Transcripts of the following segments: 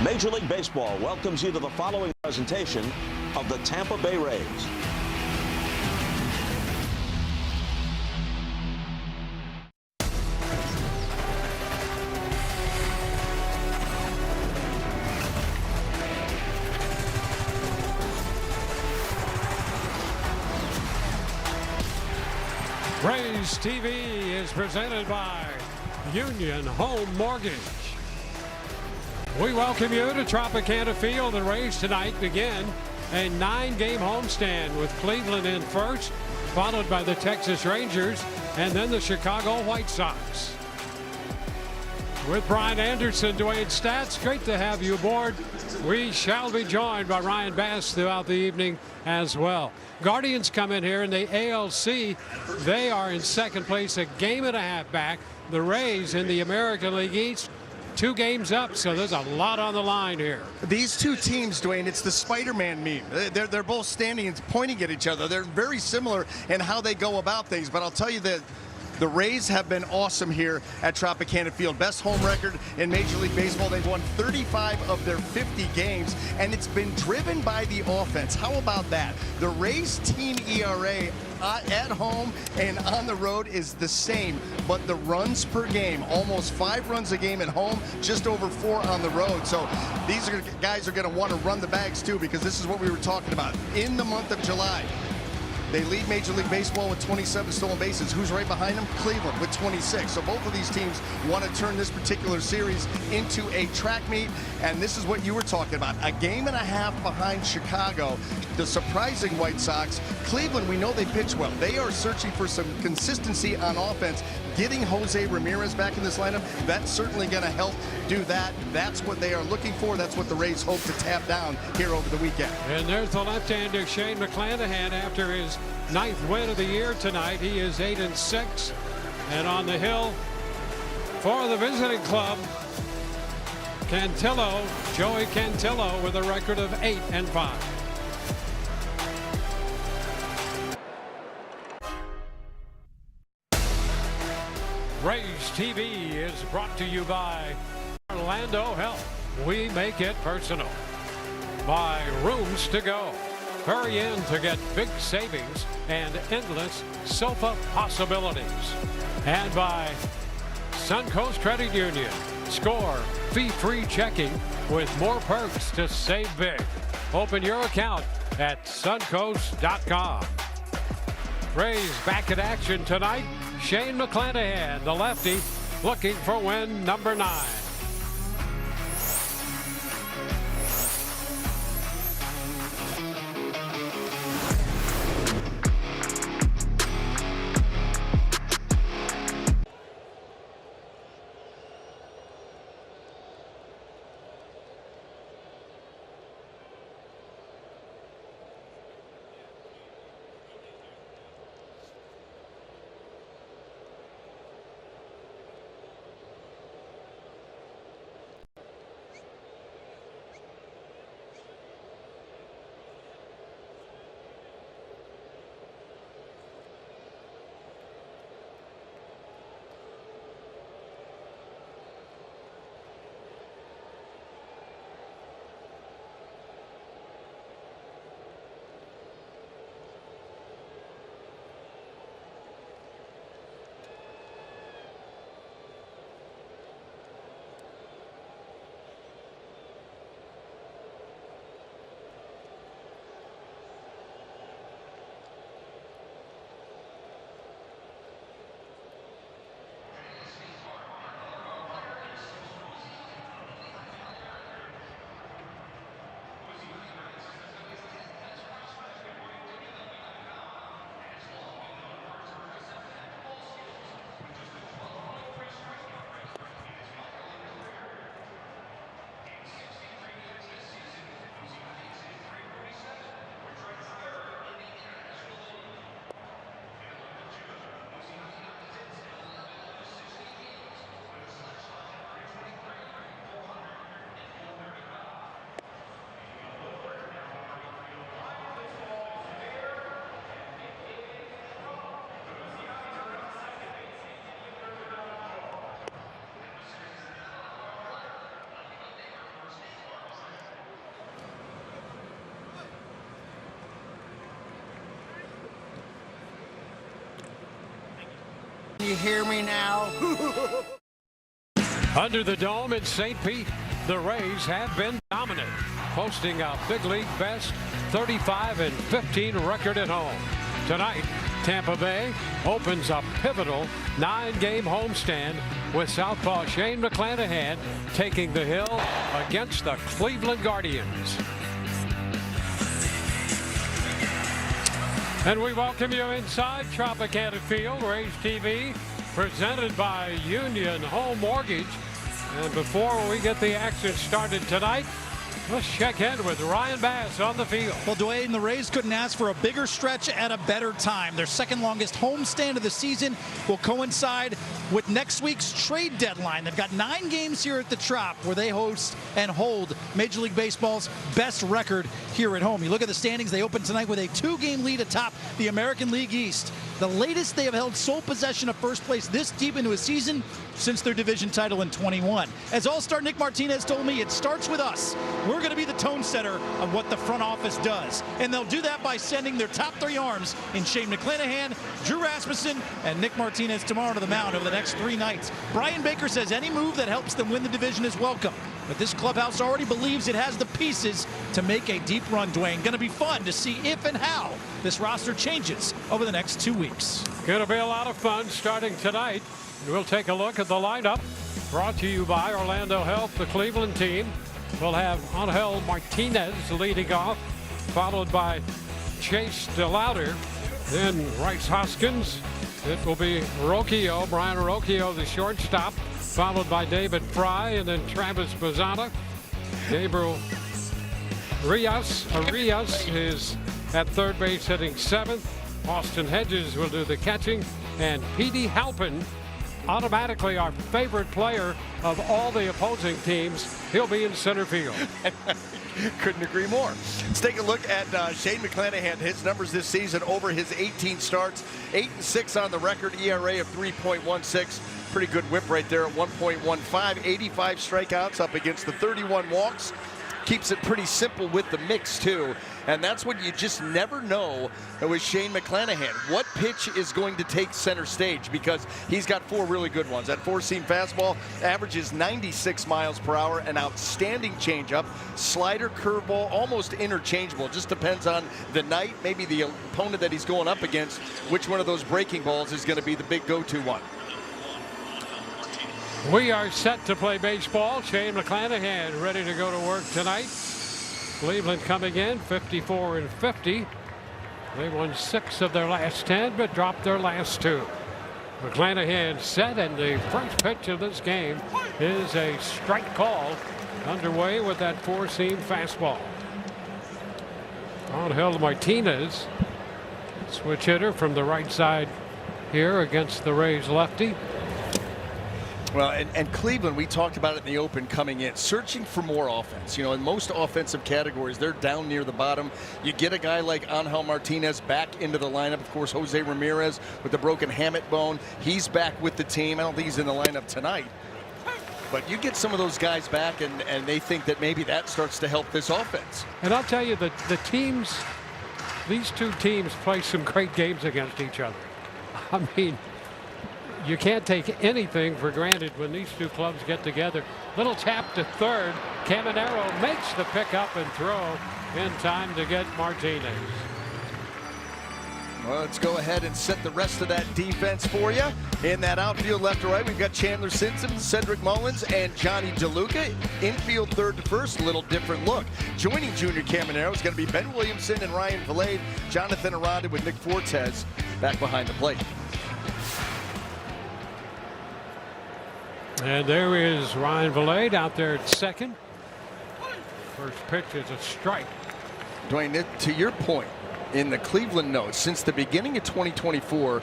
Major League Baseball welcomes you to the following presentation of the Tampa Bay Rays. Rays TV is presented by Union Home Mortgage. We welcome you to Tropicana Field. The Rays tonight begin a 9-game homestand with Cleveland in first, followed by the Texas Rangers, and then the Chicago White Sox. With Brian Anderson, Dwayne Stats, great to have you aboard. We shall be joined by Ryan Bass throughout the evening as well. Guardians come in here in the ALC. They are in second place, a game and a half back. The Rays in the American League East, 2 games up, so there's a lot on the line here. These two teams, Dwayne, it's the Spider-Man meme. They're both standing and pointing at each other. They're very similar in how they go about things, but I'll tell you that the Rays have been awesome here at Tropicana Field. Best home record in Major League Baseball. They've won 35 of their 50 games, and it's been driven by the offense. How about that? The Rays team ERA at home and on the road is the same, but the runs per game, almost 5 runs a game at home, just over 4 on the road. So these guys are going to want to run the bags too, because this is what we were talking about. In the month of July, they lead Major League Baseball with 27 stolen bases. Who's right behind them? Cleveland with 26. So both of these teams want to turn this particular series into a track meet, and this is what you were talking about. A game and a half behind Chicago. The surprising White Sox. Cleveland, we know they pitch well. They are searching for some consistency on offense. Getting Jose Ramirez back in this lineup, that's certainly going to help do that. That's what they are looking for. That's what the Rays hope to tap down here over the weekend. And there's the left-hander Shane McClanahan after his 9th win of the year tonight. He is 8-6, and on the hill for the visiting club, Joey Cantillo, with a record of 8-5. Rays TV is brought to you by Orlando Health. We make it personal. By Rooms to Go. Hurry in to get big savings and endless sofa possibilities. And by Suncoast Credit Union. Score fee-free checking with more perks to save big. Open your account at suncoast.com. Rays back in action tonight. Shane McClanahan, the lefty, looking for win number 9. You hear me now? Under the dome in St. Pete, the Rays have been dominant, posting a big league best 35-15 record at home. Tonight, Tampa Bay opens a pivotal 9-game homestand with southpaw Shane McClanahan taking the hill against the Cleveland Guardians. And we welcome you inside Tropicana Field, Rays TV, presented by Union Home Mortgage. And before we get the action started tonight, let's check in with Ryan Bass on the field. Well, Dwayne, the Rays couldn't ask for a bigger stretch at a better time. Their second longest homestand of the season will coincide with next week's trade deadline. They've got 9 games here at the Trop where they host and hold Major League Baseball's best record here at home. You look at the standings, they open tonight with a 2-game lead atop the American League East. The latest they have held sole possession of first place this deep into a season since their division title in 21. As All-Star Nick Martinez told me, it starts with us. We're going to be the tone setter of what the front office does. And they'll do that by sending their top 3 arms in Shane McClanahan, Drew Rasmussen, and Nick Martinez tomorrow to the mound over the next 3 nights. Brian Baker says any move that helps them win the division is welcome. But this clubhouse already believes it has the pieces to make a deep run, Dwayne. Going to be fun to see if and how this roster changes over the next 2 weeks. Going to be a lot of fun starting tonight. We'll take a look at the lineup brought to you by Orlando Health, the Cleveland team. We'll have Angel Martinez leading off, followed by Chase DeLauder, then Rice Hoskins. It will be Rocchio, Brian Rocchio, the shortstop, followed by David Fry, and then Travis Bazzana. Gabriel Rios is at third base hitting 7th. Austin Hedges will do the catching, and Petey Halpin, automatically our favorite player of all the opposing teams, he'll be in center field. Couldn't agree more. Let's take a look at Shane McClanahan. His numbers this season over his 18 starts, 8-6 on the record, ERA of 3.16. Pretty good whip right there at 1.15. 85 strikeouts up against the 31 walks. Keeps it pretty simple with the mix too, and that's what you just never know with Shane McClanahan. What pitch is going to take center stage, because he's got 4 really good ones. That 4-seam fastball averages 96 miles per hour, an outstanding changeup, slider, curveball, almost interchangeable. Just depends on the night, maybe the opponent that he's going up against, which one of those breaking balls is going to be the big go-to one. We are set to play baseball. Shane McClanahan ready to go to work tonight. Cleveland coming in 54-50. They won 6 of their last 10, but dropped their last 2. McClanahan set, and the first pitch of this game is a strike call underway with that 4-seam fastball. Angel Martinez, switch hitter from the right side here against the Rays lefty. Well, and Cleveland, we talked about it in the open coming in, searching for more offense. You know, in most offensive categories, they're down near the bottom. You get a guy like Angel Martinez back into the lineup. Of course, Jose Ramirez with the broken hamate bone, he's back with the team. I don't think he's in the lineup tonight. But you get some of those guys back, and they think that maybe that starts to help this offense. And I'll tell you, the teams, these 2 teams play some great games against each other. I mean, you can't take anything for granted when these 2 clubs get together. Little tap to third. Caminero makes the pickup and throw in time to get Martinez. Well, let's go ahead and set the rest of that defense for you. In that outfield left to right, we've got Chandler Simpson, Cedric Mullins, and Johnny DeLuca. Infield third to first, a little different look. Joining Junior Caminero is going to be Ben Williamson and Ryan Vilade. Jonathan Aranda with Nick Fortes back behind the plate. And there is Ryan Vilade out there at second. First pitch is a strike. Dwayne, to your point, in the Cleveland notes, since the beginning of 2024,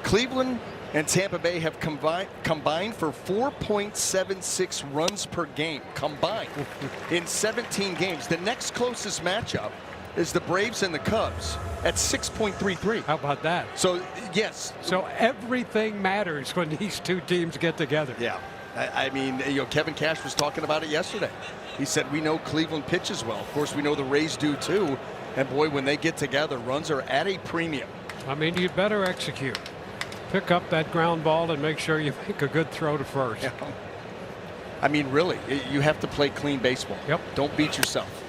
Cleveland and Tampa Bay have combined for 4.76 runs per game combined in 17 games. The next closest matchup is the Braves and the Cubs at 6.33. How about that? So, yes. So everything matters when these 2 teams get together. Yeah. I mean, you know, Kevin Cash was talking about it yesterday. He said, we know Cleveland pitches well. Of course, we know the Rays do too. And boy, when they get together, runs are at a premium. I mean, you better execute. pick up that ground ball and make sure you make a good throw to first. Yeah. I mean, really, you have to play clean baseball. Yep. Don't beat yourself.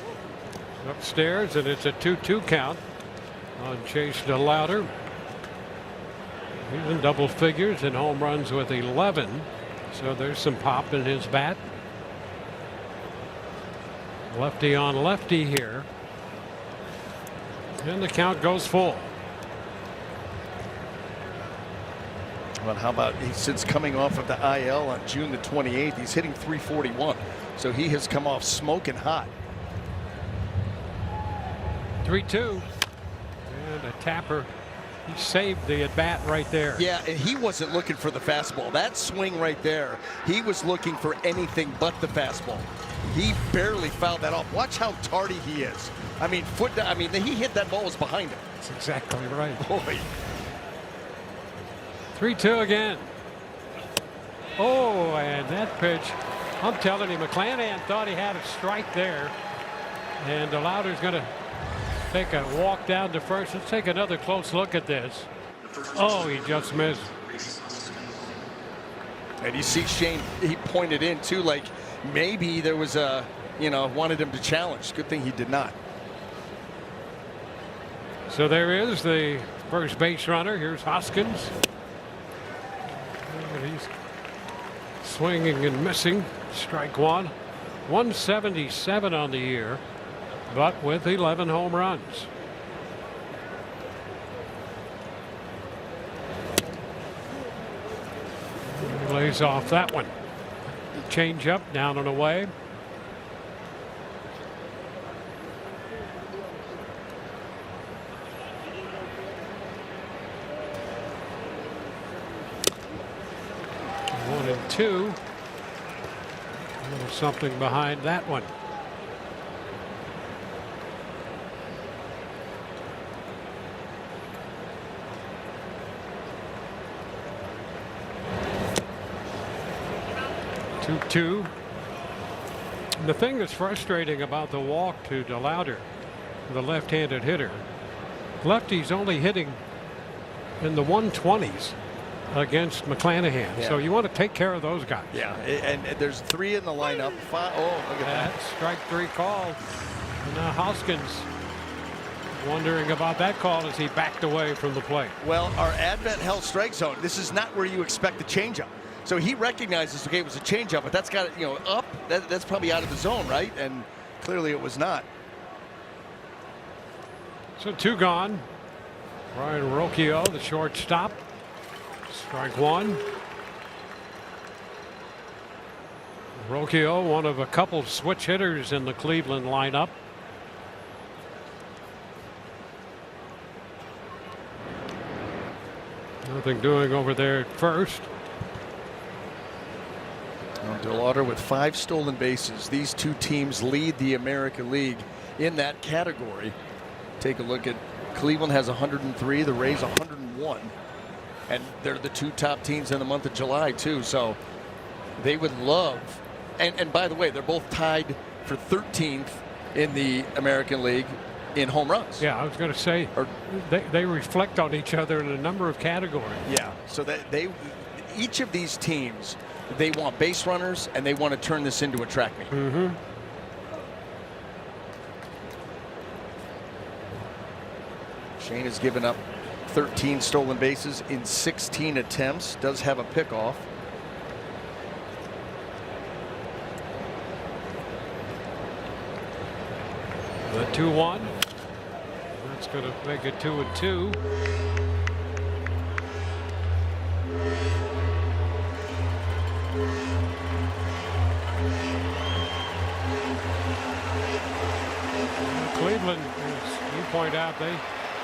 Upstairs, and it's a 2-2 count on Chase DeLauder. He's in double figures in home runs with 11, so there's some pop in his bat. Lefty on lefty here, and the count goes full. Well, how about since coming off of the IL on June the 28th, he's hitting .341, so he has come off smoking hot. 3-2, and a tapper. He saved the at bat right there. Yeah, and he wasn't looking for the fastball. That swing right there, he was looking for anything but the fastball. He barely fouled that off. Watch how tardy he is. I mean, he hit that ball was behind him. That's exactly right. Boy. 3-2 again. Oh, and that pitch. I'm telling you, McClanahan thought he had a strike there. And DeLauder's going to take a walk down to first. Let's take another close look at this. Oh, he just missed. And you see Shane, he pointed in too, like maybe there was a, wanted him to challenge. Good thing he did not. So there is the first base runner. Here's Hoskins. And he's swinging and missing. Strike one. 177 on the year, but with 11 home runs. He lays off that one. Change up, down and away. One and two. A little something behind that one. Two. The thing that's frustrating about the walk to DeLauder, the left-handed hitter, lefty's only hitting in the 120s against McClanahan. Yeah. So you want to take care of those guys. Yeah, and there's three in the lineup. Oh, look at that. Strike three call. And now Hoskins wondering about that call as he backed away from the plate. Well, our Advent Hell strike zone, this is not where you expect the changeup. So he recognizes, okay, it was a changeup, but that's got, up. That's probably out of the zone, right? And clearly it was not. So two gone. Ryan Rocchio, the shortstop. Strike one. Rocchio, one of a couple switch hitters in the Cleveland lineup. Nothing doing over there at first. DeLauder with 5 stolen bases. These two teams lead the American League in that category. Take a look at Cleveland has 103, the Rays 101. And they're the two top teams in the month of July too. So they would love, and by the way, they're both tied for 13th in the American League in home runs. Yeah, I was going to say, they reflect on each other in a number of categories. Yeah, so that each of these teams, they want base runners and they want to turn this into a track meet. Mm-hmm. Shane has given up 13 stolen bases in 16 attempts. Does have a pickoff. The 2-1. That's going to make it 2-2. Cleveland, as you point out, they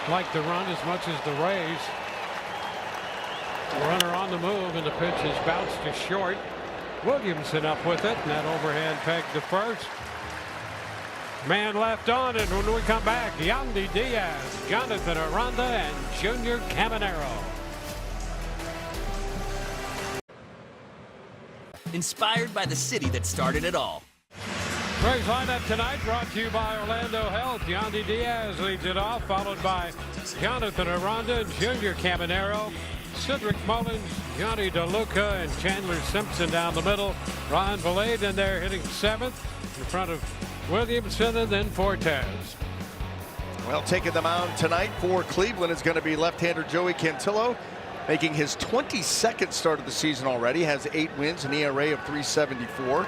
like to run as much as the Rays. Runner on the move, and the pitch is bounced to short. Williamson up with it, and that overhand peg to first. Man left on, and when we come back, Yandy Diaz, Jonathan Aranda, and Junior Caminero. Inspired by the city that started it all. Rays lineup tonight brought to you by Orlando Health. Yandy Diaz leads it off, followed by Jonathan Aranda, Junior Caminero, Cedric Mullins, Johnny DeLuca, and Chandler Simpson down the middle. Ron Valade in there hitting seventh in front of Williamson and then Fortes. Well, taking them out tonight for Cleveland is going to be left-hander Joey Cantillo, making his 22nd start of the season already. Has 8 wins, an ERA of 3.74.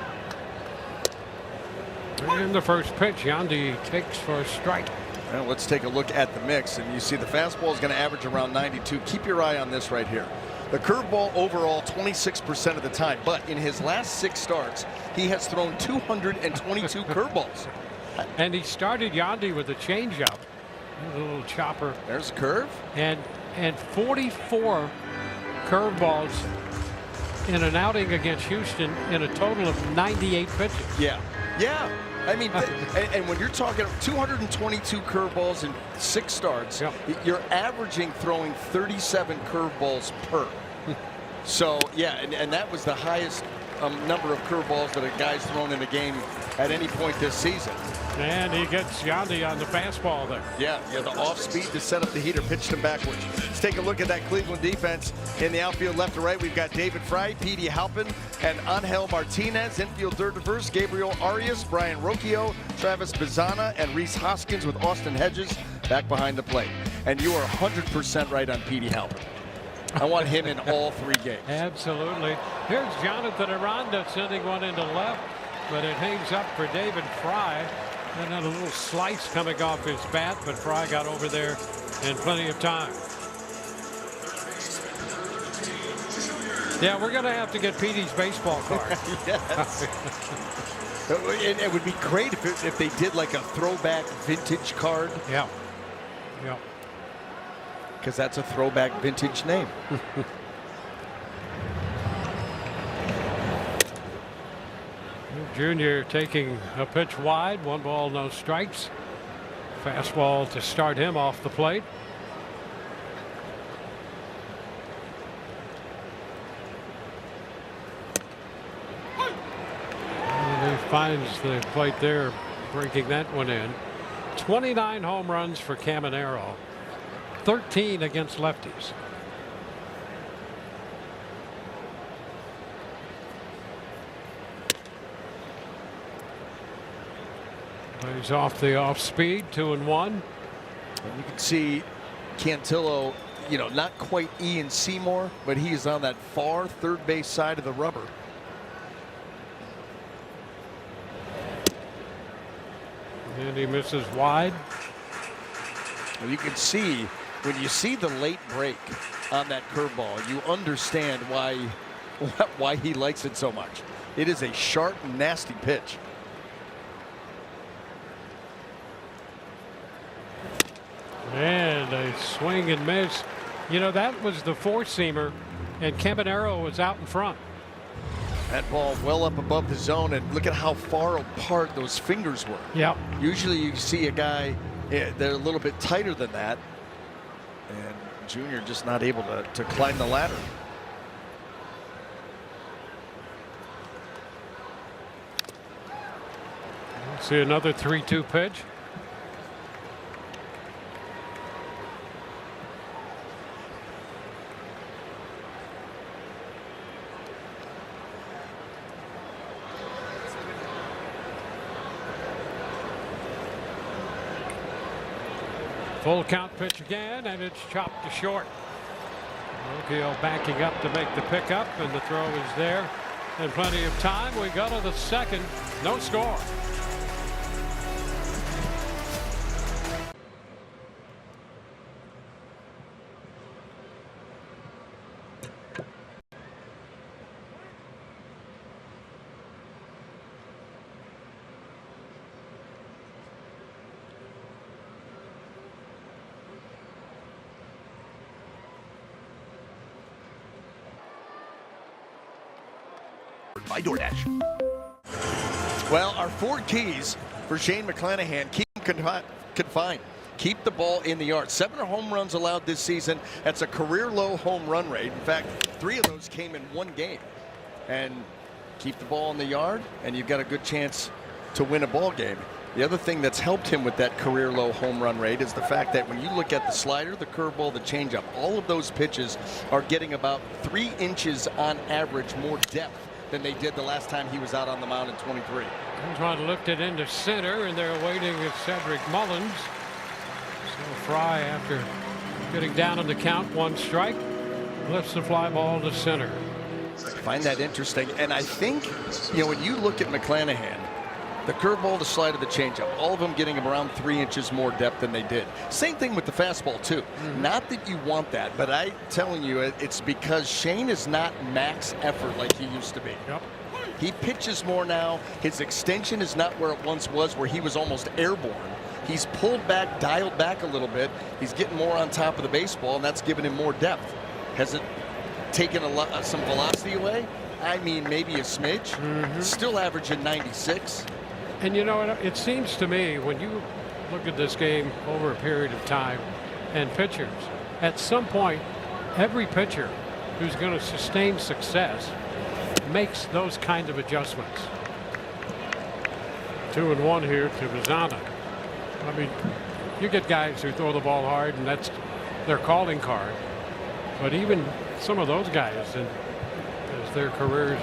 And the first pitch, Yandy takes for a strike. Well, let's take a look at the mix, and you see the fastball is going to average around 92. Keep your eye on this right here. The curveball overall 26% of the time, but in his last 6 starts, he has thrown 222 curveballs. And he started Yandy with a changeup, a little chopper. There's a curve. And 44 curveballs in an outing against Houston in a total of 98 pitches. Yeah. I mean, and when you're talking 222 curveballs in 6 starts, yep, you're averaging throwing 37 curveballs per. So, yeah, and that was the highest number of curveballs that a guy's thrown in a game at any point this season. And he gets Yandy on the fastball there. Yeah, the off speed to set up the heater, pitched him backwards. Let's take a look at that Cleveland defense. In the outfield left to right, we've got David Fry, Petey Halpin, and Angel Martinez. Infield third to first, Gabriel Arias, Brian Rocchio, Travis Bizana, and Reese Hoskins with Austin Hedges back behind the plate. And you are 100% right on Petey Halpin. I want him in all 3 games. Absolutely. Here's Jonathan Aranda sending one into left, but it hangs up for David Fry. And then a little slice coming off his bat, but Fry got over there in plenty of time. Yeah, we're going to have to get Petey's baseball card. Yes. It would be great if they did like a throwback vintage card. Yeah. Because that's a throwback vintage name. Junior taking a pitch wide, 1 ball, no strikes. Fastball to start him off the plate. And he finds the plate there, breaking that one in. 29 home runs for Caminero, 13 against lefties. He's off the off speed, 2-1. And you can see Cantillo, not quite Ian Seymour, but he is on that far third base side of the rubber. And he misses wide. And you can see when you see the late break on that curveball, you understand why he likes it so much. It is a sharp, nasty pitch. And a swing and miss. That was the 4-seamer, and Caminero was out in front. That ball well up above the zone, and look at how far apart those fingers were. Yeah. Usually you see a guy, they're a little bit tighter than that. And Junior just not able to climb the ladder. See another 3-2 pitch. Full count pitch again, and it's chopped to short. Rocchio backing up to make the pickup, and the throw is there. And plenty of time. We go to the second. No score. By DoorDash. Well, our 4 keys for Shane McClanahan: keep him confined, keep the ball in the yard. 7 home runs allowed this season. That's a career low home run rate. In fact, 3 of those came in 1 game. And keep the ball in the yard, and you've got a good chance to win a ball game. The other thing that's helped him with that career low home run rate is the fact that when you look at the slider, the curveball, the changeup, all of those pitches are getting about 3 inches on average more depth than they did the last time he was out on the mound in 23. Trying to lift it into center, and they're waiting at Cedric Mullins. So Fry, after getting down on the count, 1 strike, lifts the fly ball to center. I find that interesting, and I think, when you look at McClanahan, the curveball, the slider, the changeup, all of them getting them around 3 inches more depth than they did. Same thing with the fastball, too. Not that you want that, but I'm telling you, it's because Shane is not max effort like he used to be. Yep. He pitches more now. His extension is not where it once was, where he was almost airborne. He's pulled back, dialed back a little bit. He's getting more on top of the baseball, and that's given him more depth. Has it taken some velocity away? I mean, maybe a smidge. Still averaging 96. And it seems to me, when you look at this game over a period of time and pitchers, at some point, every pitcher who's going to sustain success makes those kind of adjustments. 2-1 here to Vizana. I mean, you get guys who throw the ball hard, and that's their calling card. But even some of those guys, as their careers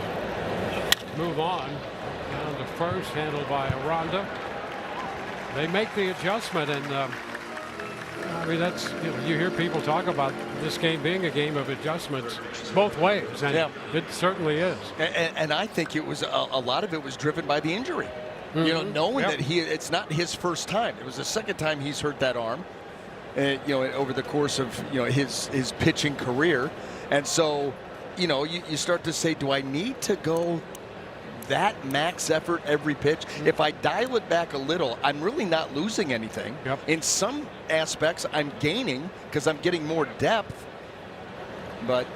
move on, down to first, handled by Aranda, they make the adjustment. And I mean, that's, you hear people talk about this game being a game of adjustments both ways, and it certainly is. And I think it was a lot of it was driven by the injury. Knowing that it's not his first time. It was the second time he's hurt that arm, over the course of his pitching career. And so, you start to say, do I need to go that max effort every pitch? If I dial it back a little, I'm really not losing anything. In some aspects, I'm gaining because I'm getting more depth. But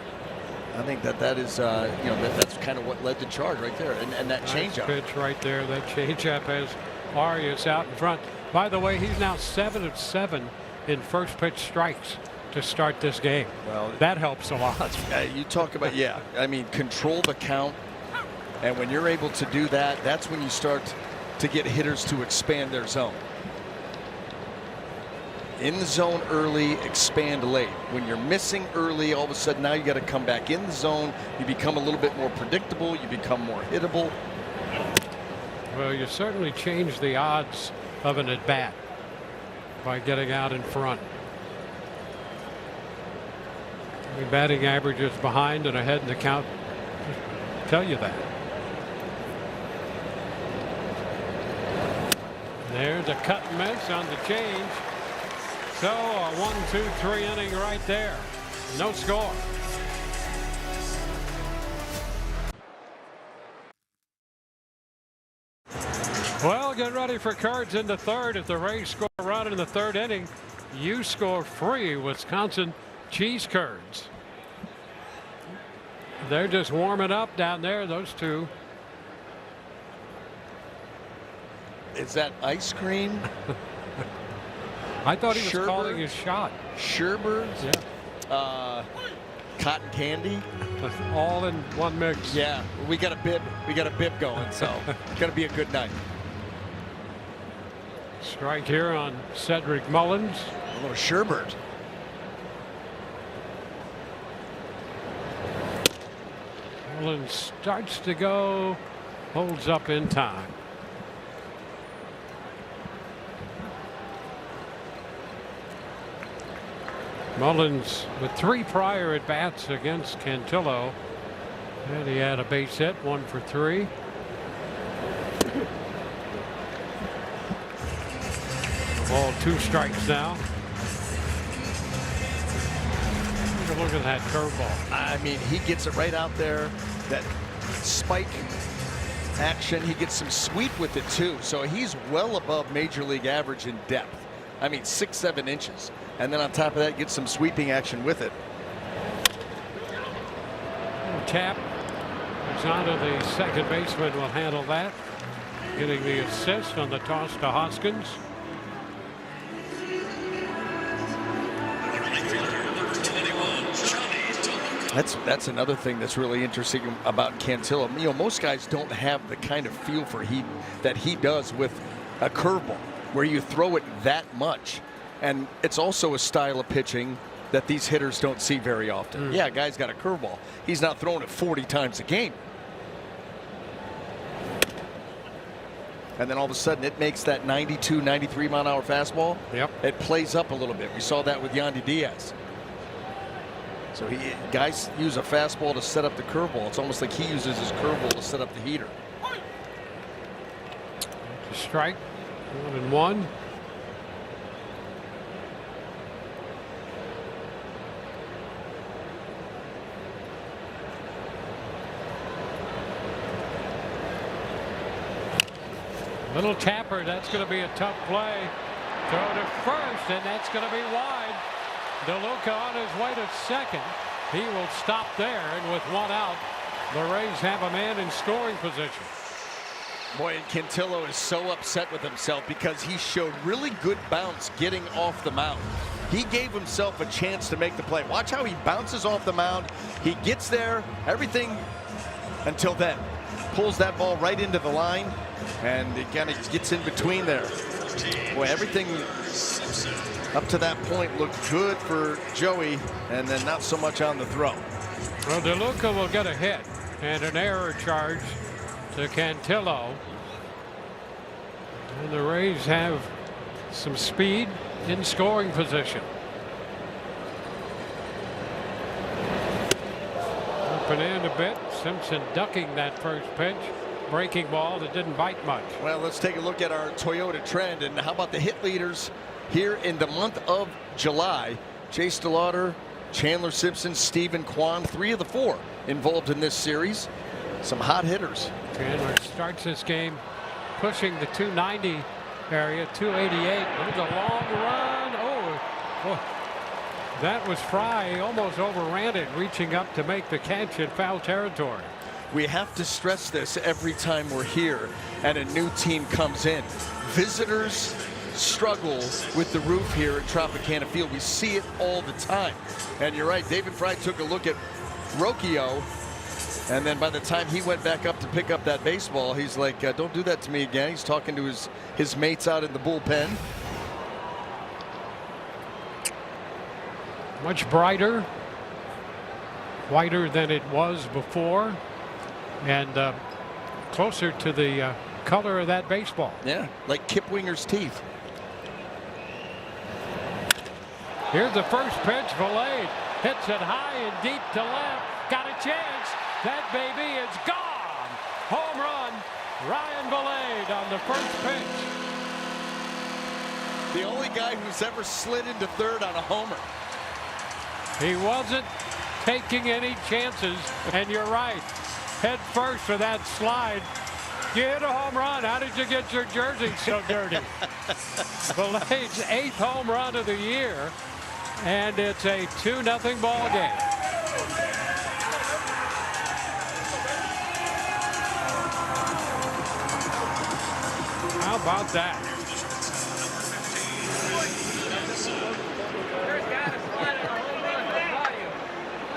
I think that is, that's kind of what led to Charge right there, and that changeup. Pitch right there, that changeup has Arias out in front. By the way, he's now 7 of 7 in first pitch strikes to start this game. Well, that helps a lot. You talk about, I mean, control the count. And when you're able to do that, that's when you start to get hitters to expand their zone. In the zone early, expand late. When you're missing early, all of a sudden now you got to come back in the zone. You become a little bit more predictable. You become more hittable. Well, you certainly change the odds of an at-bat by getting out in front. I mean, batting averages behind and ahead in the count tell you that. There's a cut and miss on the change. So a 1-2-3 inning right there. No score. Well, get ready for Curds in the third. If the Rays score a run in the third inning, you score free Wisconsin cheese curds. They're just warming up down there, those two. Is that ice cream? I thought he was calling his shot. Sherbert? Yeah. Cotton candy? All in one mix. Yeah. We got a bib. We got a bib going, so it's going to be a good night. Strike here on Cedric Mullins. A little Sherbert. Mullins starts to go, holds up in time. Mullins with 3 prior at bats against Cantillo, and he had a base hit, 1 for 3. Ball 2 strikes now. Look at that curveball. I mean, he gets it right out there. That spike action, he gets some sweep with it too. So he's well above major league average in depth. I mean, 6-7 inches. And then on top of that, get some sweeping action with it. Tap. Vizana, the second baseman, will handle that. Getting the assist on the toss to Hoskins. That's another thing that's really interesting about Cantillo. You know, most guys don't have the kind of feel for that he does with a curveball, where you throw it that much. And it's also a style of pitching that these hitters don't see very often. Yeah, guy's got a curveball. He's not throwing it 40 times a game. And then all of a sudden it makes that 92, 93 mile an hour fastball. Yep. It plays up a little bit. We saw that with Yandy Diaz. So guys use a fastball to set up the curveball. It's almost like he uses his curveball to set up the heater. Strike, 1-1. Little tapper, that's going to be a tough play. Throw to first, and that's going to be wide. DeLuca on his way to second. He will stop there, and with one out, the Rays have a man in scoring position. Boy, and Cantillo is so upset with himself because he showed really good bounce getting off the mound. He gave himself a chance to make the play. Watch how he bounces off the mound. He gets there, everything until then. Pulls that ball right into the line, and it kind of gets in between there. Boy, everything up to that point looked good for Joey, and then not so much on the throw. Well, DeLuca will get a hit and an error charge to Cantillo. And the Rays have some speed in scoring position. Open in a bit. Simpson ducking that first pitch. Breaking ball that didn't bite much. Well, let's take a look at our Toyota trend, and how about the hit leaders here in the month of July. Chase DeLauder, Chandler Simpson, Stephen Kwan, 3 of the 4 involved in this series. Some hot hitters. Chandler starts this game pushing the 290 area, 288. There's a long run. Oh, boy. That was Fry. He almost overran it, reaching up to make the catch in foul territory. We have to stress this every time we're here and a new team comes in. Visitors struggle with the roof here at Tropicana Field. We see it all the time. And you're right, David Fry took a look at Rocchio, and then by the time he went back up to pick up that baseball, he's like, don't do that to me again. He's talking to his mates out in the bullpen. Much brighter, whiter than it was before, and closer to the color of that baseball. Yeah, like Kip Winger's teeth. Here's the first pitch. Valade hits it high and deep to left. Got a chance. That baby is gone. Home run. Ryan Valade on the first pitch. The only guy who's ever slid into third on a homer. He wasn't taking any chances, and you're right. Head first for that slide. You hit a home run. How did you get your jersey so dirty? Valade's 8th home run of the year, and it's a 2-0 ball game. How about that?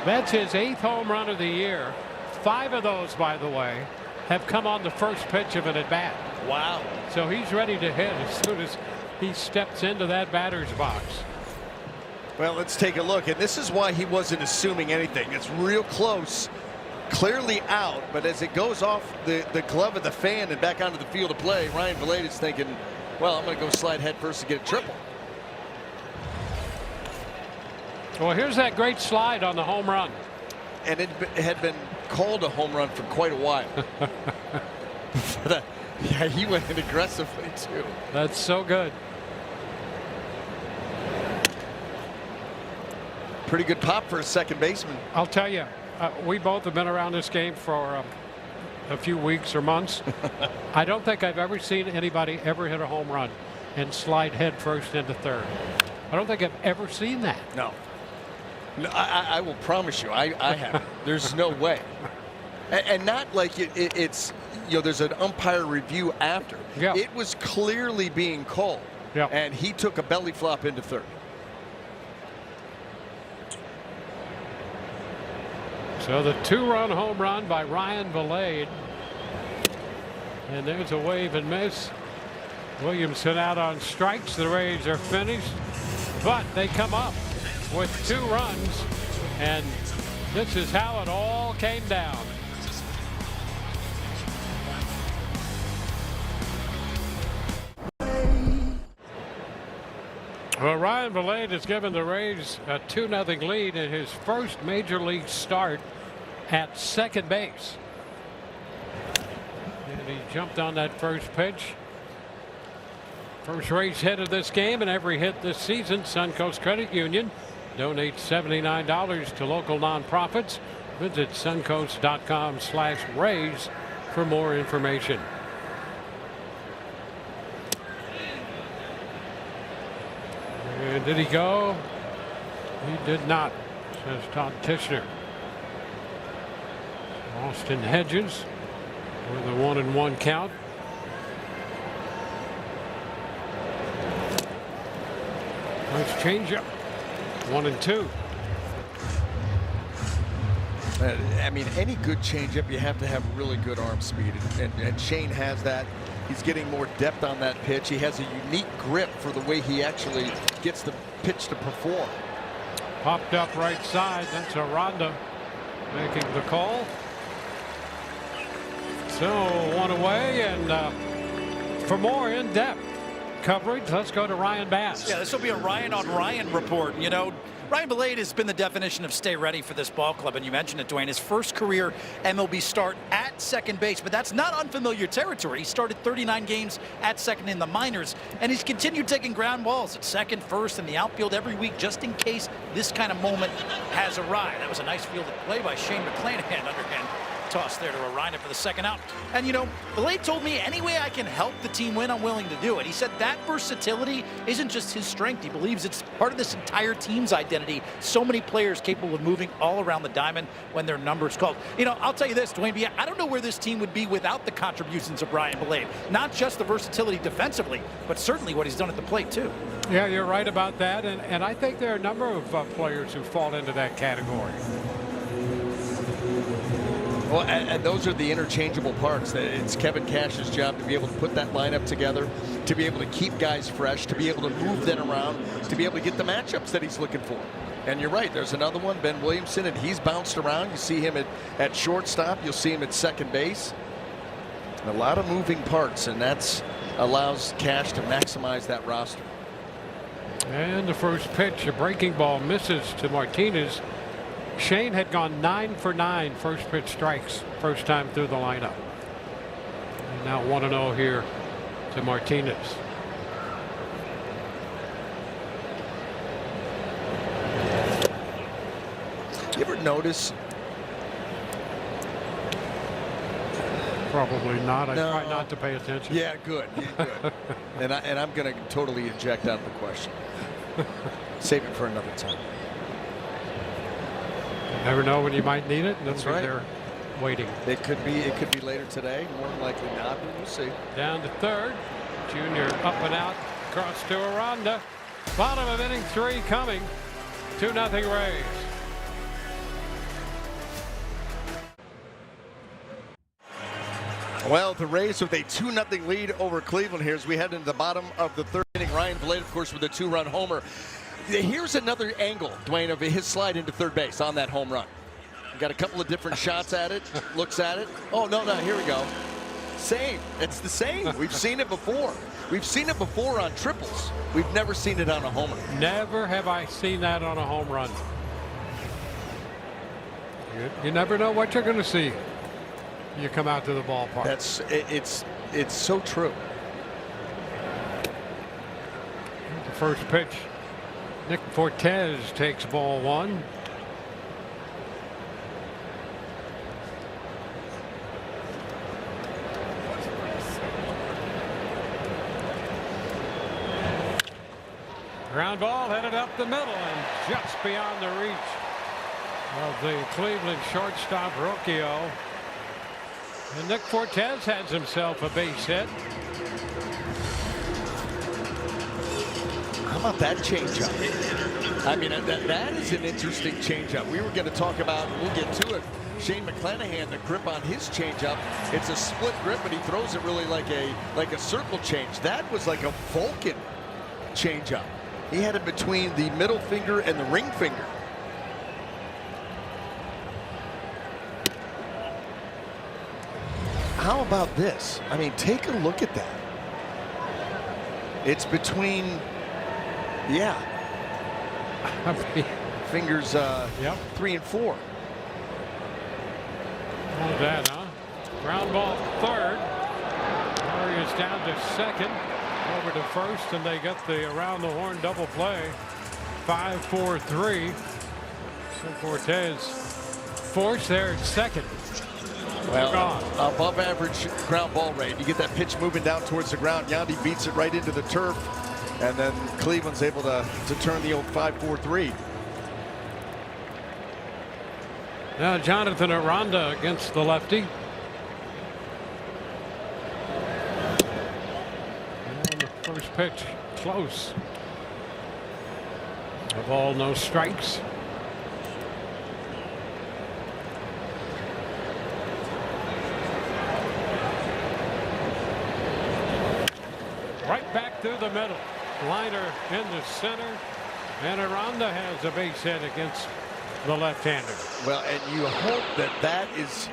That's his 8th home run of the year. 5 of those, by the way, have come on the first pitch of an at-bat. Wow. So he's ready to hit as soon as he steps into that batter's box. Well, let's take a look, and this is why he wasn't assuming anything. It's real close, clearly out, but as it goes off the glove of the fan and back onto the field of play, Ryan Valade is thinking, well, I'm going to go slide head first to get a triple. Well, here's that great slide on the home run. And it had been called a home run for quite a while. Yeah, he went in aggressively, too. That's so good. Pretty good pop for a second baseman. I'll tell you, we both have been around this game for a few weeks or months. I don't think I've ever seen anybody ever hit a home run and slide head first into third. I don't think I've ever seen that. No. No, I will promise you, I haven't. There's no way. And not like it's, you know, there's an umpire review after. Yeah. It was clearly being called. Yeah. And he took a belly flop into third. So the 2-run home run by Ryan Valade. And there's a wave and miss. Williamson out on strikes. The Rays are finished, but they come up with 2 runs, and this is how it all came down. Well, Ryan Valade has given the Rays a 2-0 lead in his first major league start at second base. And he jumped on that first pitch. First Rays hit of this game, and every hit this season. Suncoast Credit Union donates $79 to local nonprofits. Visit suncoast.com/Rays for more information. And did he go? He did not, says Todd Tishner. Austin Hedges with a 1-1 count. Nice changeup. 1-2. I mean, any good changeup, you have to have really good arm speed, and Shane has that. He's getting more depth on that pitch. He has a unique grip for the way he actually gets the pitch to perform. Popped up right side. That's Aranda making the call. So 1 away, and for more in-depth coverage, let's go to Ryan Bass. Yeah, this will be a Ryan on Ryan report. You know, Ryan Valade has been the definition of stay ready for this ball club, and you mentioned it, Dwayne. His first career MLB start at second base, but that's not unfamiliar territory. He started 39 games at second in the minors, and he's continued taking ground balls at second, first, and the outfield every week just in case this kind of moment has arrived. That was a nice fielded play by Shane McClanahan, underhand toss there to Aranda for the second out. And you know, Valade told me any way I can help the team win, I'm willing to do it. He said that versatility isn't just his strength. He believes it's part of this entire team's identity. So many players capable of moving all around the diamond when their number is called. You know, I'll tell you this, Dwayne, I don't know where this team would be without the contributions of Ryan Valade. Not just the versatility defensively, but certainly what he's done at the plate too. Yeah, you're right about that, and I think there are a number of players who fall into that category. Well, and those are the interchangeable parts. It's Kevin Cash's job to be able to put that lineup together, to be able to keep guys fresh, to be able to move them around, to be able to get the matchups that he's looking for. And you're right, there's another one, Ben Williamson, and he's bounced around. You see him at shortstop. You'll see him at second base. A lot of moving parts, and that allows Cash to maximize that roster. And the first pitch, a breaking ball, misses to Martinez. Shane had gone 9 for 9 first pitch strikes first time through the lineup. And now 1-0 here to Martinez. You ever notice? Probably not. I No. try not to pay attention. Yeah, good. Yeah, good. and I'm going to totally eject out the question. Save it for another time. You never know when you might need it. That's right. They're waiting. It could be later today. More than likely not, but we'll see. Down to third. Junior up and out. Cross to Aranda. Bottom of inning 3 coming. 2-0 Rays. Well, the Rays with a 2-0 lead over Cleveland here as we head into the bottom of the third inning. Ryan Valade, of course, with a 2-run homer. Here's another angle, Dwayne, of his slide into third base on that home run. Got a couple of different shots at it, looks at it. Oh, no, here we go. Same. It's the same. We've seen it before. We've seen it before on triples. We've never seen it on a homer. Never have I seen that on a home run. You never know what you're going to see. You come out to the ballpark. It's so true. The first pitch. Nick Fortes takes ball 1. Ground ball headed up the middle and just beyond the reach of the Cleveland shortstop Rocchio. And Nick Fortes has himself a base hit. How about that changeup? I mean, that is an interesting changeup. We were going to talk about, we'll get to it, Shane McClanahan, the grip on his changeup. It's a split grip, but he throws it really like a circle change. That was like a Vulcan changeup. He had it between the middle finger and the ring finger. How about this? I mean, take a look at that. It's between, yeah, fingers Yep. 3 and 4. All of that, huh? Ground ball third. Warriors down to second. Over to first, and they get the around the horn double play. 5-4-3. So Cortez forced there at second. Well, Gone. above average ground ball rate. You get that pitch moving down towards the ground. Yandy beats it right into the turf, and then Cleveland's able to turn the old 5-4-3. Now Jonathan Aranda against the lefty. And the first pitch close. A ball, no strikes. Right back through the middle. Liner in the center. And Aranda has a base hit against the left-hander. Well, and you hope that is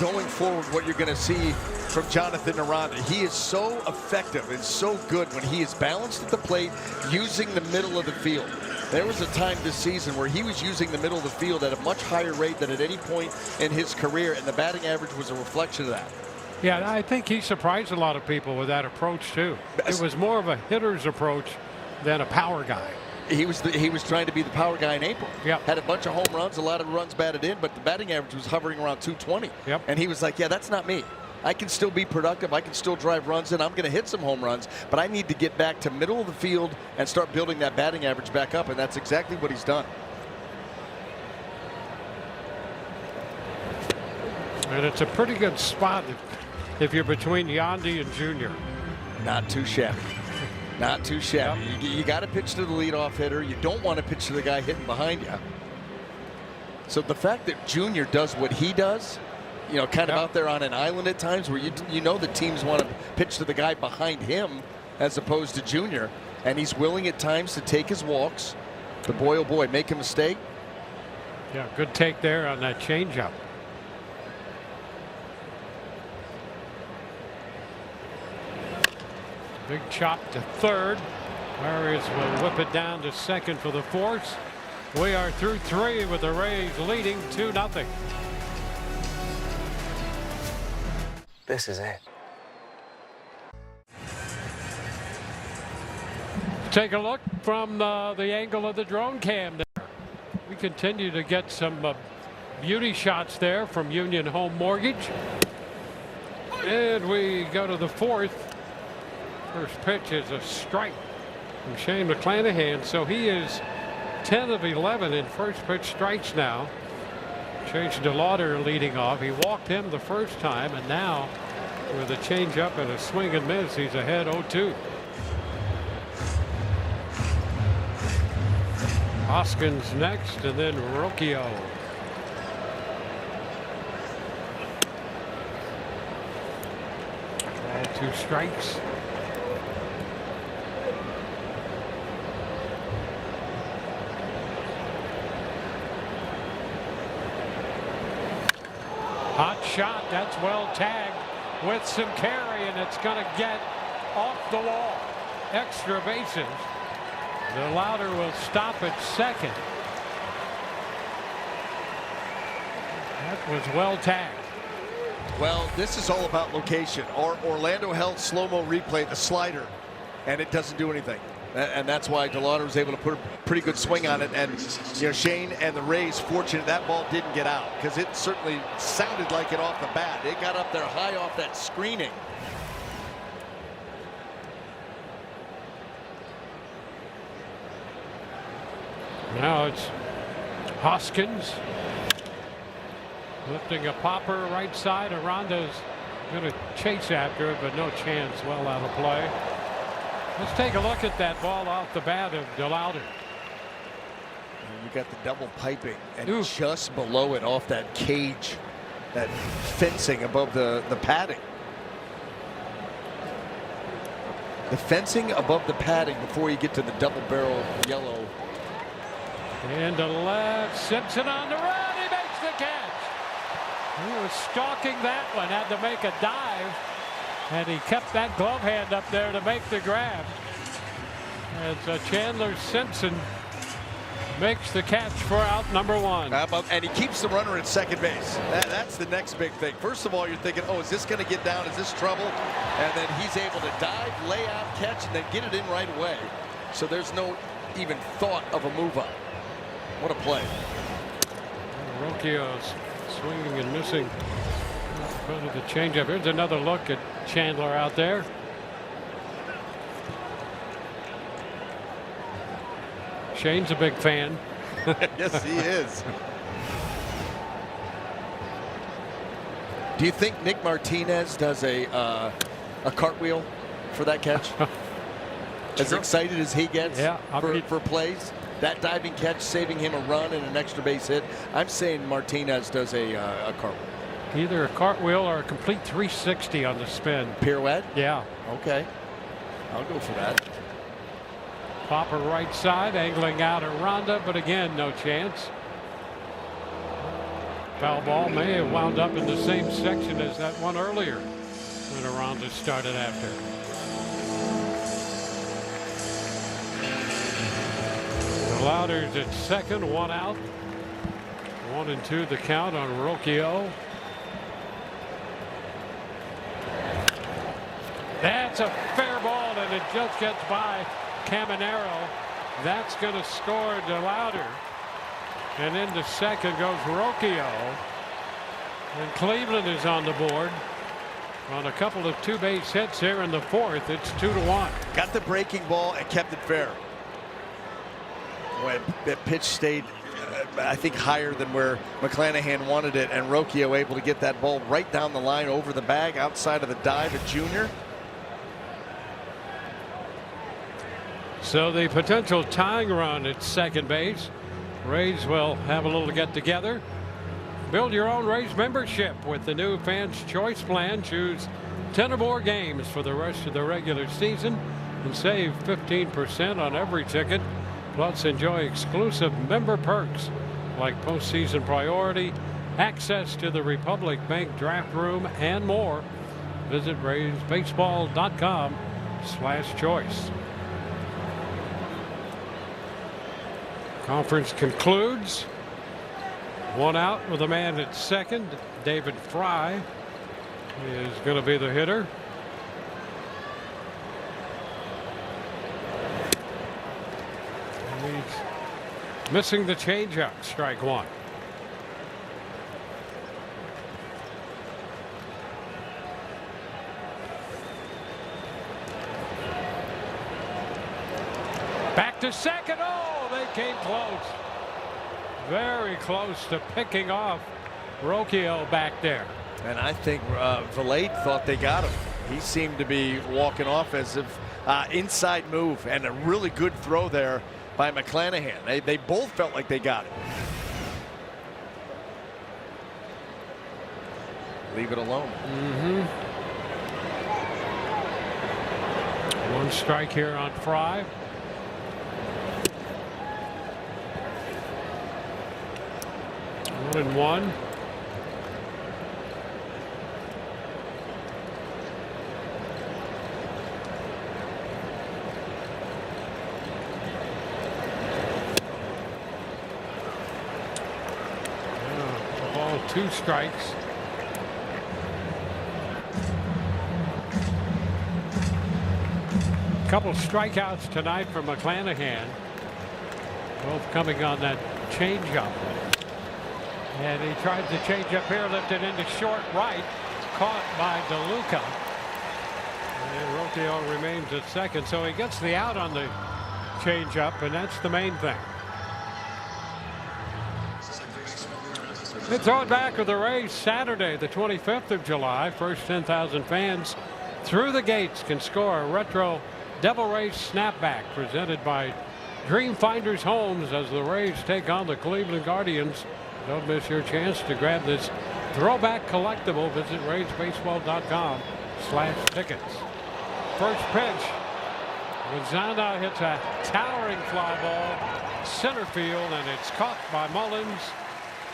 going forward what you're going to see from Jonathan Aranda. He is so effective and so good when he is balanced at the plate using the middle of the field. There was a time this season where he was using the middle of the field at a much higher rate than at any point in his career, and the batting average was a reflection of that. Yeah, I think he surprised a lot of people with that approach too. It was more of a hitter's approach than a power guy. He was trying to be the power guy in April. Yep. Had a bunch of home runs, a lot of runs batted in, but the batting average was hovering around 220. Yep. And he was like, yeah, that's not me. I can still be productive. I can still drive runs in. I'm going to hit some home runs, but I need to get back to middle of the field and start building that batting average back up, and that's exactly what he's done. And it's a pretty good spot if you're between Yandy and Junior. Not too shabby. Not too shabby. Yep. You got to pitch to the leadoff hitter. You don't want to pitch to the guy hitting behind you. So the fact that Junior does what he does, you know, kind of out there on an island at times where you know the teams want to pitch to the guy behind him as opposed to Junior, and he's willing at times to take his walks. But boy, oh boy, make a mistake. Yeah, good take there on that changeup. Big chop to third. Warriors will whip it down to second for the force. We are through 3 with the Rays leading 2-0. This is it. Take a look from the angle of the drone cam there. We continue to get some beauty shots there from Union Home Mortgage. And we go to the fourth. First pitch is a strike from Shane McClanahan, so he is 10 of 11 in first pitch strikes now. Chase DeLauder leading off. He walked him the first time, and now with a changeup and a swing and miss, he's ahead 0-2. Hoskins next, and then Rocchio. All 2 strikes. Hot shot. That's well tagged with some carry, and it's going to get off the wall. Extra bases. The Lauder will stop at second. That was well tagged. Well, this is all about location. Orlando held slow-mo replay, the slider, and it doesn't do anything. And that's why DeLauder was able to put a pretty good swing on it. And, you know, Shane and the Rays fortunate that ball didn't get out, because it certainly sounded like it off the bat. It got up there high off that screening. Now it's Hoskins lifting a popper right side. Aranda's going to chase after it, but no chance. Well out of play. Let's take a look at that ball off the bat of DeLauder. You got the double piping, and Ooh. just below it, off that cage, that fencing above the padding. The fencing above the padding before you get to the double barrel yellow. And to left, Simpson on the run. He makes the catch. He was stalking that one, had to make a dive, and he kept that glove hand up there to make the grab. And so Chandler Simpson makes the catch for out number 1. And he keeps the runner at second base. That's the next big thing. First of all, you're thinking, oh, is this going to get down? Is this trouble? And then he's able to dive, lay out, catch, and then get it in right away. So there's no even thought of a move up. What a play. Rocchio's swinging and missing in front of the changeup. Here's another look at Chandler out there. Shane's a big fan. Yes, he is. Do you think Nick Martinez does a cartwheel for that catch? As excited as he gets for plays? That diving catch saving him a run and an extra base hit. I'm saying Martinez does a cartwheel. Either a cartwheel or a complete 360 on the spin. Pirouette? Yeah. Okay. I'll go for that. Popper right side, angling out at Ronda, but again, no chance. Foul ball may have wound up in the same section as that one earlier when Ronda started after. Lauder's at second, 1 out. 1-2 the count on Rocchio. That's a fair ball, and it just gets by Caminero. That's going to score DeLauder. And into second goes Rocchio. And Cleveland is on the board on a couple of 2-base hits here in the 4th. It's 2-1. Got the breaking ball and kept it fair. That pitch stayed, I think, higher than where McClanahan wanted it, and Rocchio able to get that ball right down the line over the bag outside of the dive at Junior. So the potential tying run at second base. Rays will have a little get together. Build your own Rays membership with the new Fans Choice Plan. Choose 10 or more games for the rest of the regular season and save 15% on every ticket. Plus, enjoy exclusive member perks like postseason priority, access to the Republic Bank draft room, and more. Visit RaysBaseball.com/choice. Conference concludes. 1 out with a man at second. David Fry is going to be the hitter. He's missing the changeup. Strike 1. Back to second. Oh, they came close. Very close to picking off Rocchio back there. And I think Valade thought they got him. He seemed to be walking off as if inside move, and a really good throw there by McClanahan. They both felt like they got it. Leave it alone. One strike here on Fry. One and one. Ball, 2 strikes. Couple strikeouts tonight for McClanahan. Both coming on that changeup. And he tried the changeup here, lifted into short right, caught by DeLuca. And Rocchio remains at second, so he gets the out on the changeup, and that's the main thing. They throw it back with the Rays Saturday, the 25th of July. First 10,000 fans through the gates can score a retro Devil Rays snapback presented by Dreamfinders Homes as the Rays take on the Cleveland Guardians. Don't miss your chance to grab this throwback collectible. Visit RaysBaseball.com/tickets. First pitch. Gonzalez hits a towering fly ball center field, and it's caught by Mullins.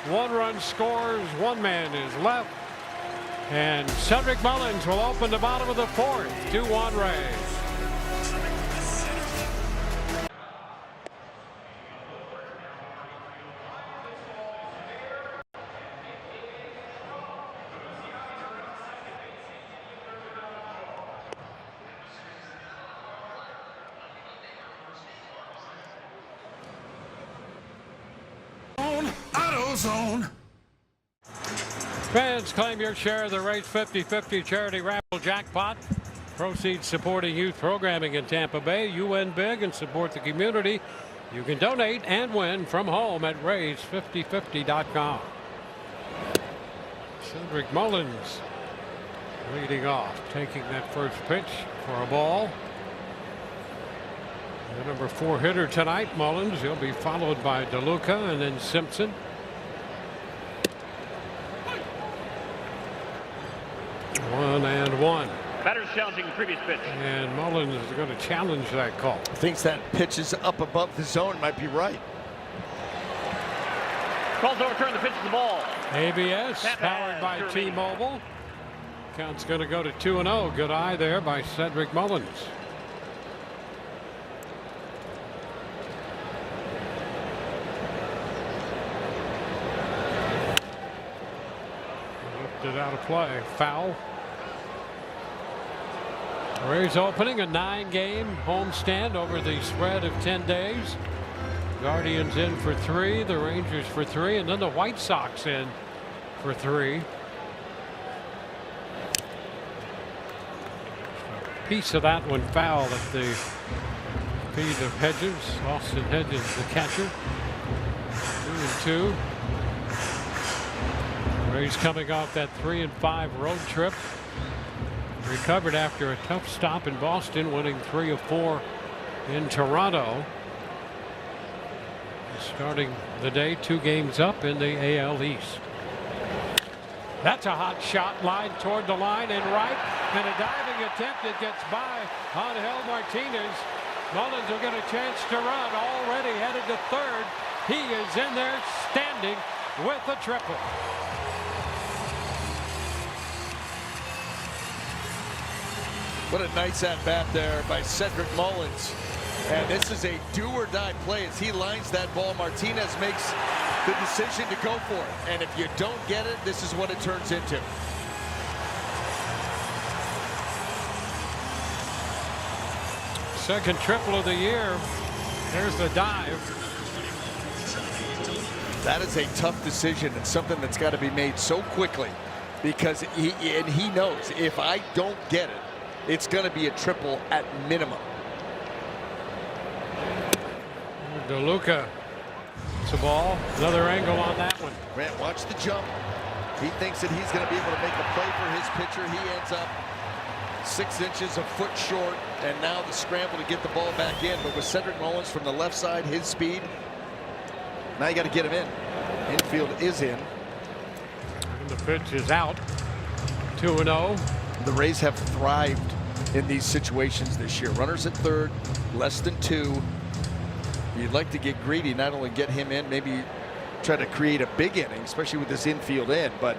1 run scores. 1 man is left. And Cedric Mullins will open the bottom of the 4th. 2-1 Rays. AutoZone. Fans, claim your share of the Rays 50-50 charity raffle jackpot. Proceeds supporting youth programming in Tampa Bay. You win big and support the community. You can donate and win from home at RaysBaseball.com. Cedric Mullins leading off, taking that first pitch for a ball. The number 4 hitter tonight, Mullins. He'll be followed by DeLuca and then Simpson. 1-1. Batters challenging previous pitch. And Mullins is going to challenge that call. Thinks that pitch is up above the zone. Might be right. Calls overturn the pitch to the ball. ABS powered by T-Mobile. Count's going to go to 2-0. Good eye there by Cedric Mullins. Lifted out of play. Foul. Rays opening a 9-game homestand over the spread of 10 days. Guardians in for 3, the Rangers for 3, and then the White Sox in for 3. A piece of that one foul at the feet of Hedges. Austin Hedges, the catcher. 2-2. Rays coming off that 3-5 road trip. Recovered after a tough stop in Boston, winning 3 of 4 in Toronto. Starting the day 2 games up in the AL East. That's a hot shot, line toward the line and right, and a diving attempt that gets by Angel Martinez. Mullins will get a chance to run, already headed to 3rd. He is in there standing with a triple. What a nice at-bat there by Cedric Mullins. And this is a do-or-die play as he lines that ball. Martinez makes the decision to go for it. And if you don't get it, this is what it turns into. Second triple of the year. There's the dive. That is a tough decision and something that's got to be made so quickly, because he knows if I don't get it, it's going to be a triple at minimum. DeLuca. It's a ball. Another angle on that one. Grant, watch the jump. He thinks that he's going to be able to make a play for his pitcher. He ends up 6 inches, a foot short, and now the scramble to get the ball back in. But with Cedric Mullins from the left side, his speed, now you got to get him in. Infield is in. And the pitch is out. 2-0. The Rays have thrived in these situations this year. Runners at 3rd, less than 2. You'd like to get greedy, not only get him in, maybe try to create a big inning, especially with this infield in, but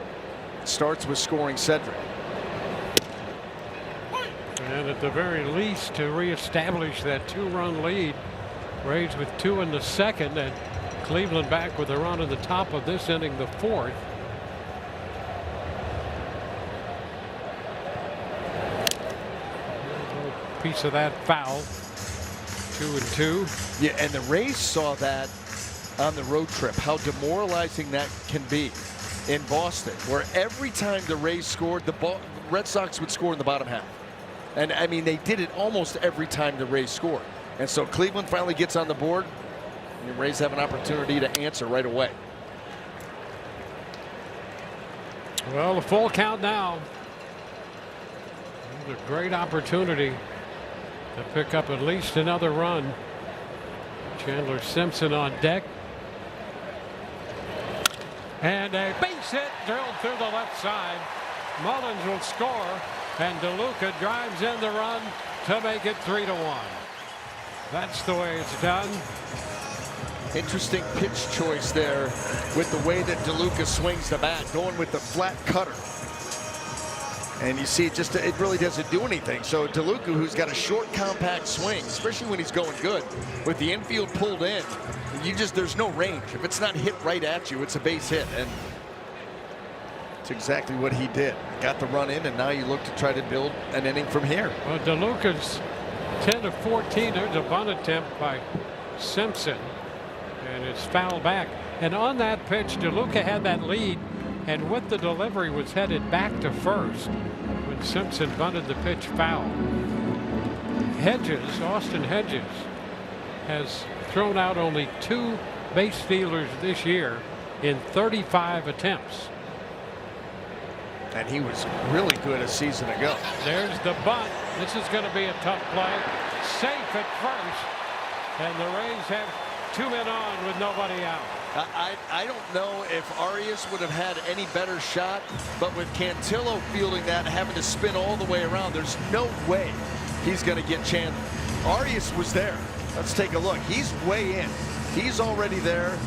it starts with scoring Cedric. And at the very least, to reestablish that 2-run lead. Rays with 2 in the 2nd, and Cleveland back with a run in the top of this inning, the 4th. Piece of that foul. 2-2. Yeah, and the Rays saw that on the road trip, how demoralizing that can be in Boston, where every time the Rays scored, the Red Sox would score in the bottom half. And I mean, they did it almost every time the Rays scored. And so Cleveland finally gets on the board, and the Rays have an opportunity to answer right away. Well, a full count now. A great opportunity to pick up at least another run. Chandler Simpson on deck. And a base hit drilled through the left side. Mullins will score, and DeLuca drives in the run to make it 3-1. That's the way it's done. Interesting pitch choice there with the way that DeLuca swings the bat, going with the flat cutter. And you see it really doesn't do anything. So DeLuca, who's got a short, compact swing, especially when he's going good, with the infield pulled in, there's no range. If it's not hit right at you, it's a base hit. And it's exactly what he did. Got the run in, and now you look to try to build an inning from here. Well, DeLuca's 10 of 14. There's a bunt attempt by Simpson, and it's fouled back. And on that pitch, DeLuca had that lead, and with the delivery was headed back to first when Simpson bunted the pitch foul. Austin Hedges, has thrown out only 2 base stealers this year in 35 attempts. And he was really good a season ago. There's the bunt. This is going to be a tough play. Safe at first, and the Rays have 2 men on with nobody out. I don't know if Arias would have had any better shot, but with Cantillo fielding that and having to spin all the way around, there's no way he's going to get Chandler. Arias was there. Let's take a look. He's way in. He's already there.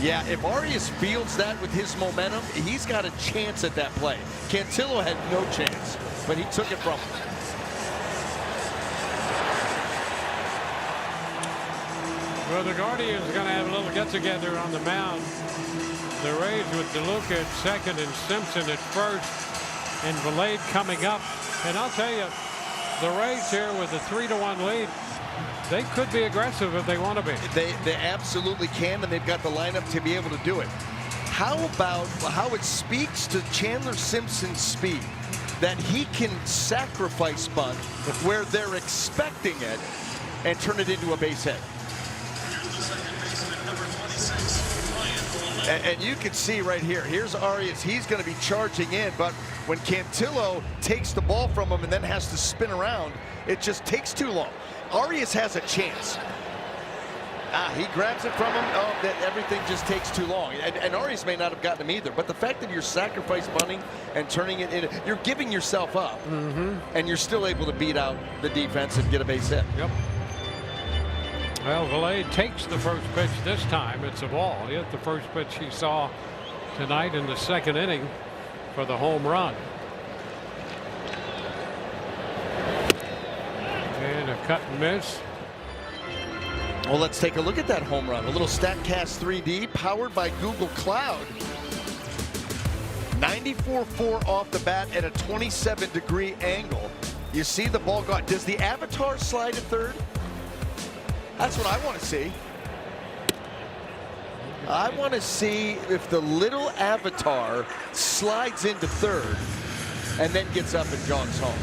Yeah, if Arias fields that with his momentum, he's got a chance at that play. Cantillo had no chance, but he took it from him. Well, the Guardians are going to have a little get-together on the mound. The Rays with DeLuca at second and Simpson at first, and Valade coming up. And I'll tell you, the Rays here with a 3-1 lead, they could be aggressive if they want to be. They absolutely can, and they've got the lineup to be able to do it. How about how it speaks to Chandler Simpson's speed that he can sacrifice bunt where they're expecting it and turn it into a base hit. And you can see right here, here's Arias. He's going to be charging in, but when Cantillo takes the ball from him and then has to spin around, it just takes too long. Arias has a chance. He grabs it from him. Oh, that everything just takes too long. And Arias may not have gotten him either, but the fact that you're sacrifice bunting and turning it into, you're giving yourself up, and you're still able to beat out the defense and get a base hit. Yep. Well, Valade takes the first pitch this time. It's a ball. He hit the first pitch he saw tonight in the second inning for the home run. And a cut and miss. Well, let's take a look at that home run. A little StatCast 3D powered by Google Cloud. 94.4 off the bat at a 27-degree angle. You see the ball go out. Does the avatar slide at third? That's what I want to see. I want to see if the little avatar slides into third and then gets up and jogs home.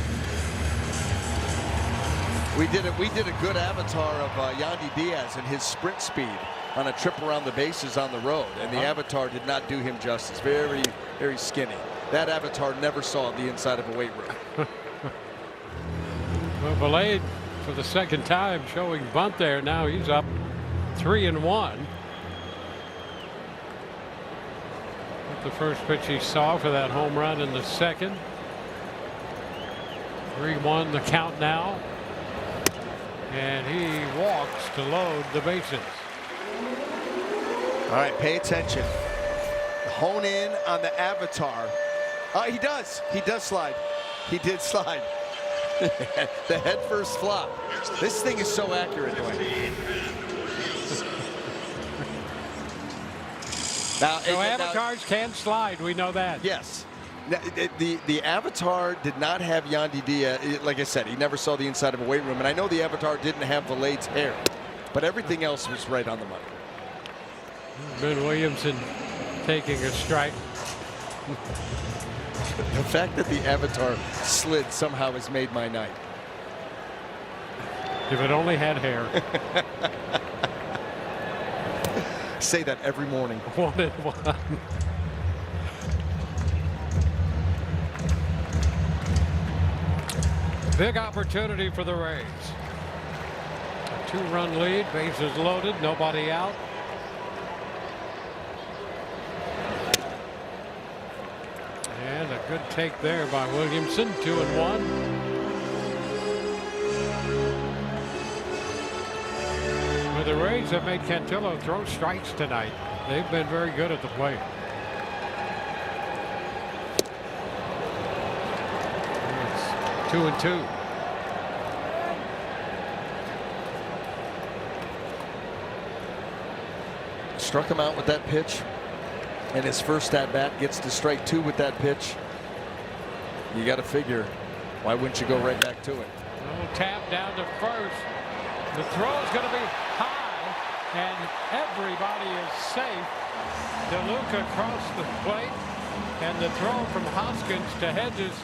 We did a good avatar of Yandy Diaz and his sprint speed on a trip around the bases on the road, and the avatar did not do him justice. Very, very skinny. That avatar never saw the inside of a weight room. Well, Valade for the second time showing bunt there. Now he's up 3-1. The first pitch he saw for that home run in the second. 3-1 the count now. And he walks to load the bases. All right, pay attention. Hone in on the avatar. He does. He does slide. He did slide. The head first flop. This thing is so accurate. Now, avatars can slide. We know that. Yes. The avatar did not have Yandy Diaz. Like I said, he never saw the inside of a weight room. And I know the avatar didn't have Valade's hair, but everything else was right on the money. Ben Williamson taking a strike. The fact that the avatar slid somehow has made my night. If it only had hair. Say that every morning. 1-1. Big opportunity for the Rays. A 2-run lead, bases loaded, nobody out. And a good take there by Williamson, 2-1. Well, the Rays have made Cantillo throw strikes tonight. They've been very good at the plate. It's 2-2. Struck him out with that pitch, and his first at bat gets to strike 2 with that pitch. You got to figure, why wouldn't you go right back to it? Oh, tap down to first. The throw is going to be high, and everybody is safe. DeLuca crossed the plate, and the throw from Hoskins to Hedges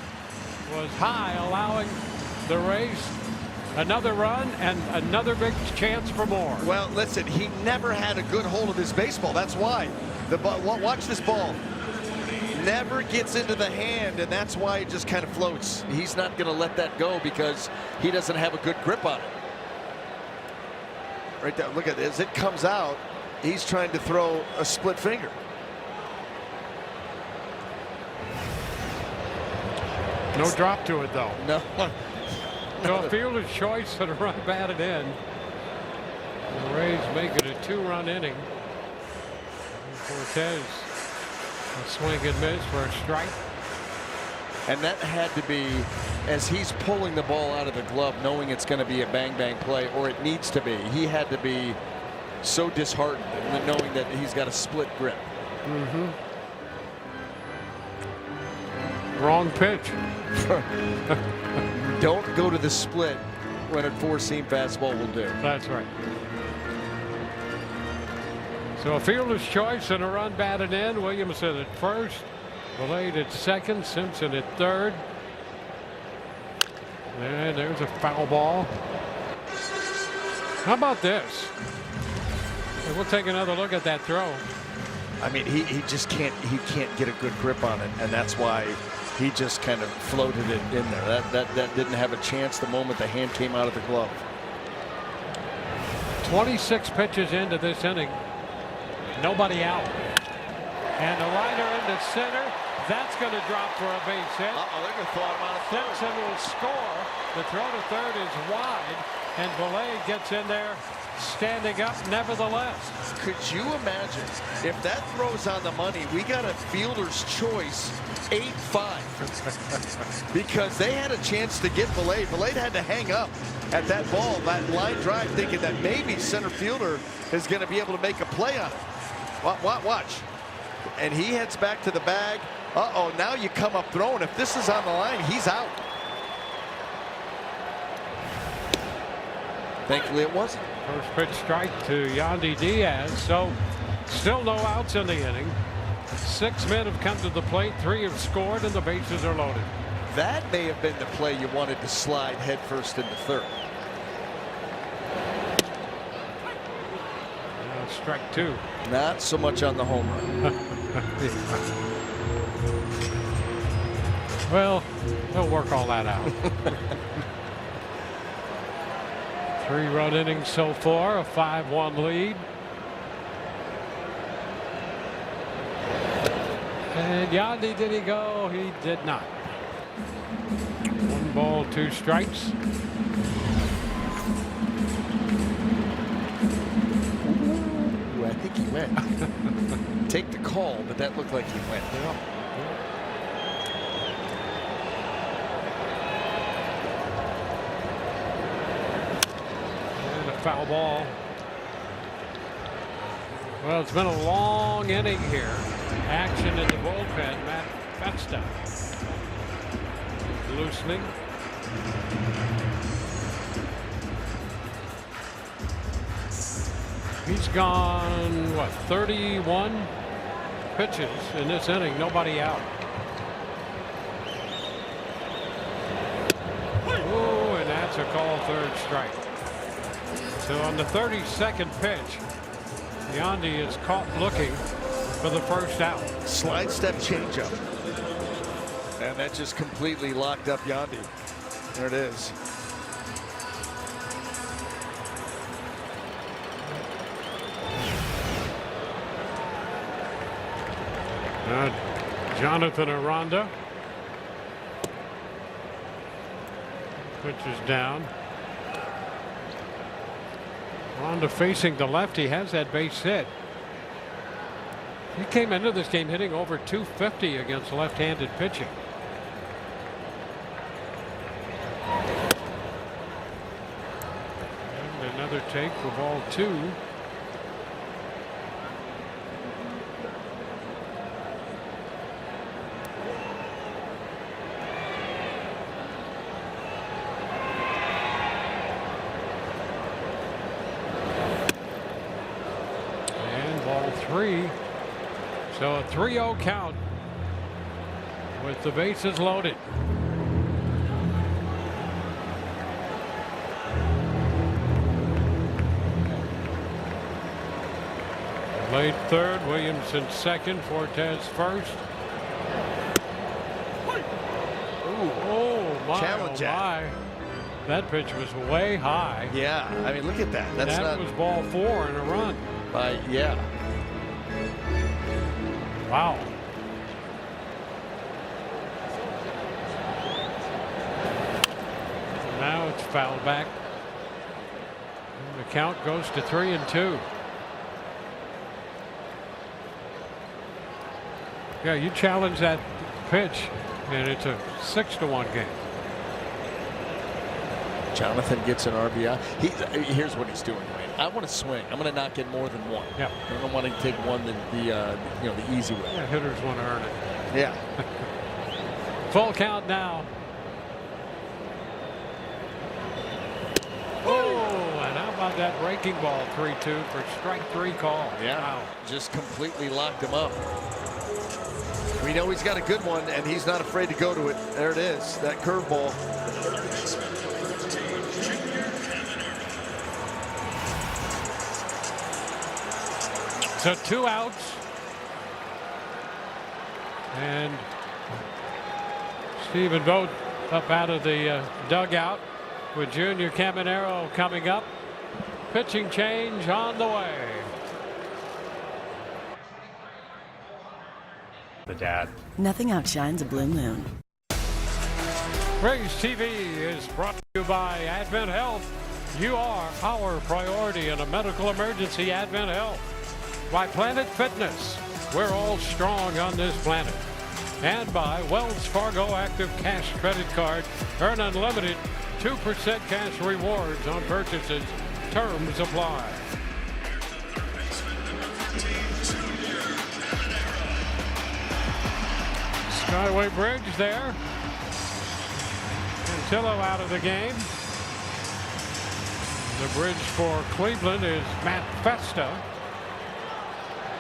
was high, allowing the Rays another run and another big chance for more. Well, listen, he never had a good hold of his baseball. That's why. The ball, watch this ball. Never gets into the hand, and that's why it just kind of floats. He's not going to let that go because he doesn't have a good grip on it. Right there, look at it. As it comes out, he's trying to throw a split finger. No drop to it, though. No. So a fielder's choice and a run batted in. The Rays make it a 2-run inning. Cortez, a swing and miss for a strike. And that had to be, as he's pulling the ball out of the glove, knowing it's going to be a bang-bang play, or it needs to be. He had to be so disheartened knowing that he's got a split grip. Wrong pitch. Don't go to the split when a 4-seam fastball will do. That's right. So a fielder's choice and a run batted in. Williamson at first, Blade at second, Simpson at third. And there's a foul ball. How about this? We'll take another look at that throw. I mean, he just can't get a good grip on it, and that's why he just kind of floated it in there. That didn't have a chance the moment the hand came out of the glove. 26 pitches into this inning. Nobody out. And a liner into center. That's going to drop for a base hit. They're going to throw him out of third. Simpson will score. The throw to third is wide, and Blade gets in there standing up nevertheless. Could you imagine if that throw's on the money? We got a fielder's choice 8-5 because they had a chance to get Blade. Blade had to hang up at that ball, that line drive, thinking that maybe center fielder is going to be able to make a play on it. Watch. And he heads back to the bag. Uh-oh, now you come up throwing. If this is on the line, he's out. Thankfully, it wasn't. First pitch strike to Yandy Diaz. So still no outs in the inning. 6 men have come to the plate. 3 have scored, and the bases are loaded. That may have been the play you wanted to slide headfirst into third. Now strike 2. Not so much on the home run. Well, they'll work all that out. 3-run inning so far, a 5-1 lead. And Yandy, did he go? He did not. 1 ball, 2 strikes. Ooh, I think he went. Take the call, but that looked like he went. Yeah. Foul ball. Well, it's been a long inning here. Action in the bullpen. Matt Festa loosening. He's gone, what, 31 pitches in this inning. Nobody out. Oh, and that's a call, 3rd strike. So on the 32nd pitch, Yandy is caught looking for the first out. Slide step changeup. And that just completely locked up Yandy. There it is. Jonathan Aranda pitches down. Aranda facing the left. He has that base hit. He came into this game hitting over 250 against left-handed pitching. And another take for ball 2. And ball 3. So a 3-0 count with the bases loaded. Late third, Williamson second, Fortes first. Oh my, Challenge oh my. That pitch was way high. Yeah, I mean, look at that. That's that was ball 4 and a run. Yeah. Wow. Now it's fouled back. And the count goes to 3-2. Yeah, you challenge that pitch, and it's a 6-1 game. Jonathan gets an RBI. Here's what he's doing, Wayne. I want to swing. I'm going to not get more than one. Yeah. I don't want to take one the easy way. Yeah, hitters want to earn it. Yeah. Full count now. Oh, and how about that breaking ball 3-2 for strike 3 call? Yeah. Wow. Just completely locked him up. We know he's got a good one, and he's not afraid to go to it. There it is, that curveball. So 2 outs. And Stephen Vogt up out of the dugout with Junior Caminero coming up. Pitching change on the way. The dad. Nothing outshines a blue moon. Rays TV is brought to you by Advent Health. You are our priority in a medical emergency. Advent Health. By Planet Fitness. We're all strong on this planet. And by Wells Fargo Active Cash Credit Card. Earn unlimited 2% cash rewards on purchases. Terms apply. Skyway Bridge there. Cantillo out of the game. The bridge for Cleveland is Matt Festa.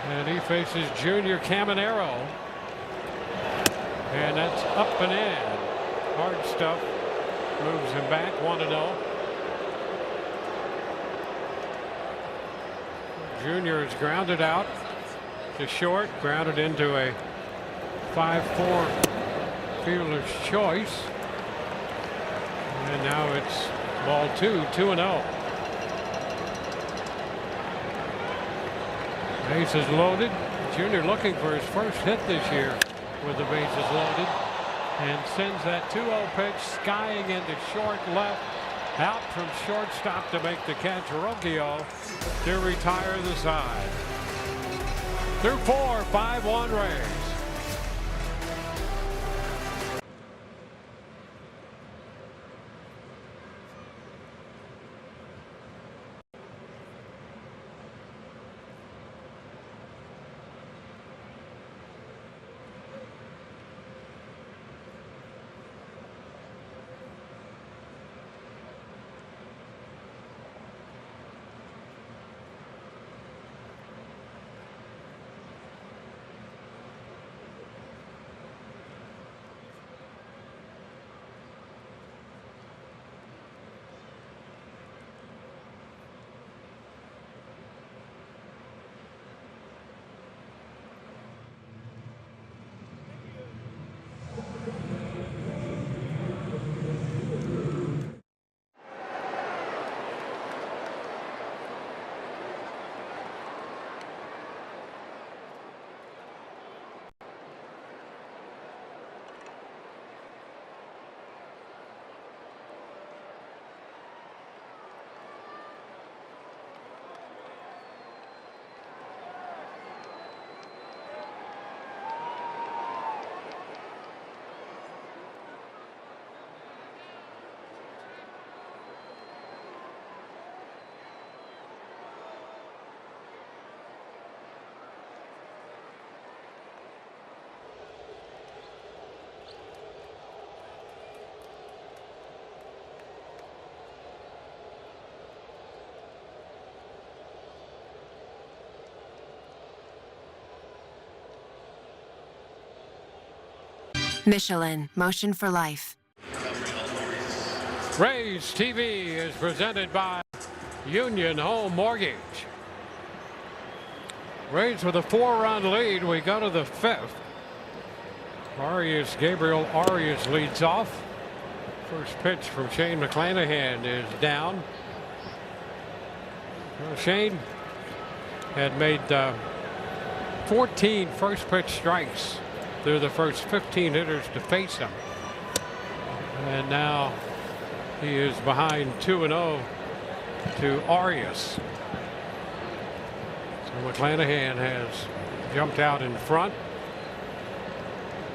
And he faces Junior Caminero. And that's up and in. Hard stuff. Moves him back 1-0. Junior is grounded out to short. Grounded into a 5-4 fielder's choice. And now it's ball 2-0. Bases loaded. Junior looking for his first hit this year with the bases loaded. And sends that 2-0 pitch skying into short left. Out from shortstop to make the catch. Rocchio to retire the side. Through 4, 5-1 Rays. Michelin, motion for life. Rays TV is presented by Union Home Mortgage. Rays with a 4-run lead. We go to the 5th. Gabriel Arias leads off. First pitch from Shane McClanahan is down. Shane had made 14 first pitch strikes through the first 15 hitters to face him. And now he is behind 2-0 to Arias. So McClanahan has jumped out in front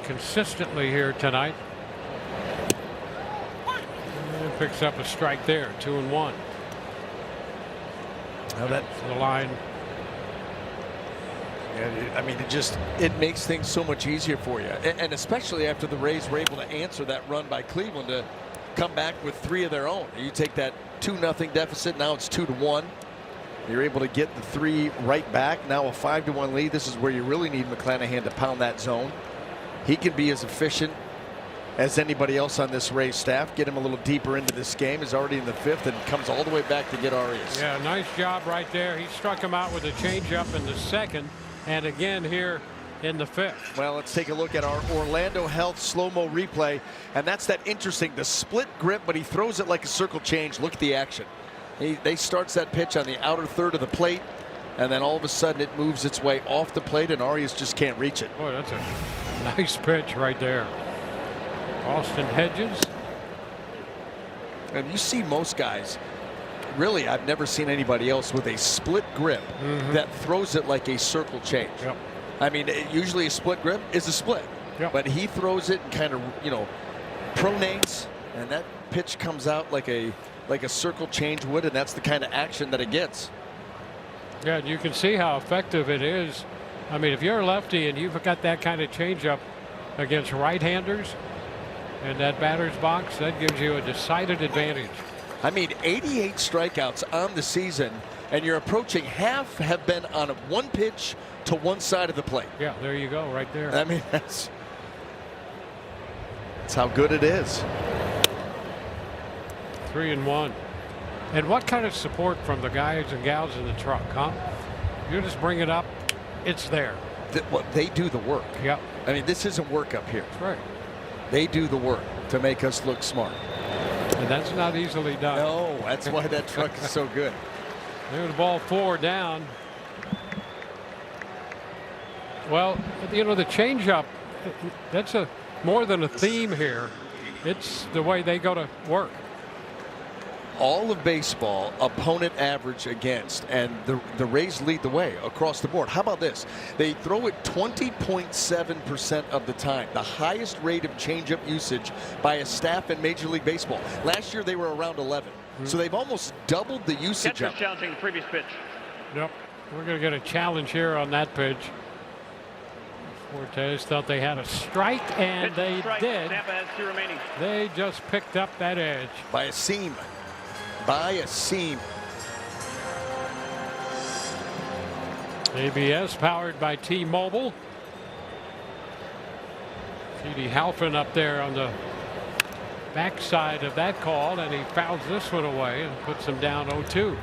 consistently here tonight. And picks up a strike there, 2-1. Now that's the line. Yeah, I mean, it makes things so much easier for you, and especially after the Rays were able to answer that run by Cleveland to come back with 3 of their own. You take that 2-0 deficit, now it's 2-1. You're able to get the 3 right back. Now a 5-1 lead. This is where you really need McClanahan to pound that zone. He can be as efficient as anybody else on this Rays staff. Get him a little deeper into this game. Is already in the 5th and comes all the way back to get Arias. Yeah, nice job right there. He struck him out with a changeup in the 2nd, and again here in the 5th. Well, let's take a look at our Orlando Health slow-mo replay, and that's that interesting, the split grip, but he throws it like a circle change. Look at the action. They starts that pitch on the outer third of the plate, and then all of a sudden it moves its way off the plate, and Arias just can't reach it. Boy, that's a nice pitch right there. Austin Hedges. And you see most guys, really, I've never seen anybody else with a split grip that throws it like a circle change. Yep. I mean, usually a split grip is a split, but he throws it and kind of, pronates, and that pitch comes out like a circle change would, and that's the kind of action that it gets. Yeah, you can see how effective it is. I mean, if you're a lefty and you've got that kind of changeup against right-handers in that batter's box, that gives you a decided advantage. I mean, 88 strikeouts on the season, and you're approaching half have been on one pitch to one side of the plate. Yeah, there you go, right there. I mean, that's how good it is. 3-1. And what kind of support from the guys and gals in the truck, huh? You just bring it up, it's there. They do the work. Yep. I mean, this isn't work up here. That's right. They do the work to make us look smart. And that's not easily done. No, that's why that truck is so good. There's ball 4 down. Well, the changeup, that's more than a theme here. It's the way they go to work. All of baseball, opponent average against, and the Rays lead the way across the board. How about this? They throw it 20.7% of the time, the highest rate of changeup usage by a staff in Major League Baseball. Last year they were around 11, so they've almost doubled the usage. Catcher's challenging the previous pitch. Yep, we're going to get a challenge here on that pitch. Fortes thought they had a strike, and they did. Tampa has 2 remaining. They just picked up that edge by a seam. By a seam. ABS powered by T-Mobile. T.D. Halfin up there on the backside of that call, and he fouls this one away and puts him down 0-2.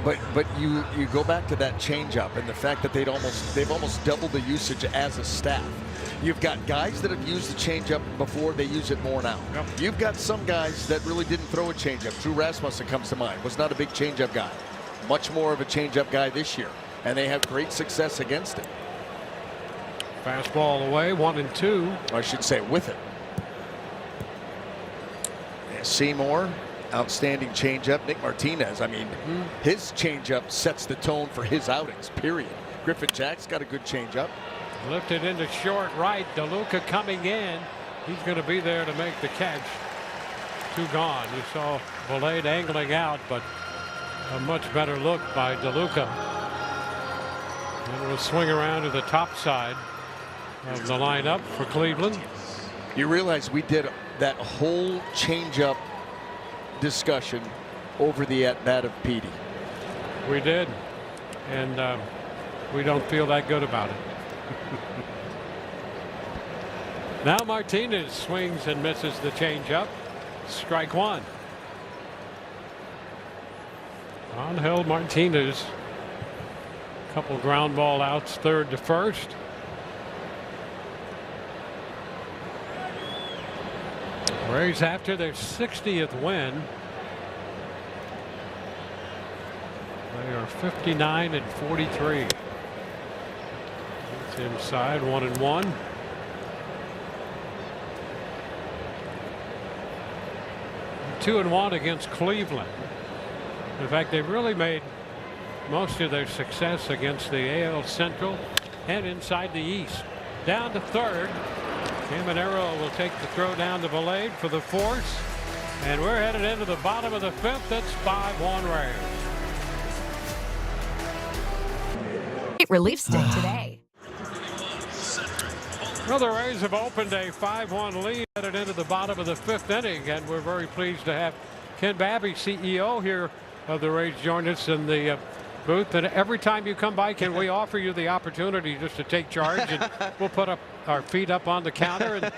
But you go back to that changeup and the fact that they've almost doubled the usage as a staff. You've got guys that have used the changeup before, they use it more now. Yep. You've got some guys that really didn't throw a changeup. Drew Rasmussen comes to mind. Was not a big changeup guy. Much more of a changeup guy this year, and they have great success against it. Fastball away, 1-2. I should say with it. And Seymour, outstanding changeup. Nick Martinez, I mean, his changeup sets the tone for his outings, period. Griffin Jack's got a good changeup. Lifted into short right. DeLuca coming in. He's going to be there to make the catch. 2 gone. You saw Valade angling out, but a much better look by DeLuca. And it will swing around to the top side of the lineup for Cleveland. You realize we did that whole changeup discussion over the at-bat of Petey. We did, and we don't feel that good about it. Now Martinez swings and misses the changeup. Strike one. Angel Martinez. Couple ground ball outs, third to first. Rays after their 60th win. They are 59-43. It's inside, 1-1. Two and 1 against Cleveland. In fact, they've really made most of their success against the AL Central and inside the East. Down to third. Caminero will take the throw down to Valade for the force. And we're headed into the bottom of the fifth. It's 5-1 Rays. Relief stick today. Well, the Rays have opened a 5-1 lead, headed into the bottom of the fifth inning, and we're very pleased to have Ken Babby, CEO here of the Rays, join us in the booth. And every time you come by, Ken, we offer you the opportunity just to take charge, and we'll put up our feet up on the counter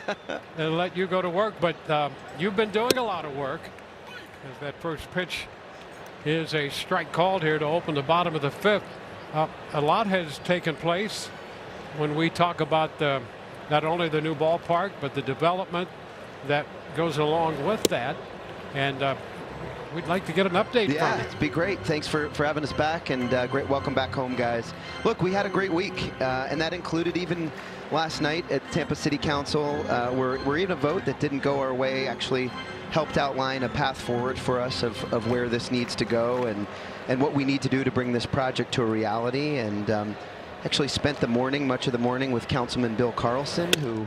and let you go to work. But you've been doing a lot of work, as that first pitch is a strike called here to open the bottom of the fifth. A lot has taken place when we talk about not only the new ballpark, but the development that goes along with that. And we'd like to get an update. Yeah, it'd be great. Thanks for having us back, and great welcome back home, guys. Look, we had a great week, and that included even last night at Tampa City Council. We're in a vote that didn't go our way, actually helped outline a path forward for us of where this needs to go and what we need to do to bring this project to a reality. And actually spent the morning, much of the morning, with Councilman Bill Carlson, who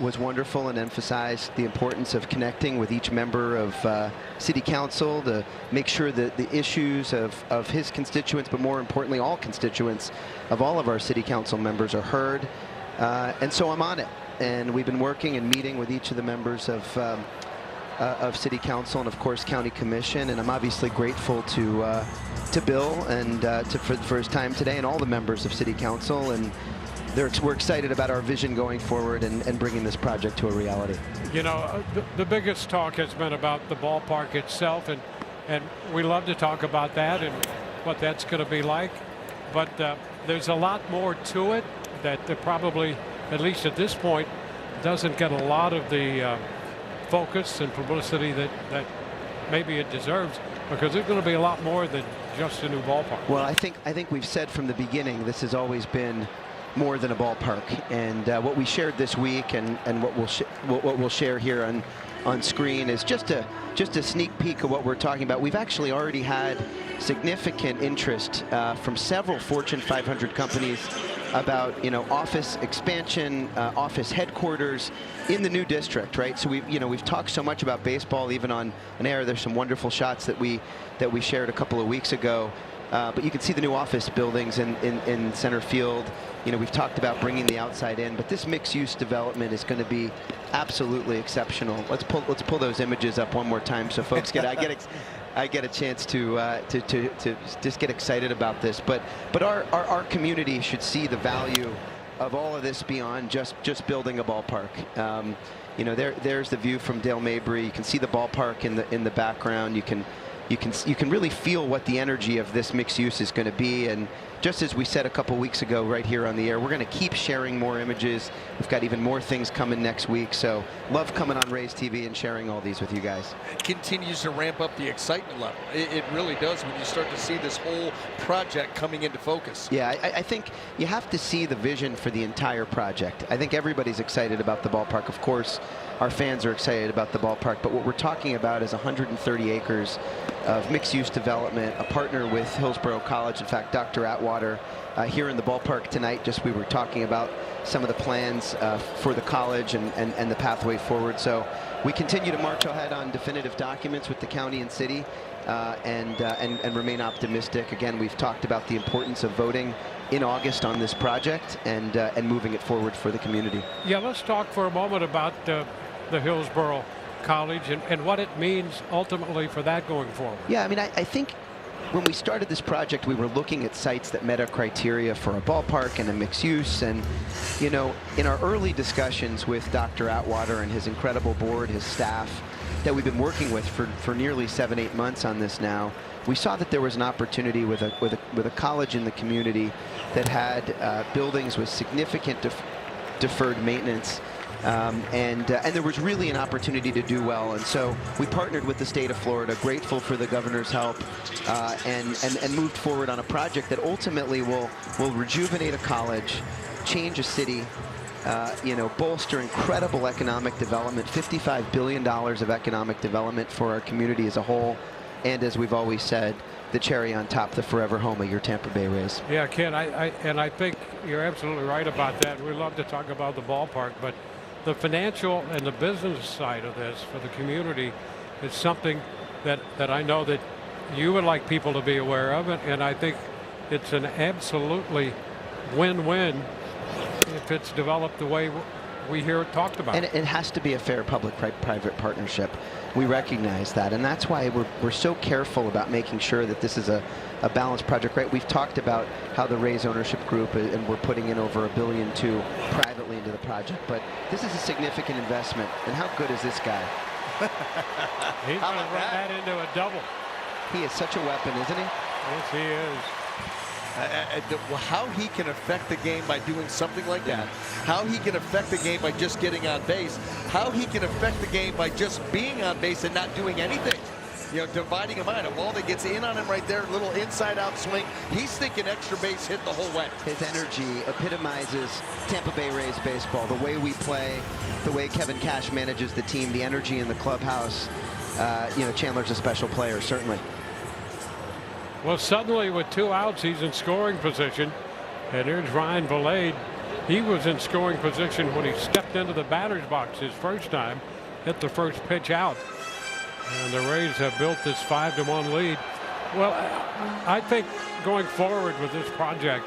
was wonderful and emphasized the importance of connecting with each member of City Council to make sure that the issues of his constituents, but more importantly, all constituents of all of our City Council members are heard. And so I'm on it. And we've been working and meeting with each of the members of City Council and, of course, County Commission. And I'm obviously grateful to Bill and for his time today, and all the members of City Council. And we're excited about our vision going forward and bringing this project to a reality. You know, the biggest talk has been about the ballpark itself, and we love to talk about that and what that's going to be like. But there's a lot more to it that probably, at least at this point, doesn't get a lot of the focus and publicity that maybe it deserves, because there's going to be a lot more than just a new ballpark. Well, I think we've said from the beginning this has always been more than a ballpark, and what we shared this week and what we'll share here on screen is just a sneak peek of what we're talking about. We've actually already had significant interest from several Fortune 500 companies about, office expansion, office headquarters in the new district, right? So we've talked so much about baseball, even on an air. There's some wonderful shots that we shared a couple of weeks ago. But you can see the new office buildings in center field. We've talked about bringing the outside in, but this mixed-use development is going to be absolutely exceptional. Let's pull those images up one more time so folks I get a chance to just get excited about this. But our community should see the value of all of this beyond just building a ballpark. There's the view from Dale Mabry. You can see the ballpark in the background. You can really feel what the energy of this mixed use is going to be. And just as we said a couple weeks ago right here on the air, we're going to keep sharing more images. We've got even more things coming next week. So love coming on Rays TV and sharing all these with you guys. It continues to ramp up the excitement level. It really does when you start to see this whole project coming into focus. Yeah, I think you have to see the vision for the entire project. I think everybody's excited about the ballpark. Of course, our fans are excited about the ballpark, but what we're talking about is 130 acres of mixed-use development, a partner with Hillsborough College. In fact, Dr. Atwater here in the ballpark tonight, we were talking about some of the plans for the college and the pathway forward. So we continue to march ahead on definitive documents with the county and city and remain optimistic. Again, we've talked about the importance of voting in August on this project and moving it forward for the community. Yeah, let's talk for a moment about the Hillsborough College and what it means ultimately for that going forward. Yeah, I mean, I think when we started this project, we were looking at sites that met our criteria for a ballpark and a mixed use. And, you know, in our early discussions with Dr. Atwater and his incredible board, his staff, that we've been working with for nearly 7-8 months on this now, we saw that there was an opportunity with a college in the community that had buildings with significant deferred maintenance. And there was really an opportunity to do well, and so we partnered with the state of Florida, grateful for the governor's help, and moved forward on a project that ultimately will rejuvenate a college, change a city, you know, bolster incredible economic development, $55 billion of economic development for our community as a whole, and as we've always said, the cherry on top, the forever home of your Tampa Bay Rays. Yeah, Ken, I think you're absolutely right about that. We love to talk about the ballpark, but the financial and the business side of this for the community is something that I know that you would like people to be aware of, and I think it's an absolutely win-win if it's developed the way we hear it talked about. And it has to be a fair public-private partnership. We recognize that, and that's why we're so careful about making sure that this is a balanced project. Right? We've talked about how the Rays ownership group, and we're putting in over $1 billion privately into the project, but this is a significant investment. And how good is this guy? He's going to run that into a double. He is such a weapon, isn't he? Yes, he is. How he can affect the game by doing something like that, how he can affect the game by just getting on base, how he can affect the game by just being on base and not doing anything. You know, dividing him out. A ball that gets in on him right there, little inside-out swing. He's thinking extra base hit the whole way. His energy epitomizes Tampa Bay Rays baseball. The way we play, the way Kevin Cash manages the team, the energy in the clubhouse. You know, Chandler's a special player, certainly. Well, suddenly with 2 outs, he's in scoring position. And here's Ryan Valade. He was in scoring position when he stepped into the batter's box his first time, hit the first pitch out. And the Rays have built this 5-1 lead. Well, I think going forward with this project,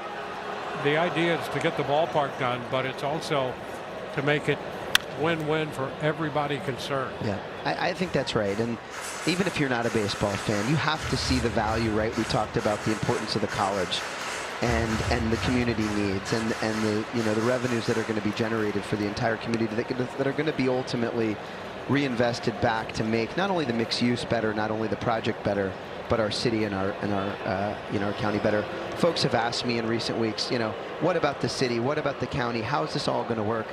the idea is to get the ballpark done, but it's also to make it win-win for everybody concerned. Yeah, I think that's right. And even if you're not a baseball fan, you have to see the value, right? We talked about the importance of the college and the community needs and the, you know, the revenues that are going to be generated for the entire community that are going to be ultimately reinvested back to make not only the mixed use better, not only the project better, but our city and our you know, our county better. Folks have asked me in recent weeks, you know, what about the city? What about the county? How is this all going to work?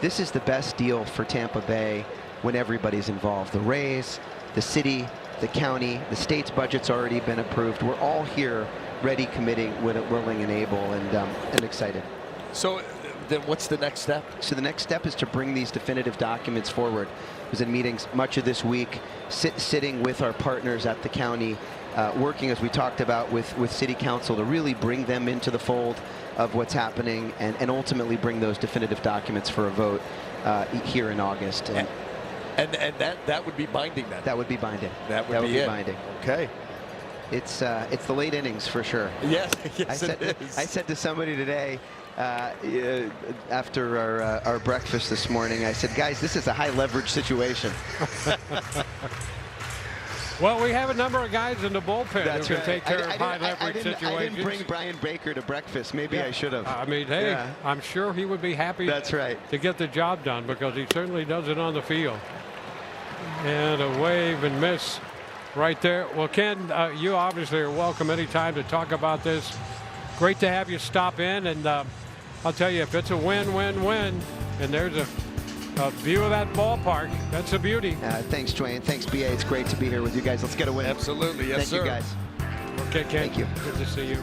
This is the best deal for Tampa Bay when everybody's involved. The Rays, the city, the county, the state's budget's already been approved. We're all here ready, committing, willing, and able, and excited. So then what's the next step? So the next step is to bring these definitive documents forward. I was in meetings much of this week, sitting with our partners at the county, working, as we talked about, with city council to really bring them into the fold of what's happening and ultimately bring those definitive documents for a vote here in August. And that would be binding then? That would be binding. That would be binding. Okay. It's the late innings for sure. Yes, yes it is. I said to somebody today, after our breakfast this morning, I said, guys, this is a high leverage situation. Well, we have a number of guys in the bullpen That's who right. can take care of high leverage situations. I didn't bring Brian Baker to breakfast. Maybe I should have. I mean, hey, Yeah. I'm sure he would be happy That's right. to get the job done because he certainly does it on the field. And a wave and miss right there. Well, Ken, you obviously are welcome anytime to talk about this. Great to have you stop in. And I'll tell you, if it's a win-win-win and there's a view of that ballpark, that's a beauty. Thanks, Dwayne. Thanks, BA. It's great to be here with you guys. Let's get a win. Absolutely. Yes, Thank sir. you, guys. Okay, Ken. Thank you. Good to see you.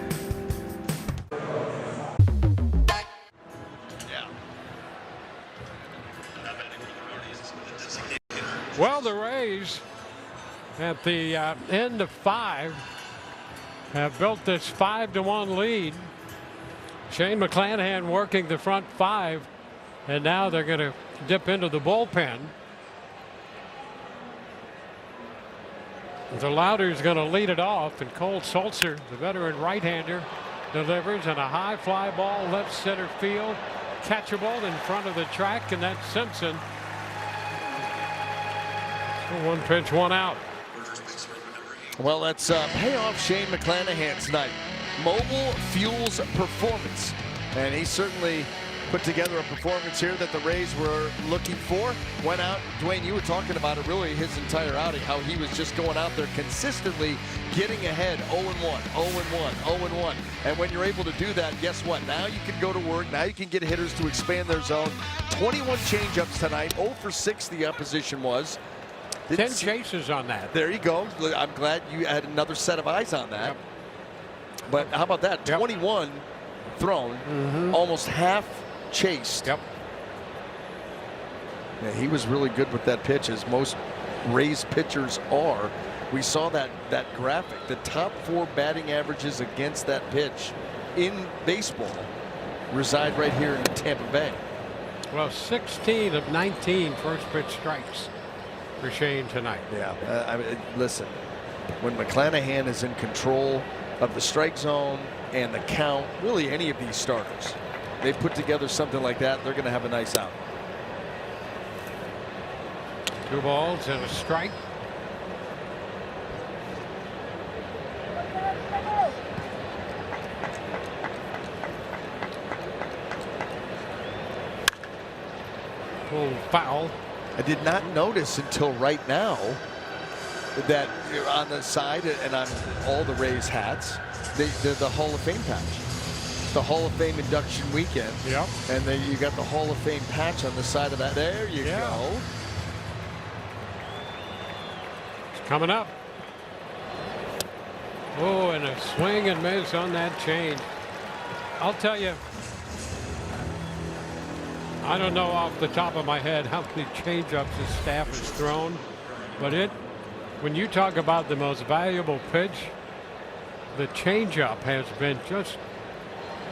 Well, the Rays at the end of 5 have built this 5-1 lead. Shane McClanahan working the front 5, and now they're going to dip into the bullpen. The Louder's going to lead it off, and Cole Sulzer, the veteran right-hander, delivers, and a high fly ball left center field, catchable in front of the track, and that's Simpson. So 1 pitch, 1 out. Well, let's pay off Shane McClanahan's night. Mobile fuels performance. And he certainly put together a performance here that the Rays were looking for. Went out, Dwayne, you were talking about it really his entire outing, how he was just going out there consistently getting ahead 0-1, 0-1, 0-1. And when you're able to do that, guess what? Now you can go to work. Now you can get hitters to expand their zone. 21 changeups tonight. 0 for 6 the opposition was. 10 chases on that. There you go. I'm glad you had another set of eyes on that. Yep. But how about that? Yep. 21 thrown, almost half chased. Yep. Yeah, he was really good with that pitch, as most Rays pitchers are. We saw that graphic. The top 4 batting averages against that pitch in baseball reside right here in Tampa Bay. Well, 16 of 19 first pitch strikes for Shane tonight. Yeah, I mean, listen, when McClanahan is in control of the strike zone and the count, really any of these starters, they put together something like that, they're going to have a nice out. 2 balls and a strike. Full foul. I did not notice until right now that on the side and on all the Rays hats, the Hall of Fame patch. The Hall of Fame induction weekend. Yep. And then you got the Hall of Fame patch on the side of that. There you go. It's coming up. Oh, and a swing and miss on that change. I'll tell you, I don't know off the top of my head how many changeups his staff has thrown, but when you talk about the most valuable pitch, the changeup has been just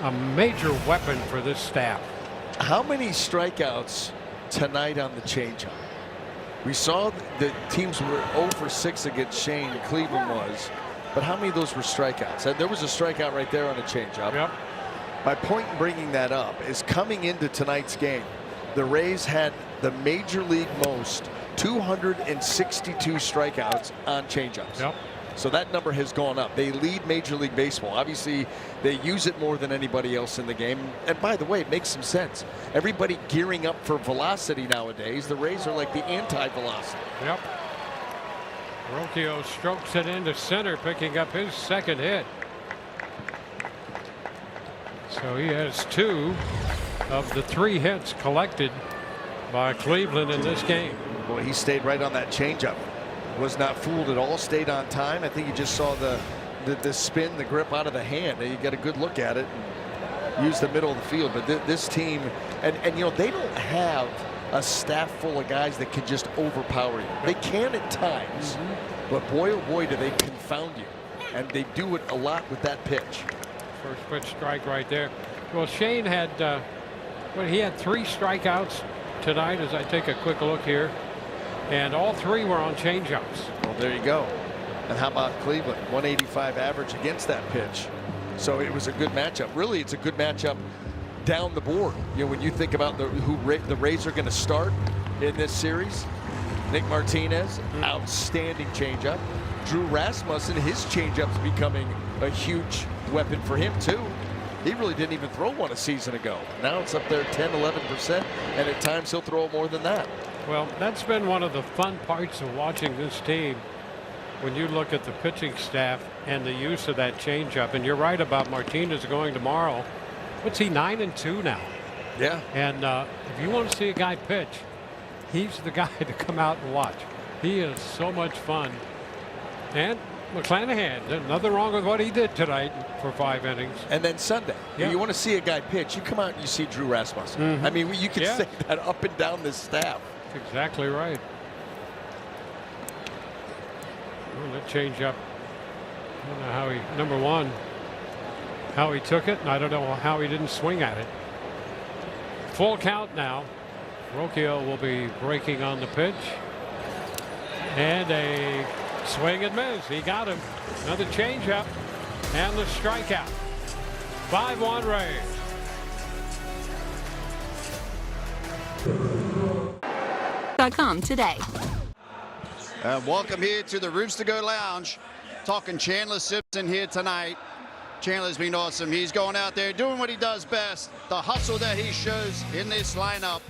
a major weapon for this staff. How many strikeouts tonight on the changeup? We saw the teams were 0 for 6 against Shane. Cleveland was, but how many of those were strikeouts? There was a strikeout right there on a changeup. Yep. My point in bringing that up is coming into tonight's game, the Rays had the major league most 262 strikeouts on changeups. Yep. So that number has gone up. They lead Major League Baseball. Obviously, they use it more than anybody else in the game. And by the way, it makes some sense. Everybody gearing up for velocity nowadays. The Rays are like the anti-velocity. Yep. Rocchio strokes it into center, picking up his second hit. So he has 2 of the 3 hits collected by Cleveland in this game. Boy, he stayed right on that changeup. Was not fooled at all. Stayed on time. I think you just saw the spin, the grip out of the hand. And you get a good look at it. And use the middle of the field. But this team, and you know, they don't have a staff full of guys that can just overpower you. They can at times, but boy, oh boy, do they confound you. And they do it a lot with that pitch. First pitch strike right there. Well, Shane had he had 3 strikeouts tonight as I take a quick look here, and all 3 were on changeups. Well, there you go. And how about Cleveland? 185 average against that pitch. So it was a good matchup. Really, it's a good matchup down the board. You know, when you think about the Rays are going to start in this series, Nick Martinez, outstanding changeup. Drew Rasmussen, his changeup's becoming a huge weapon for him too. He really didn't even throw one a season ago. Now it's up there 10-11%, and at times he'll throw more than that. Well, that's been one of the fun parts of watching this team, when you look at the pitching staff and the use of that changeup. And you're right about Martinez going tomorrow. What's he, 9-2 now? Yeah. And if you want to see a guy pitch, he's the guy to come out and watch. He is so much fun. And McClanahan, there's nothing wrong with what he did tonight for 5 innings. And then Sunday, yeah. You want to see a guy pitch, you come out and you see Drew Rasmussen. I mean, you can say that up and down this staff. That's exactly right. Well, that change up. I don't know how he, number one, how he took it, and I don't know how he didn't swing at it. Full count now. Rocchio will be breaking on the pitch. And a swing and miss. He got him. Another changeup and the strikeout. 5-1 Rays. .com today. Welcome here to the Roots to Go Lounge. talking Chandler Simpson here tonight. Chandler's been awesome. He's going out there doing what he does best, the hustle that he shows in this lineup,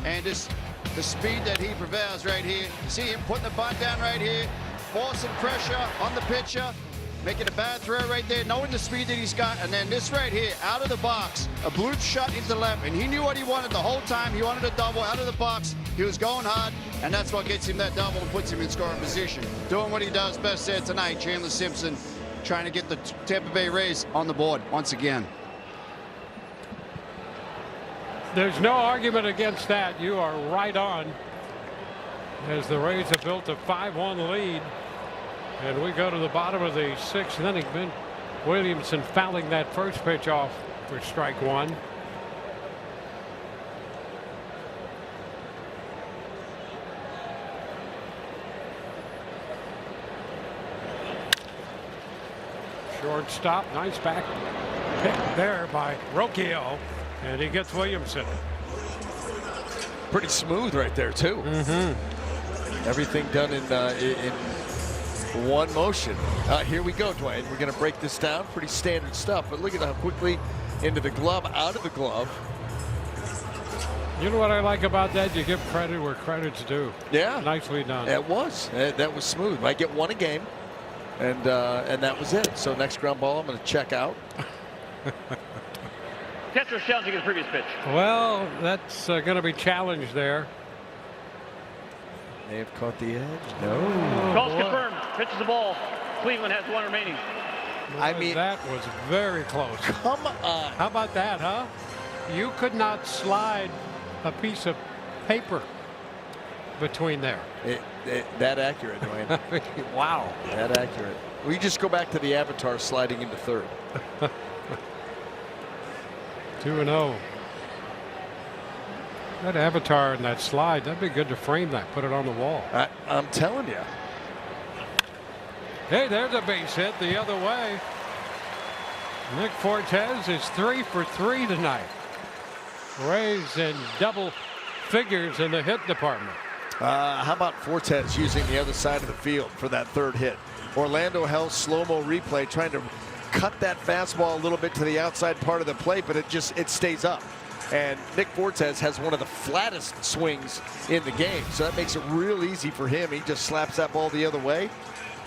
and just the speed that he prevails right here. You see him putting the bunt down right here, forcing pressure on the pitcher, making a bad throw right there, knowing the speed that he's got, and then this right here, out of the box, a bloop shot into left, and he knew what he wanted the whole time. He wanted a double out of the box. He was going hard, and that's what gets him that double and puts him in scoring position. Doing what he does best there tonight, Chandler Simpson, trying to get the Tampa Bay Rays on the board once again. There's no argument against that. You are right on. As the Rays have built a 5-1 lead. And we go to the bottom of the 6th inning. Ben Williamson fouling that first pitch off for strike one. Shortstop, nice back pick there by Rocchio, and he gets Williamson. Pretty smooth right there too. Everything done in one motion. Here we go, Dwayne. We're going to break this down. Pretty standard stuff, but look at how quickly into the glove, out of the glove. You know what I like about that? You give credit where credit's due. Yeah, nicely done. It was. That was smooth. I get one a game. And that was it. So next ground ball, I'm going to check out. Catcher's challenging his previous pitch. Well, that's going to be challenged there. May have caught the edge. No. Calls confirmed. Pitches the ball. Cleveland has one remaining. Well, I mean, that was very close. Come on. How about that, huh? You could not slide a piece of paper between there. That accurate, Dwayne. Wow. That accurate. We just go back to the Avatar sliding into third. 2-0. That Avatar and that slide, that'd be good to frame that, put it on the wall. I'm telling you. Hey, there's a base hit the other way. Nick Fortes is 3 for 3 tonight. Rays in double figures in the hit department. How about Fortes using the other side of the field for that third hit? Orlando Hell's slow-mo replay trying to cut that fastball a little bit to the outside part of the plate, but it stays up. And Nick Fortes has one of the flattest swings in the game, so that makes it real easy for him. He just slaps that ball the other way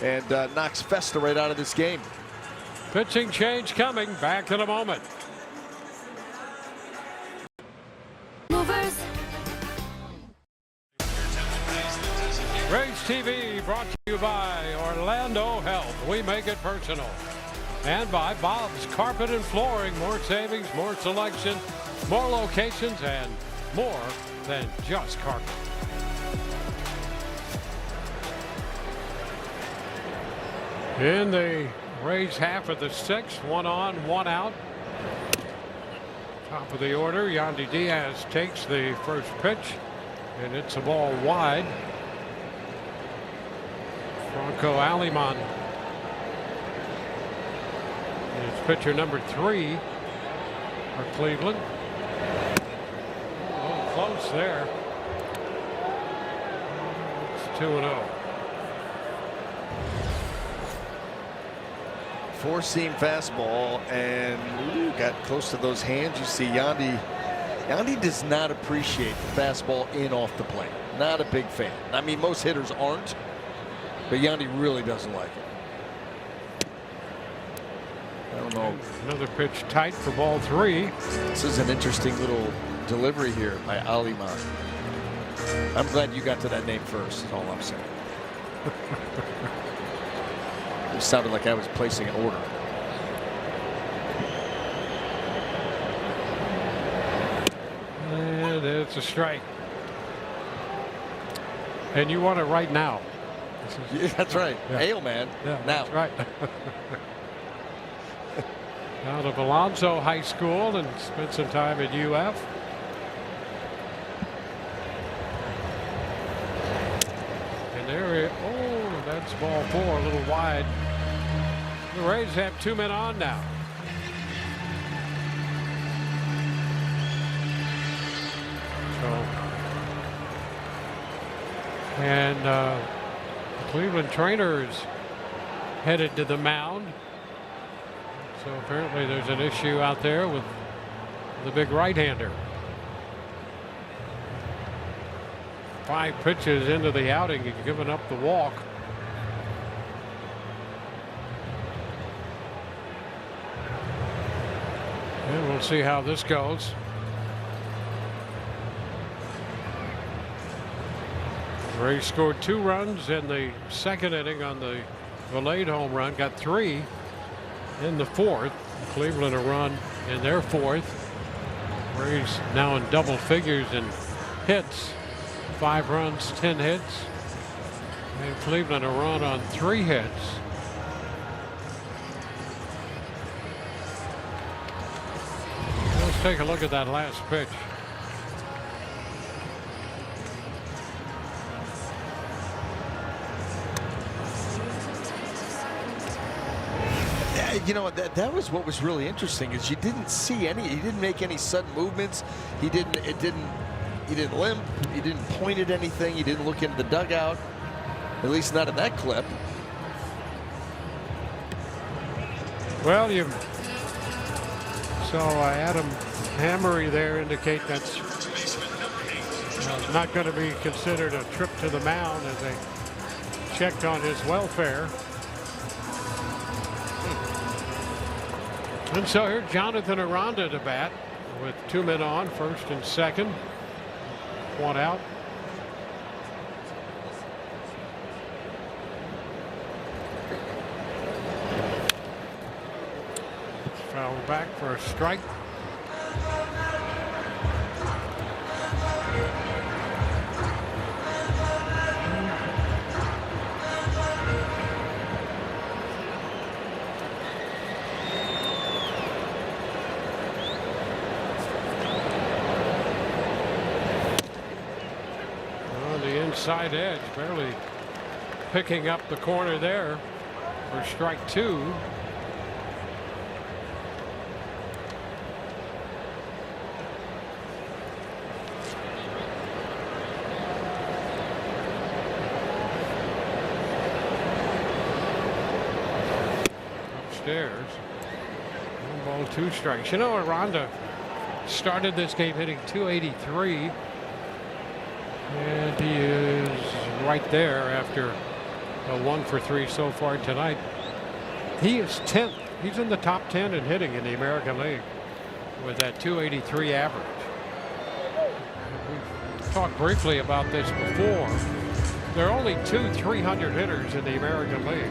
and knocks Festa right out of this game. Pitching change coming. Back in a moment. Movers. Rays TV brought to you by Orlando Health. We make it personal. And by Bob's Carpet and Flooring. More savings, more selection, more locations, and more than just carpet. In the Rays half of the 6th, 1 on, 1 out. Top of the order, Yandy Diaz takes the first pitch, and it's a ball wide. Franco Aliman is pitcher number 3 for Cleveland. A little close there. It's 2-0. Four-seam fastball, and got close to those hands. You see Yandy does not appreciate the fastball in off the plate. Not a big fan. I mean, most hitters aren't, but Yandy really doesn't like it. I don't know. Another pitch tight for ball 3. This is an interesting little delivery here by Aliman. I'm glad you got to that name first, is all I'm saying. It sounded like I was placing an order. And it's a strike. And you want it right now. Yeah, that's right. Yeah. Hail, man. Yeah, now. that's right. Out of Alonzo High School and spent some time at UF. And there, oh, that's ball 4, a little wide. The Rays have 2 men on now. So, and the Cleveland trainers headed to the mound. So apparently there's an issue out there with the big right-hander. 5 pitches into the outing, he's given up the walk. And we'll see how this goes. Rays scored 2 runs in the second inning on the Valade home run, got 3 in the 4th. Cleveland a run in their 4th. Rays now in double figures in hits. 5 runs, 10 hits. And Cleveland a run on 3 hits. Let's take a look at that last pitch. You know, that was what was really interesting, is you didn't see any, he didn't make any sudden movements. He didn't limp, he didn't point at anything, he didn't look into the dugout, at least not in that clip. Well, you saw Adam Hammery there indicate that's not going to be considered a trip to the mound as they checked on his welfare. And so here Jonathan Aranda to bat with 2 men on, first and second. 1 out. Foul back for a strike. Side edge, barely picking up the corner there for strike 2. Upstairs. 1 ball, 2 strikes. You know, Aranda started this game hitting .283. And he is right there after a 1 for 3 so far tonight. He is 10th. He's in the top 10 in hitting in the American League with that .283 average. We've talked briefly about this before. There are only 2 300 hitters in the American League.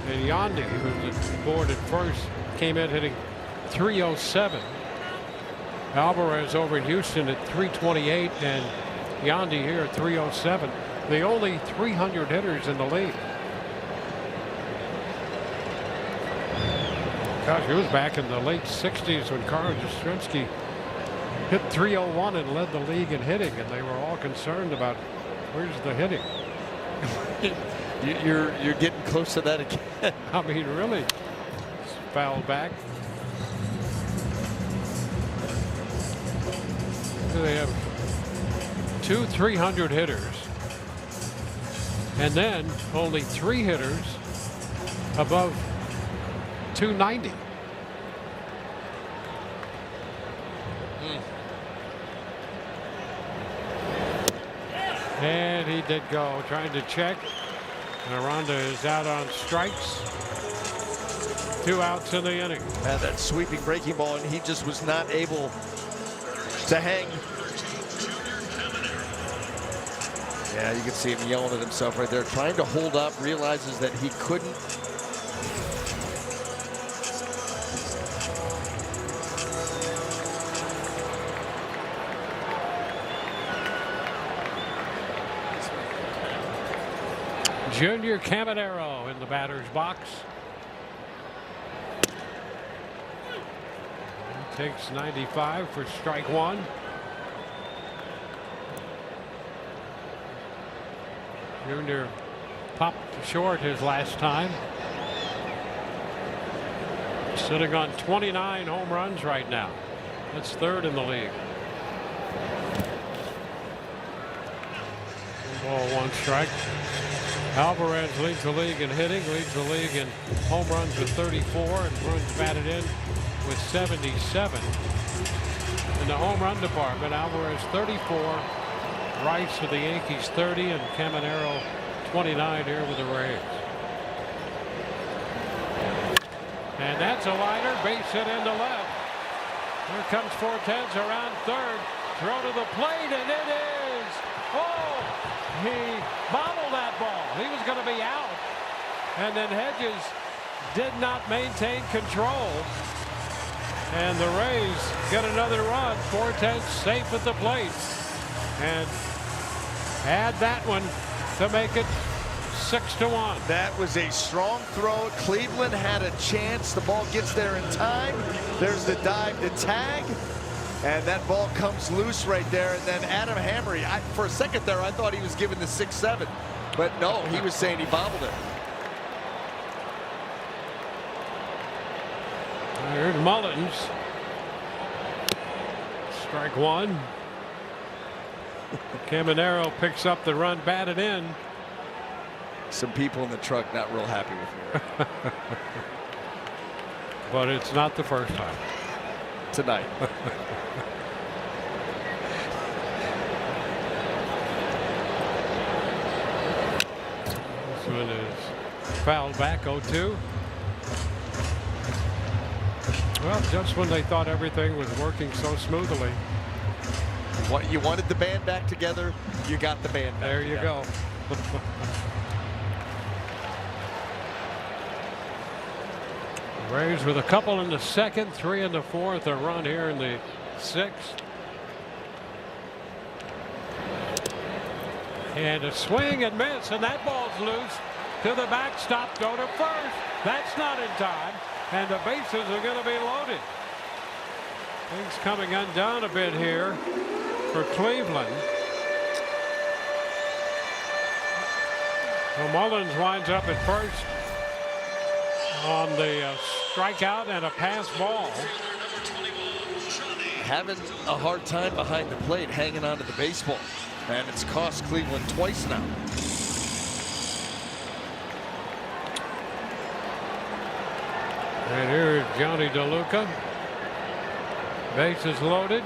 And Yandy, who's aboard at first, came in hitting .307. Alvarez over in Houston at .328, and Yandy here at .307. The only 300 hitters in the league. Gosh, it was back in the late 60s when Carl Yastrzemski hit .301 and led the league in hitting, and they were all concerned about where's the hitting. You're getting close to that again. I mean, really. It's fouled back. They have 2 300 hitters, and then only 3 hitters above .290. And he did go, trying to check. Aranda is out on strikes. 2 outs in the inning. And that sweeping breaking ball, and he just was not able to hang. Yeah, you can see him yelling at himself right there, trying to hold up, realizes that he couldn't. Junior Caminero in the batter's box. He takes 95 for strike 1. Junior popped short his last time. Sitting on 29 home runs right now. That's 3rd in the league. 1 ball, 1 strike. Alvarez leads the league in hitting, leads the league in home runs with 34, and runs batted in with 77. In the home run department, Alvarez 34, Rice with the Yankees 30, and Caminero 29 here with the Rays. And that's a liner, base hit into left. Here comes Fortes around third. Throw to the plate, and it is. Oh, he bobbled that ball. He was going to be out. And then Hedges did not maintain control. And the Rays get another run. Fortes safe at the plate. And add that one to make it 6-1. That was a strong throw. Cleveland had a chance. The ball gets there in time. There's the dive to tag. And that ball comes loose right there. And then Adam Hammery, for a second there, I thought he was giving the 6-7. But no, he was saying he bobbled it. Here's Mullins. Strike one. Caminero picks up the run, batted in. Some people in the truck not real happy with me. But it's not the first time. Tonight. This one is fouled back 0-2. Well, just when they thought everything was working so smoothly. What you wanted the band back together, you got the band back. There you go. Rays with a couple in the second, 3 in the fourth, a run here in the sixth. And a swing and miss, and that ball's loose to the backstop. Go to first. That's not in time, and the bases are going to be loaded. Things coming undone a bit here for Cleveland. Well, Mullins winds up at first on the strikeout and a pass ball. Having a hard time behind the plate, hanging onto the baseball. And it's cost Cleveland twice now. And here's Johnny DeLuca. Bases loaded.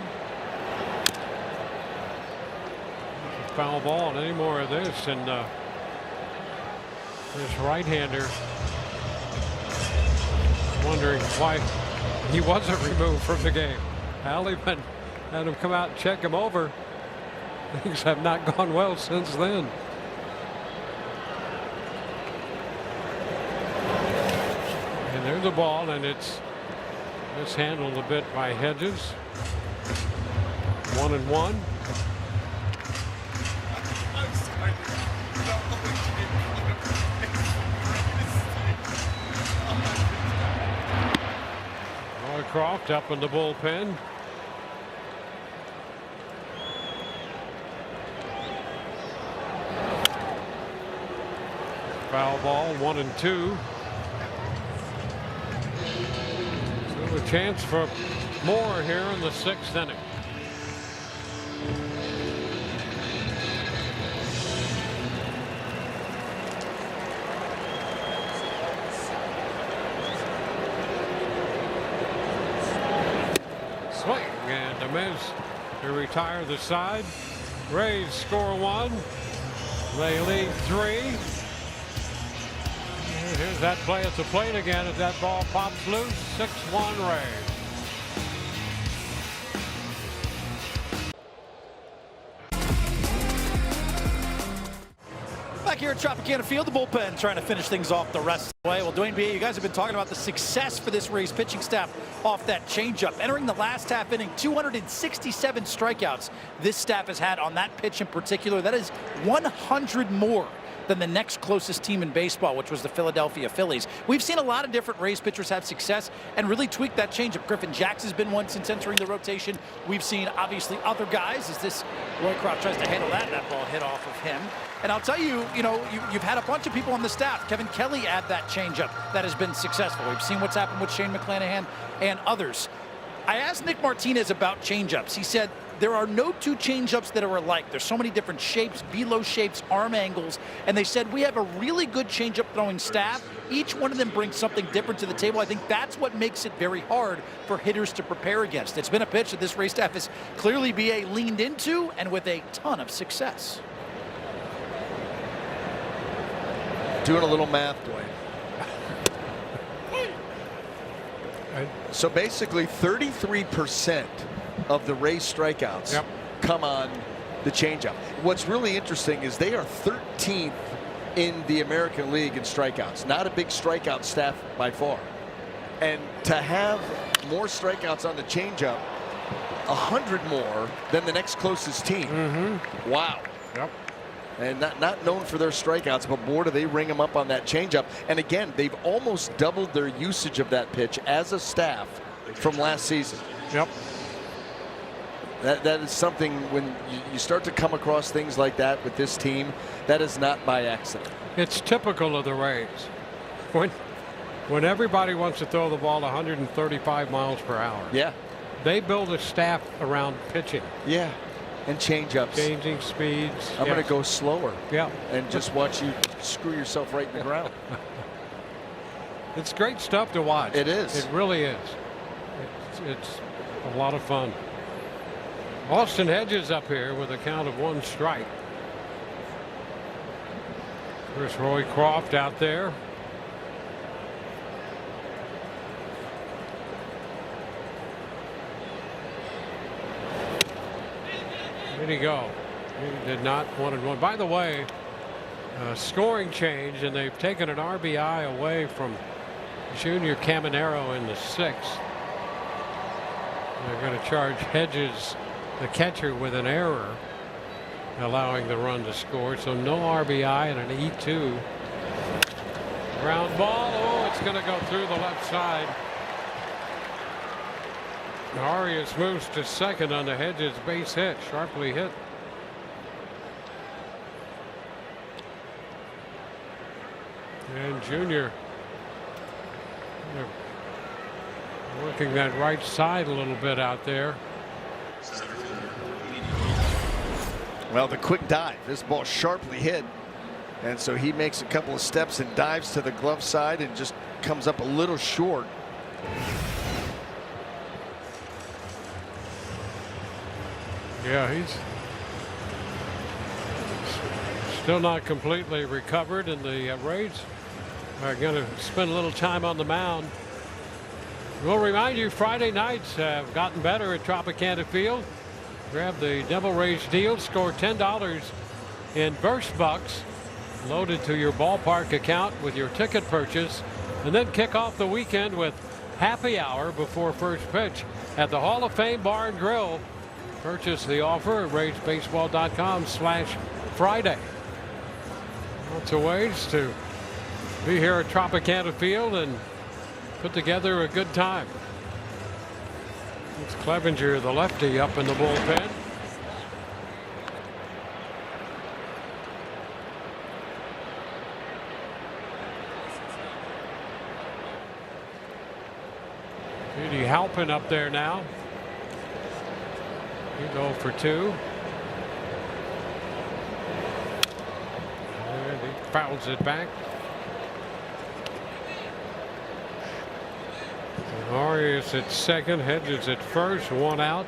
Foul ball, and any more of this, and this right-hander wondering why he wasn't removed from the game. Alleyman had him come out and check him over. Things have not gone well since then. And there's a ball, and it's mishandled a bit by Hedges. 1-1. Croft up in the bullpen. Foul ball, 1-2. So a chance for more here in the sixth inning. Swing and a miss to retire the side. Rays score 1. They lead 3. And here's that play at the plate again as that ball pops loose. 6-1 Rays. Back here at Tropicana Field, the bullpen trying to finish things off the rest of the way. Well, Dwayne B., you guys have been talking about the success for this Rays pitching staff off that changeup. Entering the last half inning, 267 strikeouts this staff has had on that pitch in particular. That is 100 more than the next closest team in baseball, which was the Philadelphia Phillies. We've seen a lot of different Rays pitchers have success and really tweak that changeup. Griffin Jax has been one since entering the rotation. We've seen, obviously, other guys as this Roycroft tries to handle that, and that ball hit off of him. And I'll tell you, you've had a bunch of people on the staff. Kevin Kelly add that changeup that has been successful. We've seen what's happened with Shane McClanahan and others. I asked Nick Martinez about changeups. He said there are no two changeups that are alike. There's so many different shapes, velo shapes, arm angles, and they said we have a really good changeup throwing staff. Each one of them brings something different to the table. I think that's what makes it very hard for hitters to prepare against. It's been a pitch that this Rays staff has clearly leaned into, and with a ton of success. Doing a little math, Dwayne. So basically 33% of the Rays strikeouts come on the changeup. What's really interesting is they are 13th in the American League in strikeouts. Not a big strikeout staff by far. And to have more strikeouts on the changeup, 100 more than the next closest team. Wow. Yep. And not known for their strikeouts, but boy, do they ring them up on that changeup. And again, they've almost doubled their usage of that pitch as a staff from last season. Yep. That is something when you start to come across things like that with this team, that is not by accident. It's typical of the Rays. When everybody wants to throw the ball 135 miles per hour. Yeah. They build a staff around pitching. Yeah. And change-ups. Changing speeds. I'm going to go slower. Yeah. And just watch you screw yourself right in the ground. It's great stuff to watch. It is. It really is. It's a lot of fun. Austin Hedges up here with a count of 1 strike. There's Roy Croft out there. There you go. He did not 1-1. By the way, scoring change, and they've taken an RBI away from Junior Caminero in the 6th. They're going to charge Hedges, the catcher, with an error, allowing the run to score. So no RBI and an E2. Ground ball. Oh, it's going to go through the left side. Arias moves to second on the Hedges base hit, sharply hit. And Junior working that right side a little bit out there. Well, the quick dive. This ball sharply hit. And so he makes a couple of steps and dives to the glove side and just comes up a little short. Yeah, he's still not completely recovered, and the Rays are going to spend a little time on the mound. We'll remind you, Friday nights have gotten better at Tropicana Field. Grab the Devil Rays deal, score $10 in Burst Bucks loaded to your ballpark account with your ticket purchase, and then kick off the weekend with happy hour before first pitch at the Hall of Fame Bar and Grill. Purchase the offer at RaysBaseball.com/Friday. Lots of ways to be here at Tropicana Field and put together a good time. It's Clevenger, the lefty, up in the bullpen. Judy Halpin up there now. He go for 2. And he fouls it back. Arias at second, Hedges at first, 1 out.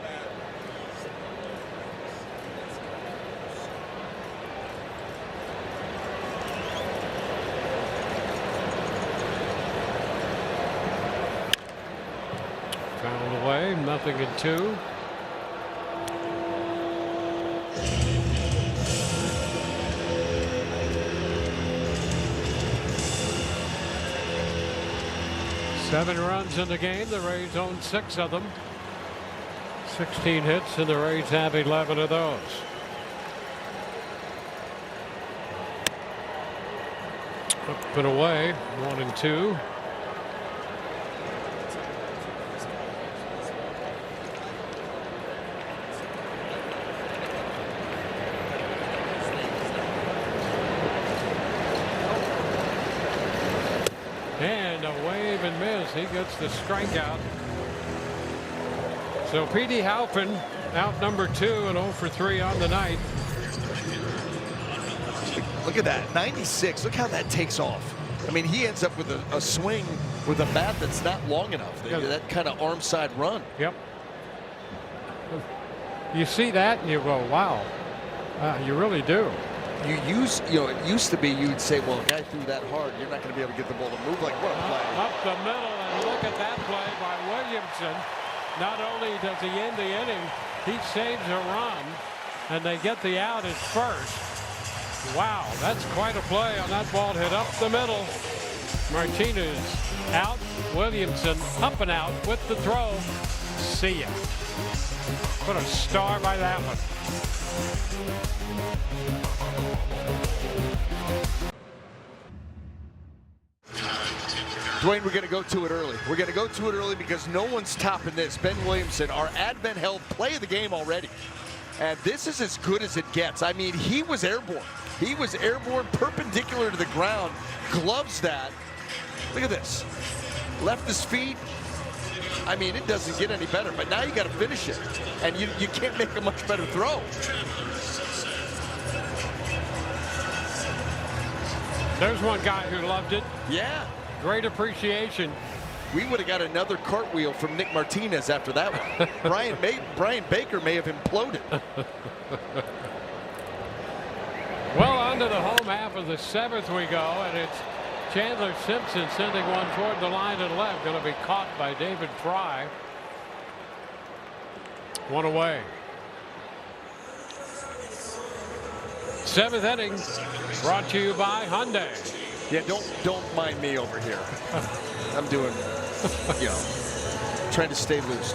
Fouled away, 0-2. Seven runs in the game. The Rays own 6 of them. 16 hits, and the Rays have 11 of those. Up and away, 1-2. And a wave and miss. He gets the strikeout. So P.D. Halpin out number 2 and 0 for 3 on the night. Look at that, 96. Look how that takes off. I mean, he ends up with a swing with a bat that's not long enough. That kind of arm side run. Yep. You see that and you go, wow. You really do. It used to be you'd say, well, a guy threw that hard, you're not going to be able to get the ball to move. Like, what a play. Up the middle, and look at that play by Williamson. Not only does he end the inning, he saves a run, and they get the out at first. Wow, that's quite a play on that ball hit up the middle. Martinez out, Williamson up and out with the throw. See ya. What a star by that one. Dwayne, we're going to go to it early. We're going to go to it early because no one's topping this. Ben Williamson, our Advent held play of the game already. And this is as good as it gets. I mean, he was airborne. He was airborne, perpendicular to the ground. Gloves that. Look at this. Left his feet. I mean, it doesn't get any better. But now you got to finish it. And you can't make a much better throw. There's one guy who loved it. Yeah. Great appreciation. We would have got another cartwheel from Nick Martinez after that one. Brian Baker may have imploded. Well, on to the home half of the 7th we go, and it's Chandler Simpson sending one toward the line and left. Going to be caught by David Fry. One away. 7th inning brought to you by Hyundai. Yeah, don't mind me over here. I'm doing, trying to stay loose.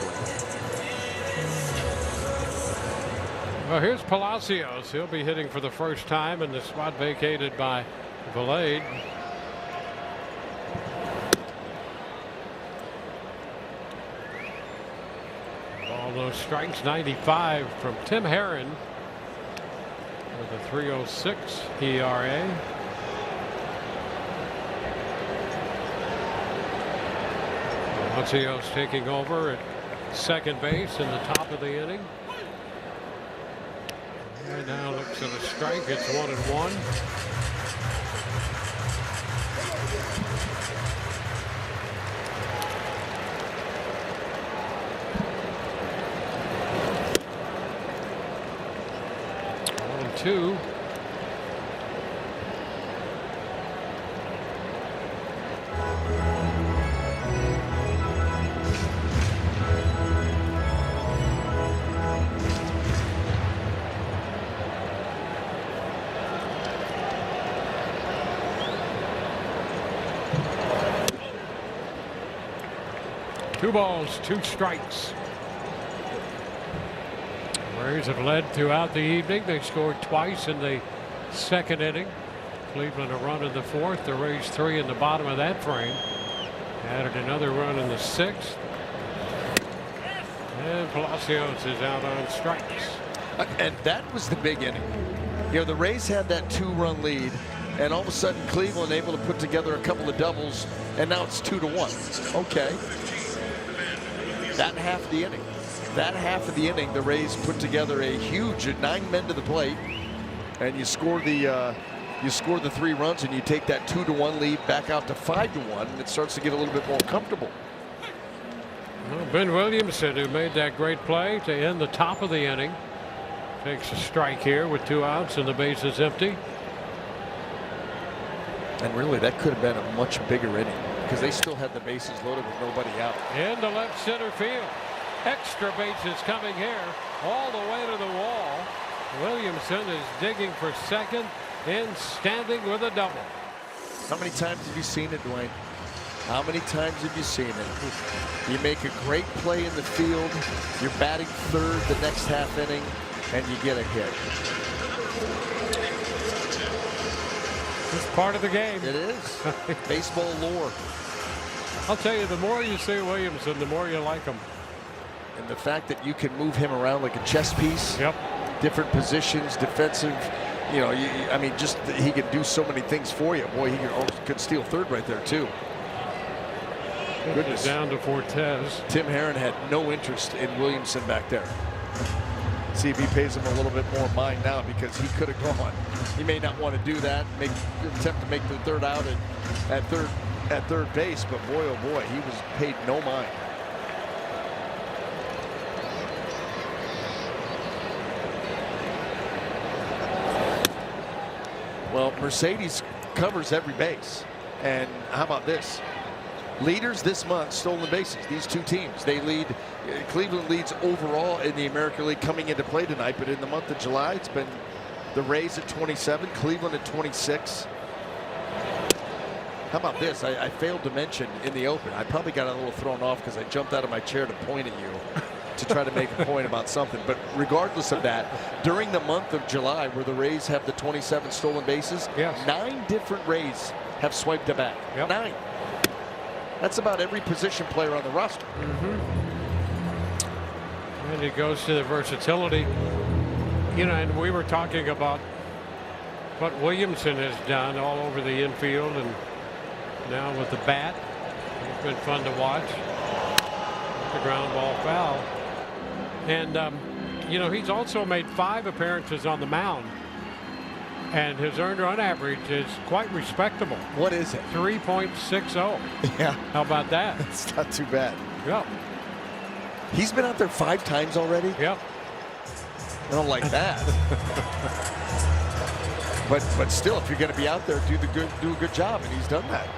Well, here's Palacios. He'll be hitting for the first time in the spot vacated by Valade. All those strikes. 95 from Tim Herron with a 3.06 ERA. Palacios taking over at second base in the top of the inning. And now looks at a strike. It's 1-1. Two. Two balls, two strikes. Rays have led throughout the evening. They scored twice in the second inning. Cleveland a run in the fourth. The Rays 3 in the bottom of that frame. Added another run in the sixth. And Palacios is out on strikes. And that was the big inning. The Rays had that 2-run lead, and all of a sudden Cleveland able to put together a couple of doubles, and now it's 2-1. Okay. That half of the inning. That half of the inning, the Rays put together a huge 9 men to the plate, and you score the 3 runs, and you take that 2-1 lead back out to 5-1, and it starts to get a little bit more comfortable. Well, Ben Williamson, who made that great play to end the top of the inning, takes a strike here with 2 outs and the base is empty. And really, that could have been a much bigger inning because they still had the bases loaded with nobody out. Into left center field. Extra bases coming here all the way to the wall. Williamson is digging for second and standing with a double. How many times have you seen it, Dwayne? How many times have you seen it? You make a great play in the field, you're batting third the next half inning, and you get a hit. It's part of the game. It is. Baseball lore. I'll tell you, the more you see Williamson, the more you like him. And the fact that you can move him around like a chess piece. Yep. Different positions, defensive. I mean, just he could do so many things for you. Boy, he could steal third right there, too. goodness. Down to Fortes. Tim Herron had no interest in Williamson back there. See if he pays him a little bit more mind now, because he could have gone. He may not want to do that, attempt to make the third out at third base, but boy, oh boy, he was paid no mind. Well, Mercedes covers every base. And how about this? Leaders this month, stolen bases. These two teams, they lead. Cleveland leads overall in the American League coming into play tonight, but in the month of July, it's been the Rays at 27, Cleveland at 26. How about this? I failed to mention in the open. I probably got a little thrown off because I jumped out of my chair to point at you to try to make a point about something. But regardless of that, during the month of July, where the Rays have the 27 stolen bases, 9 different Rays have swiped it back. 9. That's about every position player on the roster. And it goes to the versatility. You know, and we were talking about what Williamson has done all over the infield, and now with the bat, it's been fun to watch. The ground ball foul. And, you know, he's also made 5 appearances on the mound. And his earned run average is quite respectable. What is it? 3.60. Yeah. How about that? It's not too bad. Yep. He's been out there 5 times already? Yep. I don't like that. but still, if you're going to be out there, do a good job, and he's done that.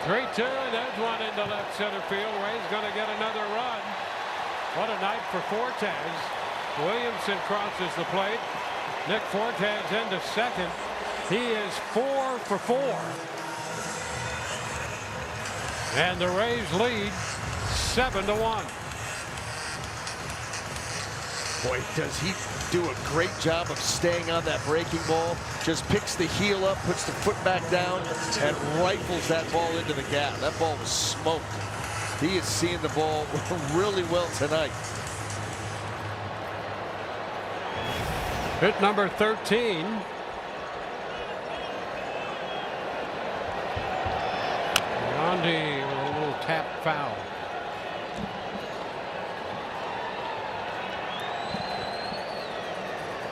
Three-two, there's one into left center field. Ray's going to get another run. What a night for Fortes. Williamson crosses the plate. Nick Fortes into second. He is 4 for 4. And the Rays lead 7-1. Boy, does he do a great job of staying on that breaking ball. Just picks the heel up, puts the foot back down, and rifles that ball into the gap. That ball was smoked. He is seeing the ball really well tonight. Hit number 13. Yandy, a little tap foul.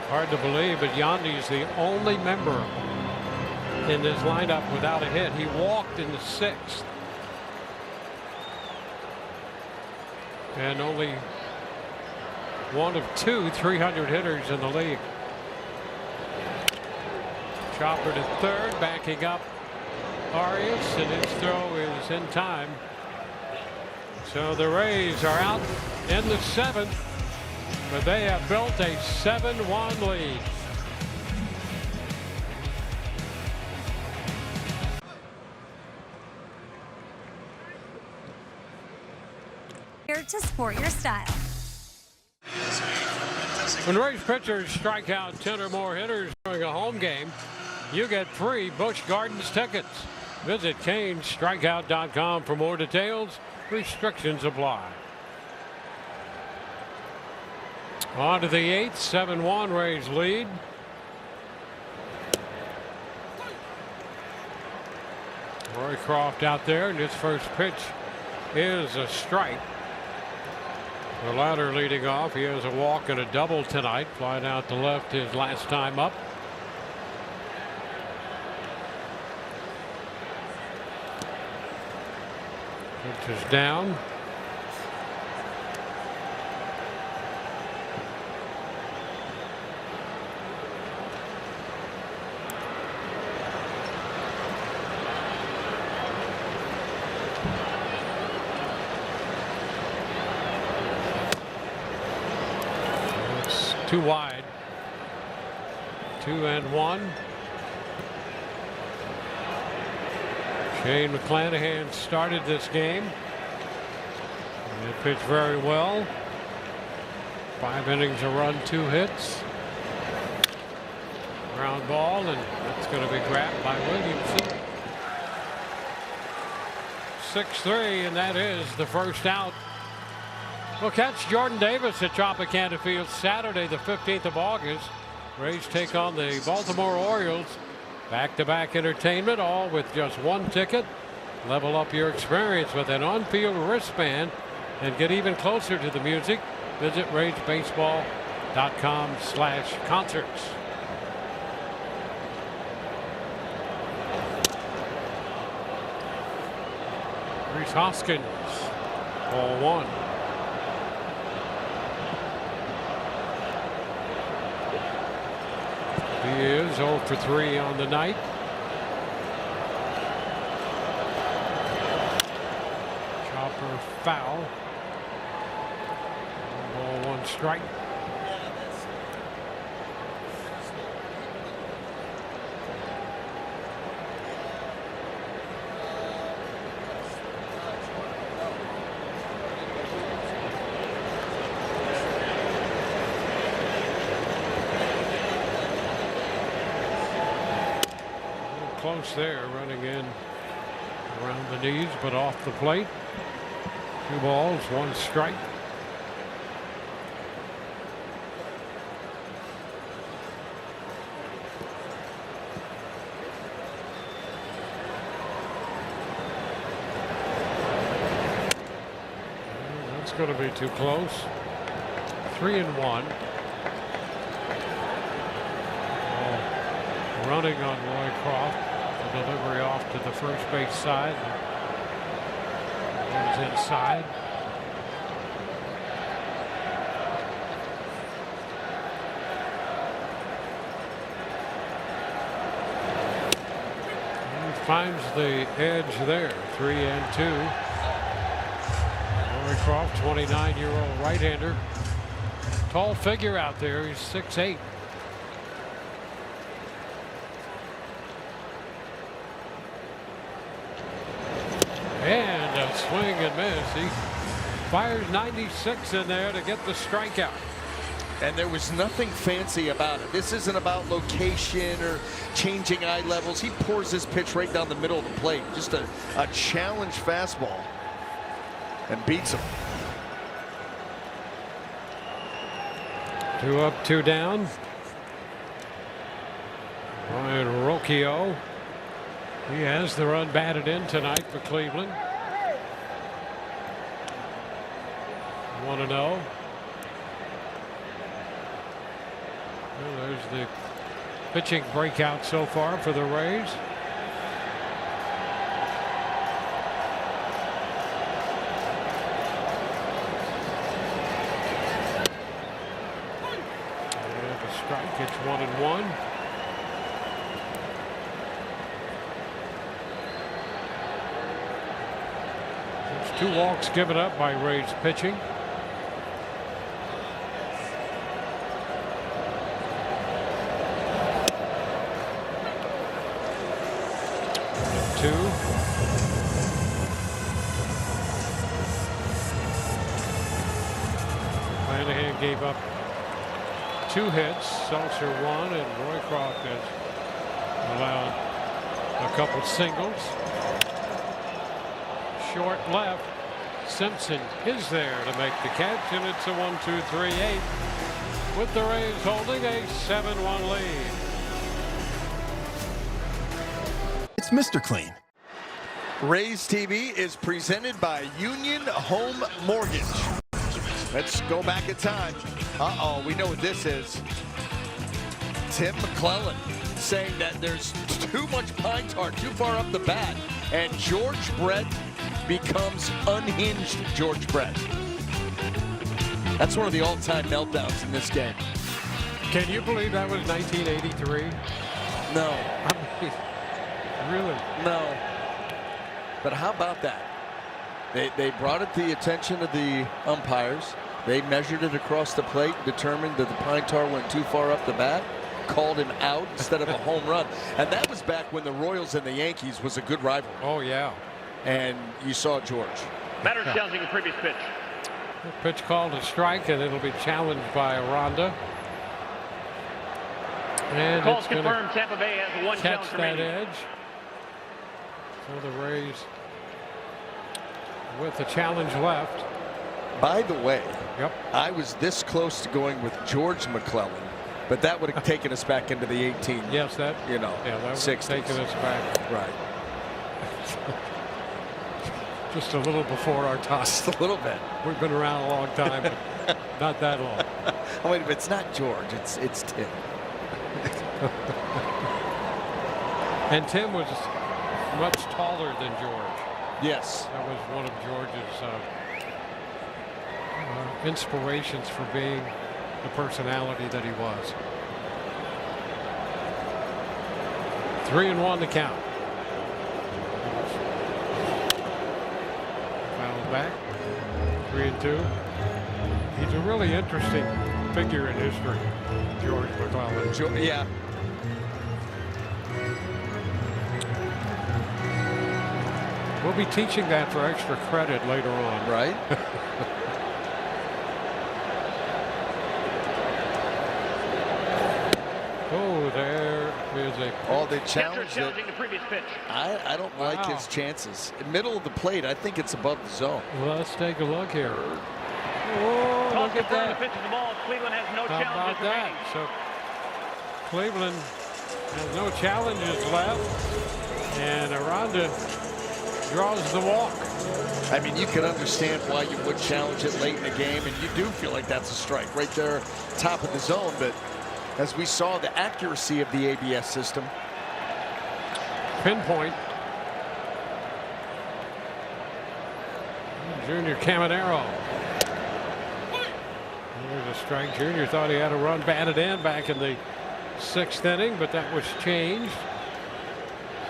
Hard to believe, but Yandy is the only member in this lineup without a hit. He walked in the 6th. And only one of 2 300 hitters in the league. Chopper to third, backing up Arias, and his throw is in time. So the Rays are out in the 7th, but they have built a 7-1 lead. Here to support your style. When Rays pitchers strike out 10 or more hitters during a home game, you get free Busch Gardens tickets. Visit CaneStrikeout.com for more details. Restrictions apply. On to the 8th, 7-1 Rays lead. Roy Croft out there, and his first pitch is a strike. The latter leading off. He has a walk and a double tonight. Flying out to left his last time up. Pitch is down. Too wide. 2-1. Shane McClanahan started this game. He pitched very well. 5 innings, a run, 2 hits. Ground ball, and that's going to be grabbed by Williamson. 6-3, and that is the first out. We'll catch Jordan Davis at Tropicana Field Saturday, the 15th of August. Rays take on the Baltimore Orioles. Back-to-back entertainment, all with just one ticket. Level up your experience with an on-field wristband and get even closer to the music. Visit RaysBaseball.com/concerts. Rhys Hoskins, ball one. He is 0 for 3 on the night. Chopper foul. Ball one strike. Close there, running in around the knees, but off the plate. 2 balls, 1 strike. That's going to be too close. 3-1. Running on Roycroft. Delivery off to the first base side. Moves inside. He finds the edge there. 3-2. Roycroft, 29-year-old right-hander. Tall figure out there. He's 6'8". And a swing and miss. He fires 96 in there to get the strikeout. And there was nothing fancy about it. This isn't about location or changing eye levels. He pours this pitch right down the middle of the plate. Just a challenge fastball. And beats him. 2 up, 2 down. Ryan Rocchio. He has the run batted in tonight for Cleveland. 1-0. Well, there's the pitching breakout so far for the Rays. And a strike. It's 1-1. There's 2 walks given up by Rays pitching. Flanagan gave up 2 hits, Seltzer 1, and Roycroft has allowed a couple singles. Short left. Simpson is there to make the catch, and it's a 1-2-3-8 with the Rays holding a 7-1 lead. It's Mr. Clean. Rays TV is presented by Union Home Mortgage. Let's go back in time. We know what this is. Tim McClellan saying that there's too much pine tar too far up the bat, and George Brett becomes unhinged George Brett. That's one of the all-time meltdowns in this game. Can you believe that was 1983? No. I mean, really? No. But how about that? They brought it to the attention of the umpires. They measured it across the plate, determined that the pine tar went too far up the bat, called him out instead of a home run. And that was back when the Royals and the Yankees was a good rivalry. Oh, yeah. And you saw George. Batter challenging the previous pitch. The pitch called a strike, and it'll be challenged by Aranda. And Call it's confirmed. Tampa Bay has 1 catch challenge that remaining. edge. So the Rays with the challenge left. By the way, yep. I was this close to going with George McClellan, But that would have taken us back into the 18. Yes, that. You know, Yeah, that would have 60s. taken us back. Right. Just a little before our time. Just a little bit. We've been around a long time, but not that long. Oh, wait a minute. It's not George. It's Tim. And Tim was much taller than George. Yes. That was one of George's inspirations for being the personality that he was. 3-1 to count. Foul back. 3-2. He's a really interesting figure in history, George McClellan. Yeah. We'll be teaching that for extra credit later on. Right. Oh, there is a. Oh, they challenged it. The previous pitch. I don't like his chances. Middle of the plate, I think it's above the zone. Well, let's take a look here. Oh, look at that. The pitch of the ball. Cleveland has no How challenges about that? remaining. So Cleveland has no challenges left, and Aranda draws the walk. I mean, you can understand why you would challenge it late in the game, and you do feel like that's a strike right there, top of the zone. But as we saw, the accuracy of the ABS system. Pinpoint. Junior Caminero. There's a strike. Junior thought he had a run batted in back in the 6th inning, but that was changed.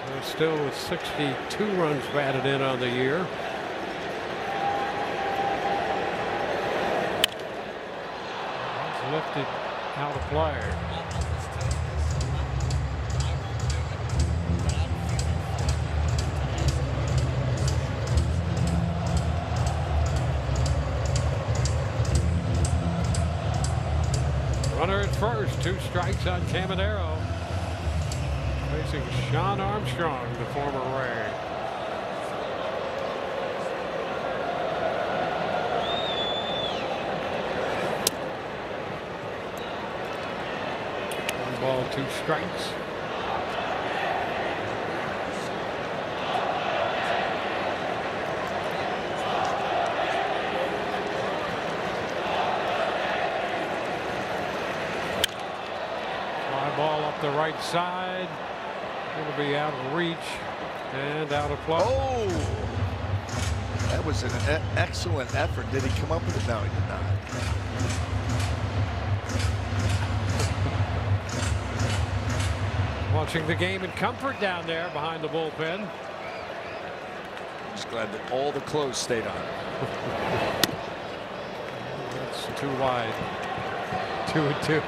So still with 62 runs batted in on the year. It's lifted out of play. Runner at first, 2 strikes on Caminero. Facing Sean Armstrong, the former Ray. One ball, 2 strikes. Fly ball up the right side. It'll be out of reach and out of play. Oh, that was an excellent effort. Did he come up with it? No, he did not. Watching the game in comfort down there behind the bullpen. Just glad that all the clothes stayed on. That's too wide. 2-2.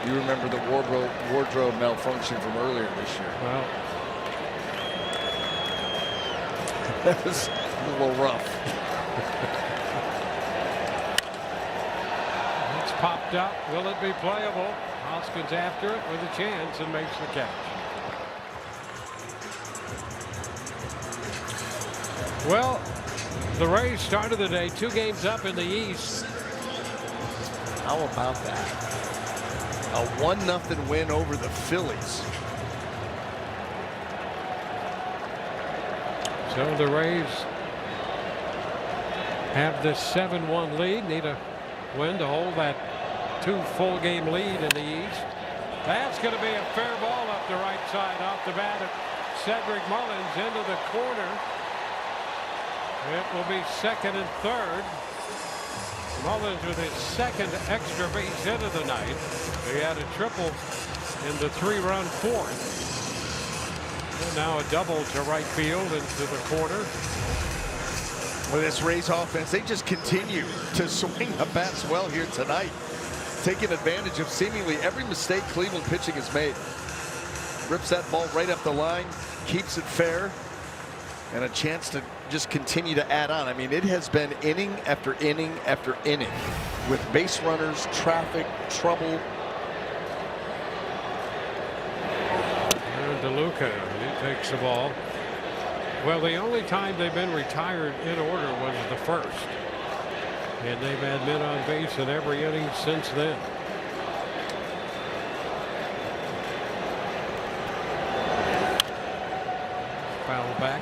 You remember the wardrobe malfunction from earlier this year. Well, that was a little rough. It's popped up. Will it be playable? Hoskins after it with a chance and makes the catch. Well, the Rays started the day 2 games up in the East. How about that? A 1-0 win over the Phillies. So the Rays have this 7-1 lead. Need a win to hold that 2 full game lead in the East. That's going to be a fair ball up the right side off the bat of Cedric Mullins into the corner. It will be 2nd and 3rd. Mullins with his 2nd extra base hit of the night. He had a triple in the 3-run 4th. And now a double to right field into the corner. With this Rays offense, they just continue to swing the bats well here tonight, taking advantage of seemingly every mistake Cleveland pitching has made. Rips that ball right up the line, keeps it fair, and a chance to just continue to add on. I mean, it has been inning after inning after inning with base runners, traffic, trouble. And DeLuca, he takes the ball. Well, the only time they've been retired in order was the 1st. And they've had men on base in every inning since then. foul back.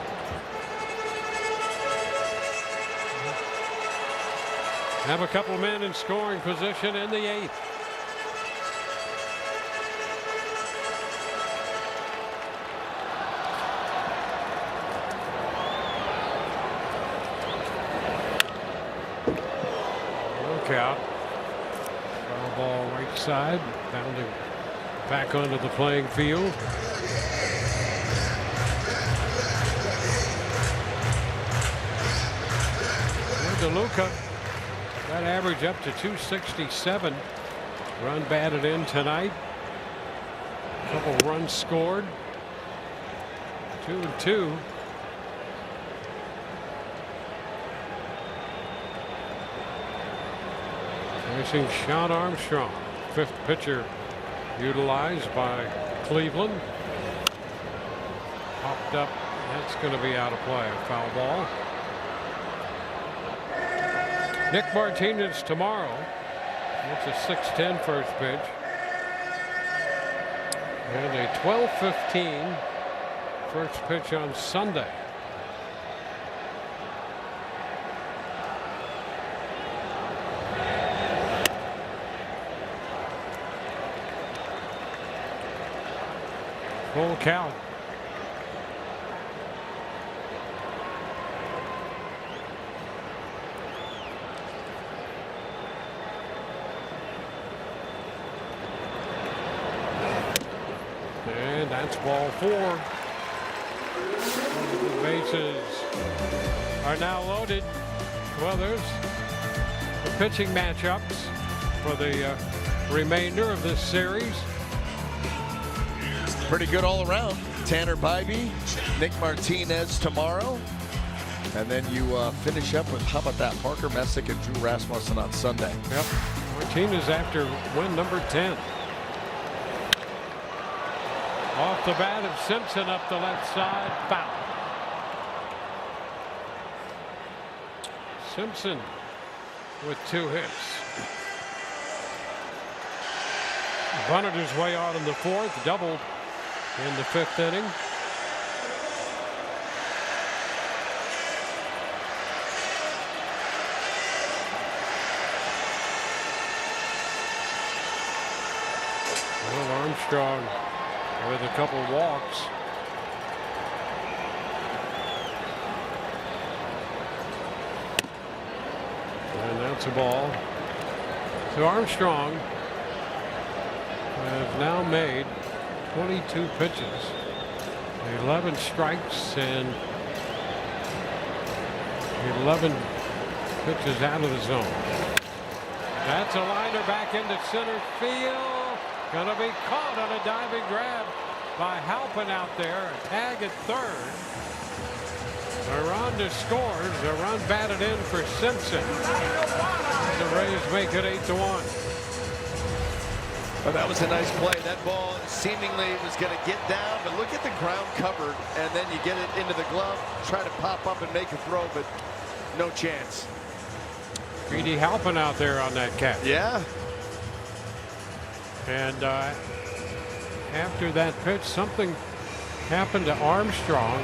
Have a couple men in scoring position in the 8th. Look out. Foul ball right side, bounding back onto the playing field. DeLuca, that average up to 267. Run batted in tonight. A couple runs scored. 2-2. Facing Sean Armstrong, 5th pitcher utilized by Cleveland. Popped up. That's going to be out of play. A foul ball. Nick Martinez tomorrow. It's a 6:10 first pitch. And a 12:15 first pitch on Sunday. Full count. And that's ball 4. The bases are now loaded. Well, there's the pitching matchups for the remainder of this series. Pretty good all around. Tanner Bybee, Nick Martinez tomorrow. And then you finish up with, how about that, Parker Messick and Drew Rasmussen on Sunday. Yep. Martinez after win number 10. Off the bat of Simpson up the left side. Foul. Simpson with 2 hits. Bunted his way out in the 4th. Doubled in the 5th inning. Well, Armstrong with a couple walks. And that's a ball. So Armstrong has now made 22 pitches, 11 strikes, and 11 pitches out of the zone. That's a liner back into center field. Going to be caught on a diving grab by Halpin out there. A tag at 3rd. Aranda scores. A run batted in for Simpson. The Rays make it 8-1. Well, that was a nice play. That ball seemingly was going to get down, but look at the ground covered, and then you get it into the glove, try to pop up and make a throw, but no chance. Petey Halpin out there on that catch. Yeah. And after that pitch, something happened to Armstrong.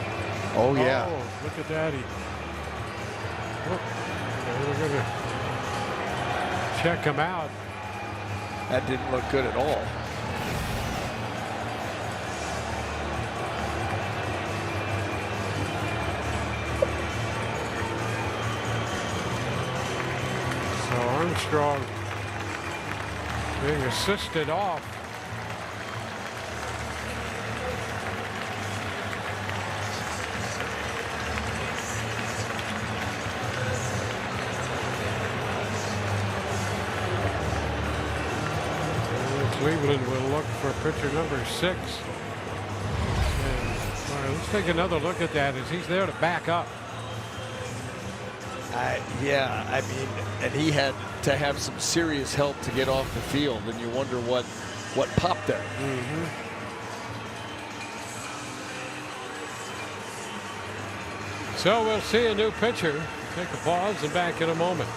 Oh, yeah. Oh, look at that. We're going to check him out. That didn't look good at all. So Armstrong being assisted off. Cleveland will look for pitcher number 6. And, all right, let's take another look at that as he's there to back up. Yeah, I mean, and he had to have some serious help to get off the field, and you wonder what popped there. So we'll see a new pitcher. Take a pause and back in a moment.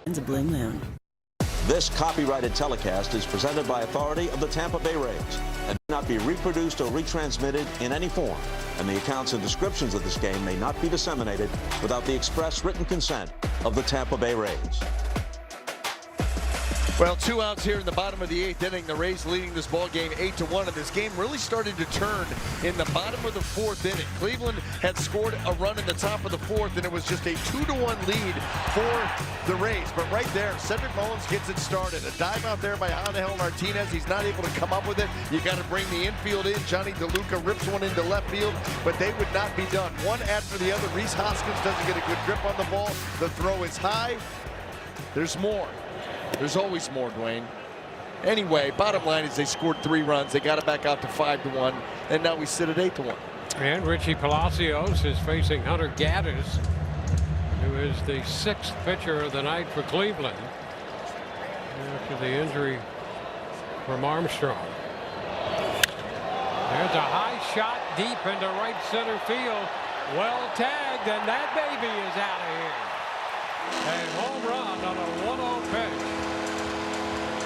A blue moon. This copyrighted telecast is presented by authority of the Tampa Bay Rays and may not be reproduced or retransmitted in any form, and the accounts and descriptions of this game may not be disseminated without the express written consent of the Tampa Bay Rays. Well, 2 outs here in the bottom of the 8th inning. The Rays leading this ball game 8-1, and this game really started to turn in the bottom of the 4th inning. Cleveland had scored a run in the top of the 4th, and it was just a 2-1 lead for the Rays. But right there, Cedric Mullins gets it started. A dive out there by Angel Martinez. He's not able to come up with it. You got to bring the infield in. Johnny DeLuca rips one into left field, but they would not be done. One after the other. Rhys Hoskins doesn't get a good grip on the ball. The throw is high. There's more. There's always more, Dwayne. Anyway, bottom line is they scored 3 runs. They got it back out to 5-1, and now we sit at 8-1. And Richie Palacios is facing Hunter Gaddis, who is the 6th pitcher of the night for Cleveland after the injury from Armstrong. There's a high shot deep into right center field. Well tagged, and that baby is out of here. A home run on a 1-0 pitch.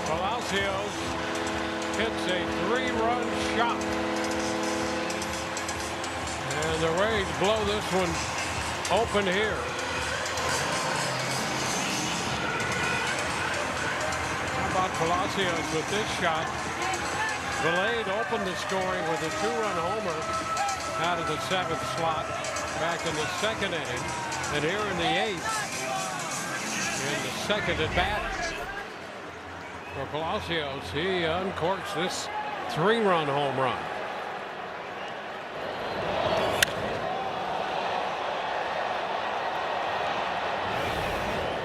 Palacios hits a 3-run shot. And the Rays blow this one open here. How about Palacios with this shot? Vilade opened the scoring with a 2-run homer out of the 7th slot back in the 2nd inning. And here in the 8th, in the 2nd at bat for Palacios, he uncorks this 3-run home run.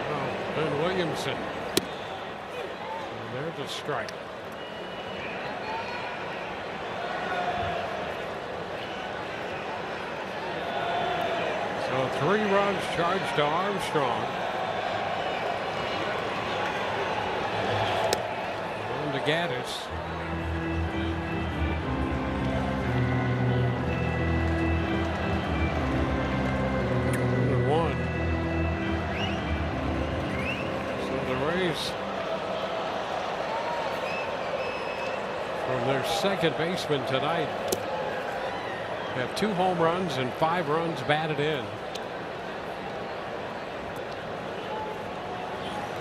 Oh, and Williamson. And there's a strike. So 3 runs charged to Armstrong. Gaddis. 1. So the Rays, from their 2nd baseman tonight, have 2 home runs and 5 runs batted in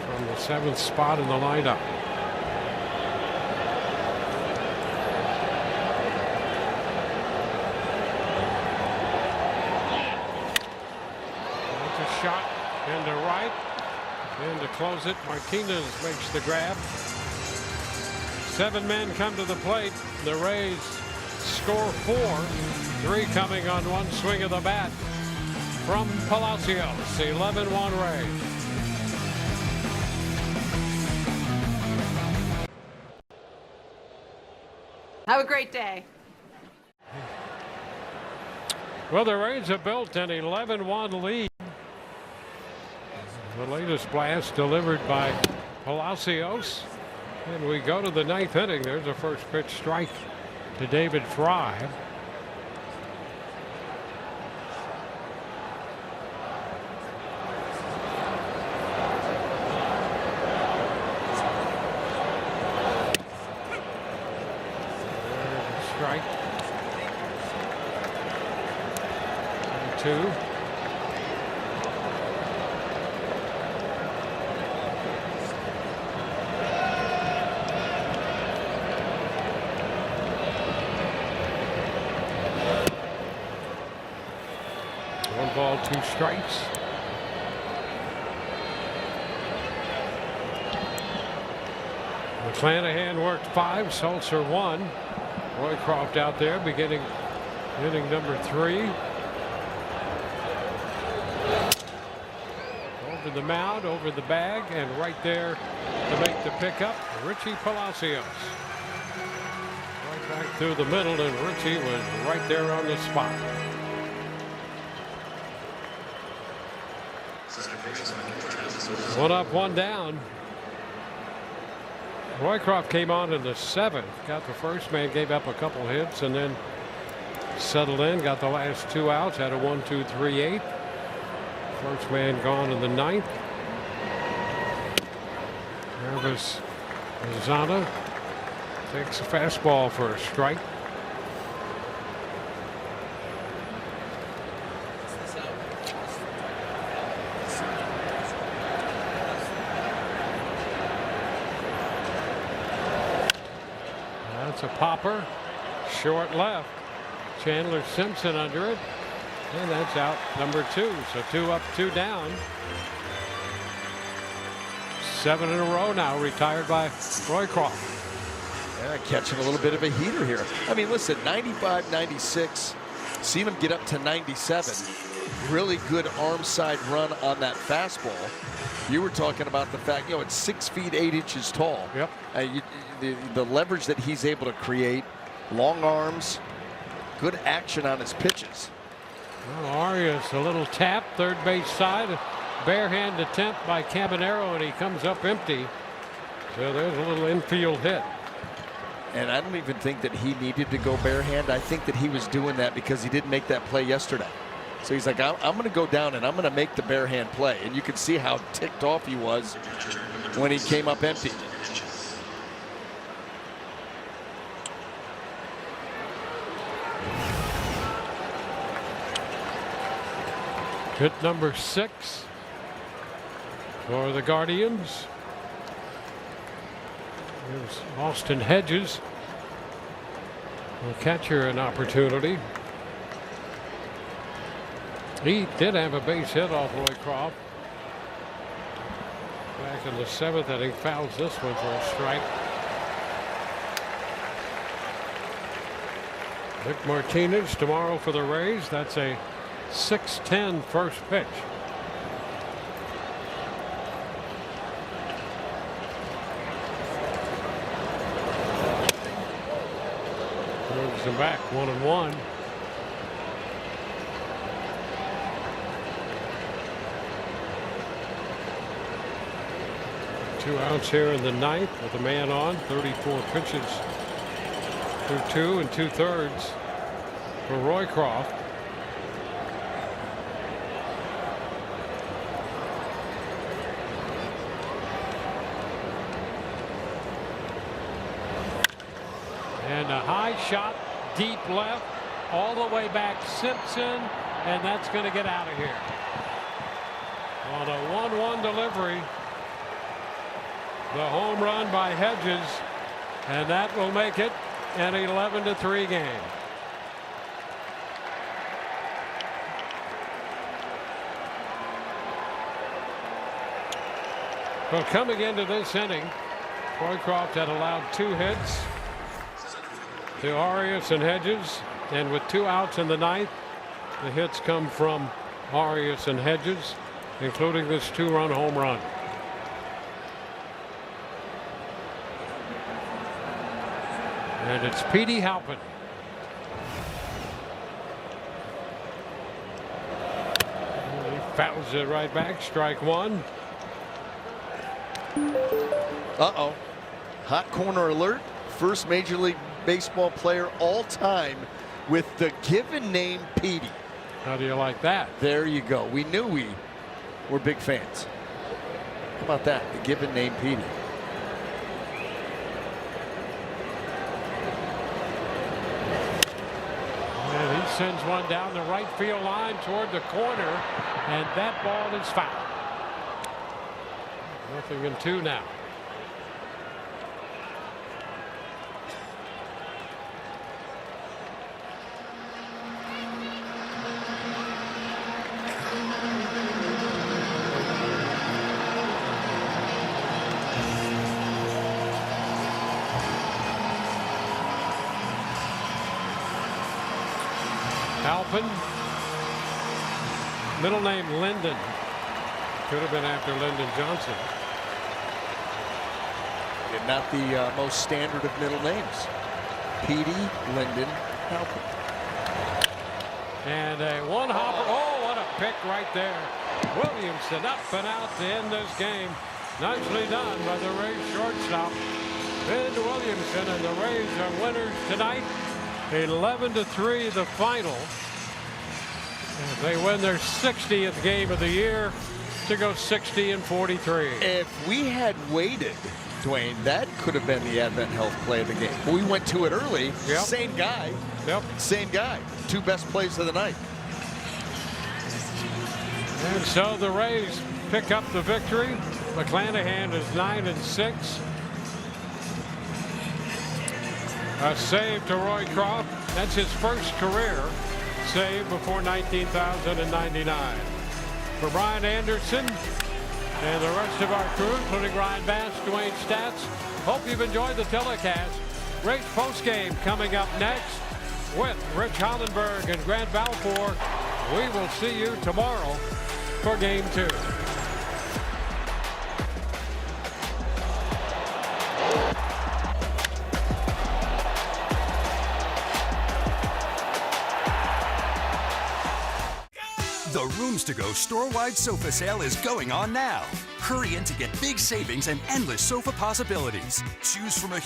from the 7th spot in the lineup. Shot into right, and to close it, Martinez makes the grab. 7 men come to the plate. The Rays score 4, 3 coming on one swing of the bat from Palacios. 11-1 Rays. Have a great day. Well, the Rays have built an 11-1 lead. The latest blast delivered by Palacios. And we go to the 9th inning. There's a first pitch strike to David Fry. There's a strike. 2. Ball, 2 strikes. McClanahan worked 5, Sulzer 1. Roycroft out there beginning inning number 3. Over the mound, over the bag, and right there to make the pickup, Richie Palacios. Right back through the middle, and Richie was right there on the spot. One up, one down. Roycroft came on in the 7th. Got the first man, gave up a couple hits, and then settled in. Got the last 2 outs. Had a 1-2-3-8. First man gone in the 9th. Nervous Zana takes a fastball for a strike. That's a popper, short left. Chandler Simpson under it, and that's out number 2. So 2 up, 2 down. 7 in a row now, retired by Roycroft. Yeah, catching a little bit of a heater here. I mean, listen, 95, 96, seen him get up to 97. Really good arm side run on that fastball. You were talking about the fact, it's 6 feet 8 inches tall. Yep. The leverage that he's able to create, long arms, good action on his pitches. Well, Arias a little tap, third base side, bare hand attempt by Cabanero, and he comes up empty. So there's a little infield hit. And I don't even think that he needed to go bare hand. I think that he was doing that because he didn't make that play yesterday. So he's like, I'm going to go down and I'm going to make the bare hand play. And you can see how ticked off he was when he came up empty. Hit number 6 for the Guardians. Here's Austin Hedges. The catcher an opportunity. He did have a base hit off Roycroft back in the 7th inning. Fouls this one for a strike. Nick Martinez tomorrow for the Rays. That's a 6:10 first pitch. Moves him back 1-1. Two outs here in the 9th with a man on. 34 pitches through 2 2/3 for Roycroft. And a high shot, deep left, all the way back Simpson, and that's going to get out of here. On a 1-1 delivery, the home run by Hedges, and that will make it an 11-3 game. Well, coming into this inning, Roycroft had allowed 2 hits to Arias and Hedges, and with 2 outs in the 9th, the hits come from Arias and Hedges, including this 2-run home run. And it's Petey Halpin. He fouls it right back. Strike 1. Uh-oh. Hot corner alert. First Major League Baseball player all time with the given name Petey. How do you like that? There you go. We knew we were big fans. How about that? The given name Petey. And he sends one down the right field line toward the corner, and that ball is foul. 0-2 now. Halpin, middle name Linden, could have been after Lyndon Johnson. And not the most standard of middle names. Petey, Linden, Halpin. And a one-hopper. Oh, what a pick right there. Williamson up and out to end this game. Nicely done by the Rays shortstop, Ben Williamson, and the Rays are winners tonight. 11-3 the final. They win their 60th game of the year to go 60-43. If we had waited, Dwayne, that could have been the Advent Health play of the game. We went to it early. Yep. Same guy. Yep. Same guy. 2 best plays of the night. And so the Rays pick up the victory. McClanahan is 9-6. A save to Roy Croft. That's his first career save before 19,099. For Brian Anderson and the rest of our crew, including Ryan Bass, Dwayne Stats, hope you've enjoyed the telecast. Race postgame coming up next with Rich Hollenberg and Grant Balfour. We will see you tomorrow for Game 2. The Rooms to Go store-wide sofa sale is going on now. Hurry in to get big savings and endless sofa possibilities. Choose from a